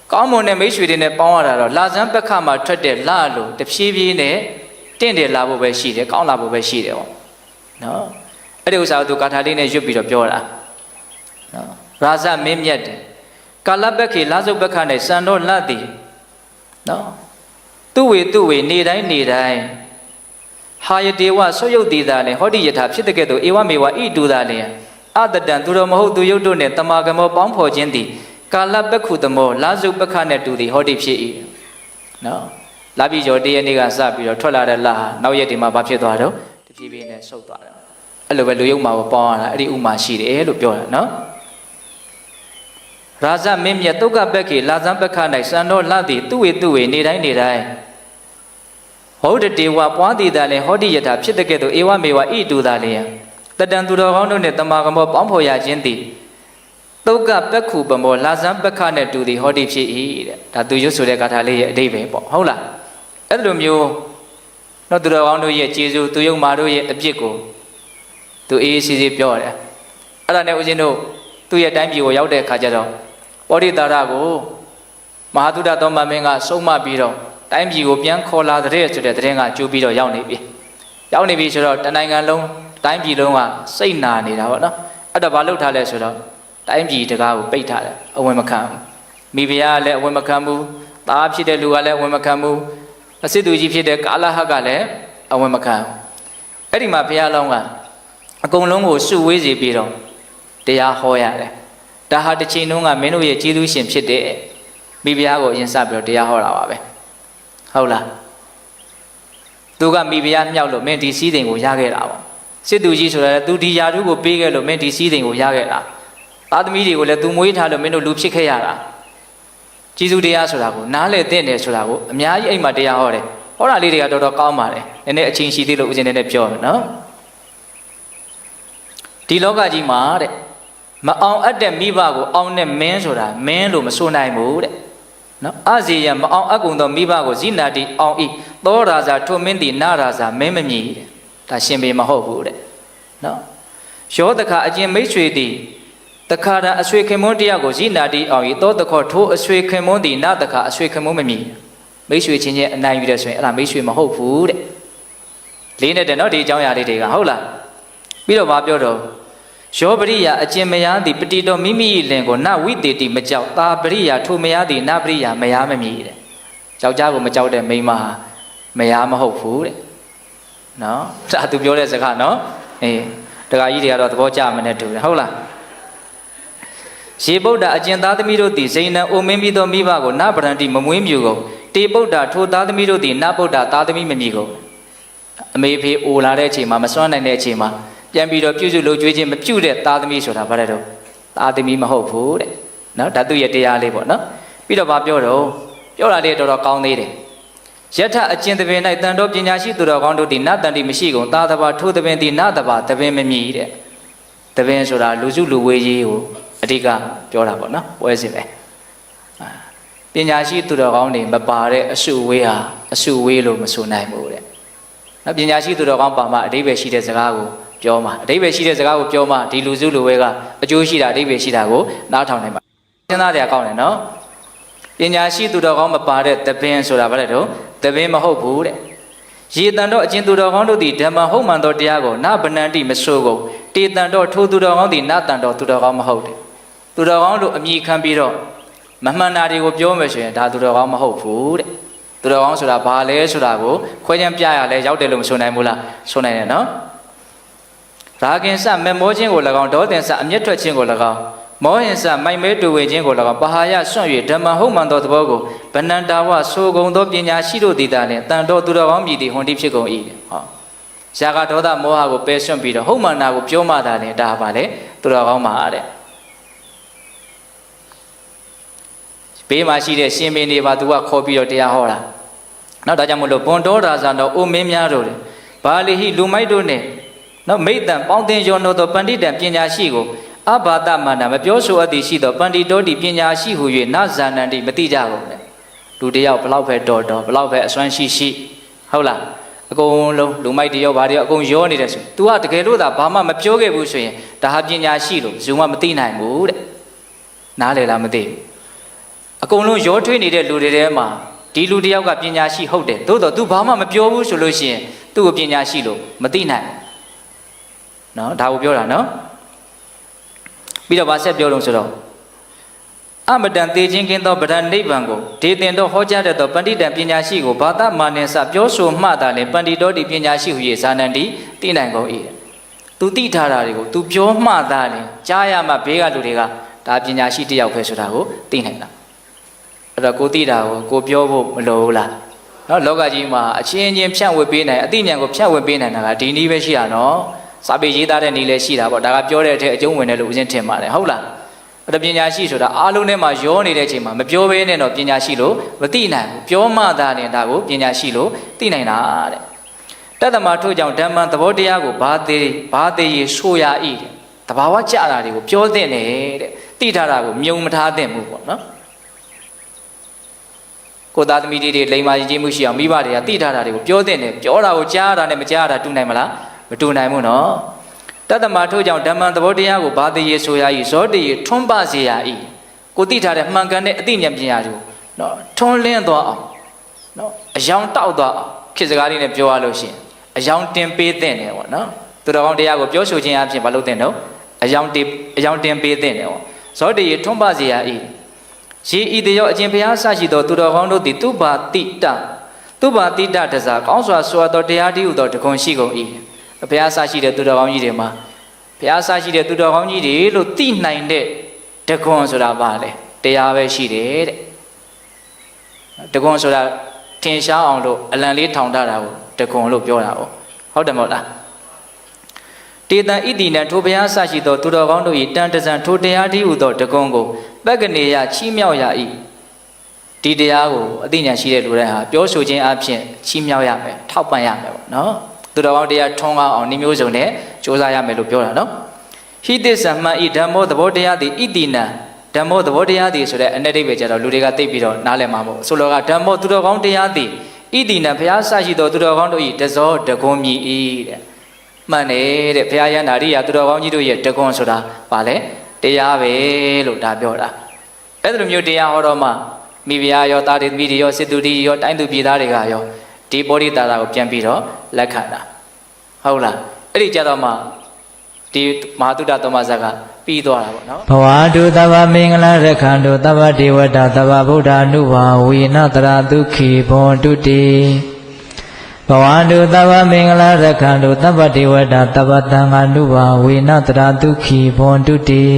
ကောင်းမွန်တဲ့မိတ်ဆွေတွေနဲ့ပေါင်းရတာတော့လာစမ်းဘက်ခမှာထွက်တဲ့လလို့တဖြည်းဖြည်းနဲ့တင့်တယ်လာဖို့ပဲရှိတယ်ကောင်းလာဖို့ပဲရှိတယ်ပေါ့နော်အဲ့ဒီဥစ္စာကိုသူကာထာလေးနဲ့ရွတ်ပြီးတော့ပြောတာနော်ရာဇမင်းမြတ်တယ်ကာလဘက်ခေလာစုဘက်ခနဲ့စံတော်လတ်သည်နော်သူဝေနေတိုင်းဟာယတေဝဆုတ်ယုတ်တည်တာလည်းဟောဒီယထာဖြစ်တဲ့ကဲ့သို့ဧဝမေဝဣတုတာလည်းအတတံသူတော်မဟုတ်သူယုတ်တို့နဲ့တမာကမောပေါင်းဖော်ခြင်းသည်ကာလပက္ခုတမောလာစုပက္ခနဲ့တူသည်ဟောဒီဖြစ်၏နော်လာပြီကျော်တရနေ့ကစပြီးတော့ထွက်လာတဲ့လာဟာနောက်ရက်ဒီမှာဘာဖြစ်သွားတော့တဖြည်းဖြည်းနဲ့ဆုတ်သွားတယ်အဲ့လိုပဲလူယုတ်မှာပေါင်းရတာအဲ့ဒီဥမာရှိတယ်လို့ပြောတာနော်ရာဇမင်းမြတ်တုတ်ကပက္ခေလာဇံပက္ခ၌စံတော်လသည်သူဝေနေတိုင်းဟောတတေဝပွားတည်တာလည်းဟောဒီယထာဖြစ်တဲ့ကဲ့သို့ဧဝမေဝဣတုတာလည်းတတံသူတော်ကောင်းတို့နဲ့တမာကမောပေါင်းဖော်ရခြင်းသည်တုတ်ကပက္ခုပမောလာဇံပက္ခနဲ့တူသည်ဟောဒီဖြစ်၏တဲ့ဒါသူရွတ်ဆိုတဲ့ဂါထာလေးရဲ့အဓိပ္ပာယ်ပေါ့ဟုတ်လားအဲ့လိုမျိုးတော့သူတော်ကောင်းတို့ရဲ့ကျေးဇူးသူယုံမာတို့ရဲ့အပြစ်ကိုသူအေးအေးဆေးဆေးပြောရတယ်အဲ့ဒါနဲ့ဦးဇင်းတို့သူ့ရဲ့တိုင်းပြည်ကိုရောက်တဲ့အခါကျတော့ပောရိတာရကိုမဟာသုဒ္ဓသောမမင်းကဆုံးမပြီးတော့တိုင်းပြည်ကိုပြန်ခေါ်လာတဲ့ဆိုတဲ့သတင်းကကြိုးပြီးတော့ရောက်နေပြီဆိုတော့တနိုင်ငံလုံးတိုင်းပြည်လုံးကစိတ်နာနေတာပေါ့နော်အဲ့တော့ဘာလုပ်ထားလဲဆိုတော့တိုင်းပြည်တကားကိုပိတ်ထားတယ်အဝင်မခံဘူးမိဖုရားကလည်းအဝင်မခံဘူးသားဖြစ်တဲ့လူကလည်းအဝင်မခံဘူးအစစ်သူကြီးဖြစ်တဲ့ကာလဟကလည်းအဝင်မခံဘူးအဲ့ဒီမှာဘုရားလောင်းကအကုန်လုံးကိုစုဝေးစီပြီးတော့တရားဟောရတယ်ဒါဟာတစ်ချိန်လုံးကမင်းတို့ရဲ့ကျေးဇူးရှင်ဖြစ်တဲ့မိဖုရားကိုအရင်စပြီးတော့တရားဟောတာပါပဲဟုတ်လားသူကမိဖုရားမြောက်လို့မင်းဒီစည်းစိမ်ကိုရခဲ့တာပေါ့စစ်သူကြီးဆိုတာလည်းသူဒီယာတုကိုပေးခဲ့လို့မင်းဒီစည်းစိမ်ကိုရခဲ့တာသားသမီးတွေကိုလည်းသူမွေးထားလို့မင်းတို့လူဖြစ်ခဲ့ရတာကျေးဇူးတရားဆိုတာကိုနားလည်သင့်တယ်ဆိုတာကိုအများကြီးအိမ်မှာတရားဟောတယ်ဟောတာလေးတွေကတော်တော်ကောင်းပါတယ်နည်းနည်းအချင်းရှိသေးလို့ဦးဇင်းနဲ့ပြောမယ်နော်ဒီလောကကြီးမှာတဲ့မအောင်အပ်တဲ့မိဘကိုအောင်တဲ့မင်းဆိုတာမင်းလို့မဆိုနိုင်ဘူးတဲ့နော်အဇေယမအောင်အကုံသောမိဘကိုဇိနာတိအောင်ဤသောရာဇာထွမင်းသည်နာရာဇာမင်းမမြည်တဲ့ဒါရှင်ပေမဟုတ်ဘူးတဲ့ နော်ရောတခါအကျင့်မိတ်ဆွေသည်တခါတည်းအဆွေခင်မွန်းတရားကိုဇိနာတိအောင်ဤသောတခေါထိုးအဆွေခင်မွန်းသည်နတခါအဆွေခင်မွန်းမမြည်မိတ်ဆွေချင်းချင်းအနိုင်ယူတယ်ဆိုရင်အဲ့ဒါမိတ်ဆွေမဟုတ်ဘူးတဲ့လေးနဲ့တဲ့နော်ဒီအကြောင်းအရာလေးတွေကဟုတ်လားပြီးတော့ဗာပြောတော့ယောပရိယာအကျင့်မယားသည်ပတိတော်မိမိလင်ကိုနဝိတေတိမကြောက်သာပရိယာထိုမယားသည်နပရိယာမယားမမြည်တဲ့ယောက်ျားကိုမကြောက်တဲ့မိန်းမဟာမယားမဟုတ်ဘူးတဲ့နော်ဒါသူပြောတဲ့စကားနော်အေးတခါကြီးတွေကတော့သဘောကျမနဲ့တူတယ်ဟုတ်လားရေဗုဒ္ဓအကျင့်သားသမီးတို့သည်ဇိဏံအိုမင်းပြီးသောမိဘကိုနဗရန္တိမမွေးမြူကုန်တေဗုဒ္ဓထိုသားသမီးတို့သည်နဗုဒ္ဓသားသမီးမမြည်ကုန်အမေဖေအိုလာတဲ့အချိန်မှာမစွမ်းနိုင်တဲ့အချိန်မှာပြန်ပြီးတော့ပြုစုလုပ်ကြွေးခြင်းမပြုတဲ့သားသမီးဆိုတာဘာလဲတော့သားသမီးမဟုတ်ဘူးတဲ့နော်ဒါသူရဲ့တရားလေးပေါ့နော်ပြီးတော့ဗာပြောတော့ပြောတာလေးတော်တော်ကောင်းသေးတယ်ယထအကျင့်တပင်၌တန်တော်ပညာရှိသူတော်ကောင်းတို့သည်နတန်တိမရှိကုန်သာတဘာထိုးတပင်သည်နတဘာတပင်မမြည်တဲ့တပင်ဆိုတာလူစုလူဝေးကြီးကိုအဓိကပြောတာပေါ့နော်ပွဲစစ်ပဲပညာရှိသူတော်ကောင်းတွေမပါတဲ့အစုဝေးဟာအစုဝေးလို့မဆိုနိုင်ဘူးတဲ့နော်ပညာရှိသူတော်ကောင်းပါမှအဓိပ္ပာယ်ရှိတဲ့စကားကိုပြောမှာအဓိပ္ပာယ်ရှိတဲ့စကားကိုပြောမှာဒီလူစုလူဝေးကအကျိုးရှိတာအဓိပ္ပာယ်ရှိတာကိုနားထောင်နိုင်မှာစဉ်းစားကြရကောင်းတယ်နော်ပညာရှိသူတော်ကောင်းမပါတဲ့တပင်ဆိုတာဘာလဲတော့တပင်မဟုတ်ဘူးတဲ့ရေတန်တော့အကျဉ်သူတော်ကောင်းတို့သည်ဓမ္မဟုတ်မှန်သောတရားကိုနဗနန္တိမဆိုးကုန်တေတန်တော့ထိုသူတော်ကောင်းသည်နတန်တော့သူတော်ကောင်းမဟုတ်တယ်သူတော်ကောင်းတို့အမိခံပြီးတော့မမှန်တာတွေကိုပြောမယ်ဆိုရင်ဒါသူတော်ကောင်းမဟုတ်ဘူးတဲ့သူတော်ကောင်းဆိုတာဘာလဲဆိုတာကိုခွဲခြမ်းပြရလဲရောက်တယ်လို့မဆိုနိုင်ဘူးလားဆိုနိုင်တယ်နော်ရာဂင်စမမောခြင်းကို၎င်းဒေါသင်စအမျက်ထွက်ခြင်းကို၎င်းမောဟင်စမိုက်မဲတူဝေခြင်းကို၎င်းပဟာယဆွန့်၍ဓမ္မဟုတ်မှန်သောသဘောကိုဗနန္တာဝဆိုကုန်သောပညာရှိတို့သည်သာလျှင်တန်တော်သူတော်ကောင်းမြည်သည်ဟွန်တိဖြစ်ကုန်၏ဟောဇာကဒေါသမောဟကိုပယ်ဆွန့်ပြီးတော့ဟုတ်မှန်တာကိုပြောမှသာလျှင်ဒါပါလေသူတော်ကောင်းမှာတဲ့ဘေးမှာရှိတဲ့ရှင်မင်းတွေပါသူကခေါ်ပြီးတော့တရားဟောတာနောက်ဒါကြောင့်မို့လို့ဘွန်တော်ရာဇာတော်အိုမင်းများတို့ဘာလိဟိလူမိုက်တို့နဲ့နော်မိတ္တံပေါင်းတင်ရောသောပန္တိတံပညာရှိကိုအဘာတမန္တမပြောဆိုအပ်သည်ရှိသောပန္တိတောတိပညာရှိဟု၍နဇာနန္တိမတိကြကုန်နဲ့လူတယောက်ဘလောက်ပဲတော်တော်ဘလောက်ပဲအစွမ်းရှိရှိဟုတ်လားအကုန်လုံးလူမိုက်တယောက်ဘာတယောက်အကုန်ရောနေတယ်ဆို तू ကတကယ်လို့သာဘာမှမပြောခဲ့ဘူးဆိုရင်ဒါဟာပညာရှိလို့ဇုံမမသိနိုင်ဘူးတဲ့နားလေလားမသိဘူးအကုန်လုံးရောထွေးနေတဲ့လူတွေထဲမှာဒီလူတယောက်ကပညာရှိဟုတ်တယ်သို့တော့ तू ဘာမှမပြောဘူးဆိုလို့ရှိရင်သူ့ကိုပညာရှိလို့မသိနိုင်နော်ဒါကိုပြောတာနော်ပြီးတော့ဗာဆက်ပြောလို့ဆိုတော့အမတန်သေခြင်းကင်းသောဗဒနိဗ္ဗာန်ကိုဒေသင်တော်ဟောကြားတတ်သောပန္တိတံပညာရှိကိုဘာသာမာနင်စပြောဆိုမှသာလေပန္တိတော်တိပညာရှိဟု၍ဇာနန္တိသိနိုင်ကုန်၏သူသိထားတာတွေကို तू ပြောမှသာလေကြားရမှဘေးကလူတွေကဒါပညာရှိတစ်ယောက်ပဲဆိုတာကိုသိနိုင်တာအဲ့တော့ကိုသိတာကိုကိုပြောဖို့မလိုဘူးလားနော်လောကကြီးမှာအချင်းချင်းဖြန့်ဝေပေးနိုင်အသိဉာဏ်ကိုဖြန့်ဝေပေးနိုင်တာကဒီနည်းပဲရှိတာနော်စာပေရေးသားတဲ့နည်းလည်းရှိတာပေါ့ဒါကပြောတဲ့အထက်အကျုံးဝင်တယ်လို့ဦးဇင်းထင်ပါတယ်ဟုတ်လားအဲ့ဒါပညာရှိဆိုတာအားလုံးထဲမှာရောနေတဲ့အချိန်မှာမပြောဘဲနဲ့တော့ပညာရှိလို့မသိနိုင်ဘူးပြောမှသာနဲ့ဒါကိုပညာရှိလို့သိနိုင်တာတဲ့တတ္တမထို့ကြောင့်ဓမ္မသဘောတရားကိုဘာသေးရေဆိုရ၏တဲ့တဘာဝကြတာတွေကိုပြောသင့်တယ်တဲ့သိထားတာကိုမြုံမထားသင့်ဘူးပေါ့နော်ကိုသားသမီးတွေလိမ္မာကြီးမှုရှိအောင်မိဘတွေကသိထားတာတွေကိုပြောသင့်တယ်ပြောတာကိုကြားတာနဲ့မကြားတာတူနိုင်မလားမတူနိုင်ဘူးနော်တတ္တမထို့ကြောင့်ဓမ္မသဘောတရားကိုဘာသေးရေဆိုရ၏ဇောတရေထွန်းပစေရ၏ကိုသိထားတဲ့မှန်ကန်တဲ့အသိဉာဏ်ပညာတွေကိုနော်ထွန်းလင်းသွားအောင်နော်အယောင်တောက်သွားအောင်ခေတ်စကားလေးနဲ့ပြောရလို့ရှိရင်အယောင်တင်ပေးသင့်တယ်ပေါ့နော်သူတော်ကောင်းတရားကိုပြောဆိုခြင်းအပြင်မလုပ်သင့်တော့အယောင်တင်ပေးသင့်တယ်ပေါ့ဇောတရေထွန်းပစေရ၏ရေဤတယောအကျင့်ဘုရားဆရှိသောသူတော်ကောင်းတို့သည်သူဘာတိတတစားကောင်းစွာဆိုသောတရားတည်းဟူသောတခွန်ရှိကုန်၏ဘုရားဆရှိတဲ့သူတော်ကောင်းကြီးတွေမှာဘုရားဆရှိတဲ့သူတော်ကောင်းကြီးတွေလို့သိနိုင်တဲ့တခွန်ဆိုတာပါလေတရားပဲရှိတယ်တဲ့တခွန်ဆိုတာထင်ရှားအောင်လို့အလံလေးထောင်ထားတာကိုတခွန်လို့ပြောတာဟုတ်တယ်မဟုတ်လားတေတံဣတိနံထိုဘုရားဆရှိသောသူတော်ကောင်းတို့၏တန်တဇံထိုတရားတည်းဟူသောတခွန်ကိုပက္ကနေယချီးမြှောက်ရ၏ဒီတရားကိုအသိဉာဏ်ရှိတဲ့လူတိုင်းဟာပြောဆိုခြင်းအပြင်ချီးမြှောက်ရမယ်ထောက်ပံ့ရမယ်ပေါ့နော်သူတော်ကောင်းတရားထွန်းကားအောင်နှမျိုးစုံနဲ့ကြိုးစားရမယ်လို့ပြောတာနော်ဟိသစ္စမံဤဓမ္မောသဘောတရားသည်ဣတိနံဓမ္မောသဘောတရားသည်ဆိုတဲ့အ내တိပဲကြတော့လူတွေကသိပြီးတော့နားလည်မှာမဟုတ်ဆိုလိုကဓမ္မောသူတော်ကောင်းတရားသည်ဣတိနံဘုရားဆရှိသောသူတော်ကောင်းတို့၏တဇောတကွန်မြည်၏တဲ့ မှန်တယ်ဘုရားရဟန္တာရိယသူတော်ကောင်းကြီးတို့ရဲ့တကွန်ဆိုတာဗာလဲတရားပဲလို့ဒါပြောတာအဲ့လိုမျိုးတရားဟောတော့မှမိဖုရားရောတာတိမိတွေရောစစ်သူတွေရောတိုင်းသူပြည်သားတွေကရောဒီပောဓိတာကိုပြန်ပြီးတော့လက်ခံတာဟုတ်လားအဲ့ဒီကြတော့မှဒီမဟာတုဒ္ဒသမဇကပြီးသွားတာပေါ့နော်ဘဝတုသဗ္ဗမင်္ဂလာရခန္တုသဗ္ဗဒေဝတာသဗ္ဗဗုဒ္ဓ ानु ဘာဝိနတရာဒုက္ခိဘောတုတိဘဝတုသဗ္ဗမင်္ဂလာရခန္တုသဗ္ဗဒေဝတာသဗ္ဗသံဃာ ानु ဘာဝိနတရာဒုက္ခိဘောတုတိ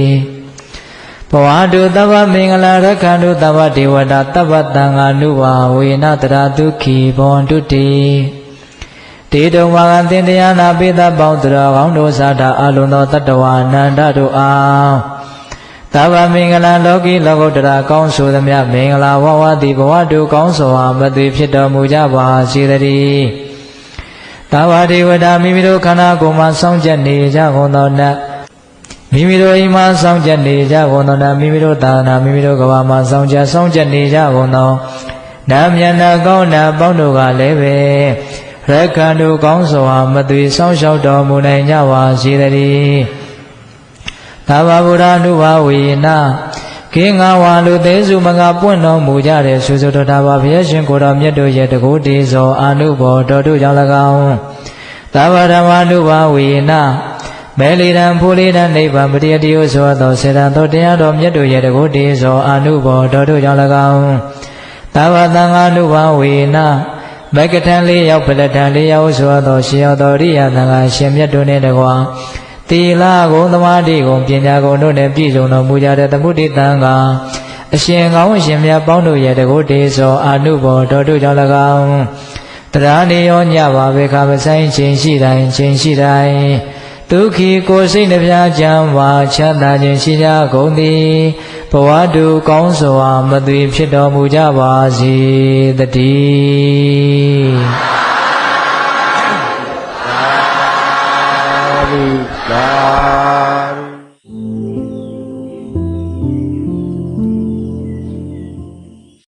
ဘဝတုသဗ္ဗမင်္ဂလာရခန္တုသဗ္ဗဒေဝတာသဗ္ဗသံဃာ ानु ဘာဝိနတရာဒုက္ခိဘောတုတိတေတုံဝါကသင်တရားနာပိသပေါင်းသူတော်ကောင်းတို့သာတာအလုံးသောတတ္တဝါအနန္တတို့အားသဗ္ဗမင်္ဂလာလောကီလောကုတ္တရာကောင်းဆိုသမျှမင်္ဂလာဝဝတိဘဝတုကောင်းစွာမသွေဖြစ်တော်မူကြပါစေတည်းသဗ္ဗဒေဝတာမိမိတို့ခန္ဓာကိုယ်မှာစောင့်ကြနေကြကုန်သောနတ်မိမိတို့အိမ်မှာစောင့်ကြနေကြကုန်သောနတ်မိမိတို့သာနာမိမိတို့ကဘာမှာစောင့်ကြနေကြကုန်သောနတ်မြတ်နာကောင်းနာပေါင်းတို့ကလည်းပဲရခန္တုကောင်းစွာမသွေဆောင်လျှောက်တော်မူနိုင်ကြပါစေတည်းသဗ္ဗဗုဒ္ဓ ानु ဘာဝေနခေငါဝါလူသေးစုမကပွင့်တော်မူကြတဲ့ဆုစုတော်တာပါဘုရားရှင်ကိုယ်တော်မြတ်တို့ရဲ့တကုတေဇောအာနုဘောတော်တို့ကြောင့်၎င်းသဗ္ဗဓမ္မ ानु ဘာဝေနမဲလီရန်ဖူလီရန်နိဗ္ဗာန်ပရိယတိယသောသောစေတံသောတရားတော်မြတ်တို့ရဲ့တကုတေဇောအာနုဘောတော်တို့ကြောင့်၎င်းသဗ္ဗသံဃာ ानु ဘာဝေနမကထံ၄ယောက်ပလထံ၄ယောက်ဆိုသောရှင်ယောတော်ရိယသံဃာရှင်မြတ်တို့နှင့်တကွာသီလဂုဏ်သမာဓိဂုဏ်ပညာဂုဏ်တို့နှင့်ပြည့်စုံတော်မူကြတဲ့သမုဒိသံဃာအရှင်ကောင်းအရှင်မြတ်ပေါင်းတို့ရဲ့တကုတေဇောအာနုဘောတော်တို့ကြောင့်၎င်းတရားနေရောညပါဘေခမဆိုင်ခြင်းရှိတိုင်းဒုက္ခိကိုယ်စိတ်နှပြချမ်းပါချမ်းသာခြင်းရှိကြကုန်သည်ဘဝတုကောင်းစွာမသွေဖြစ်တော်မူကြပါစေတည်းသာ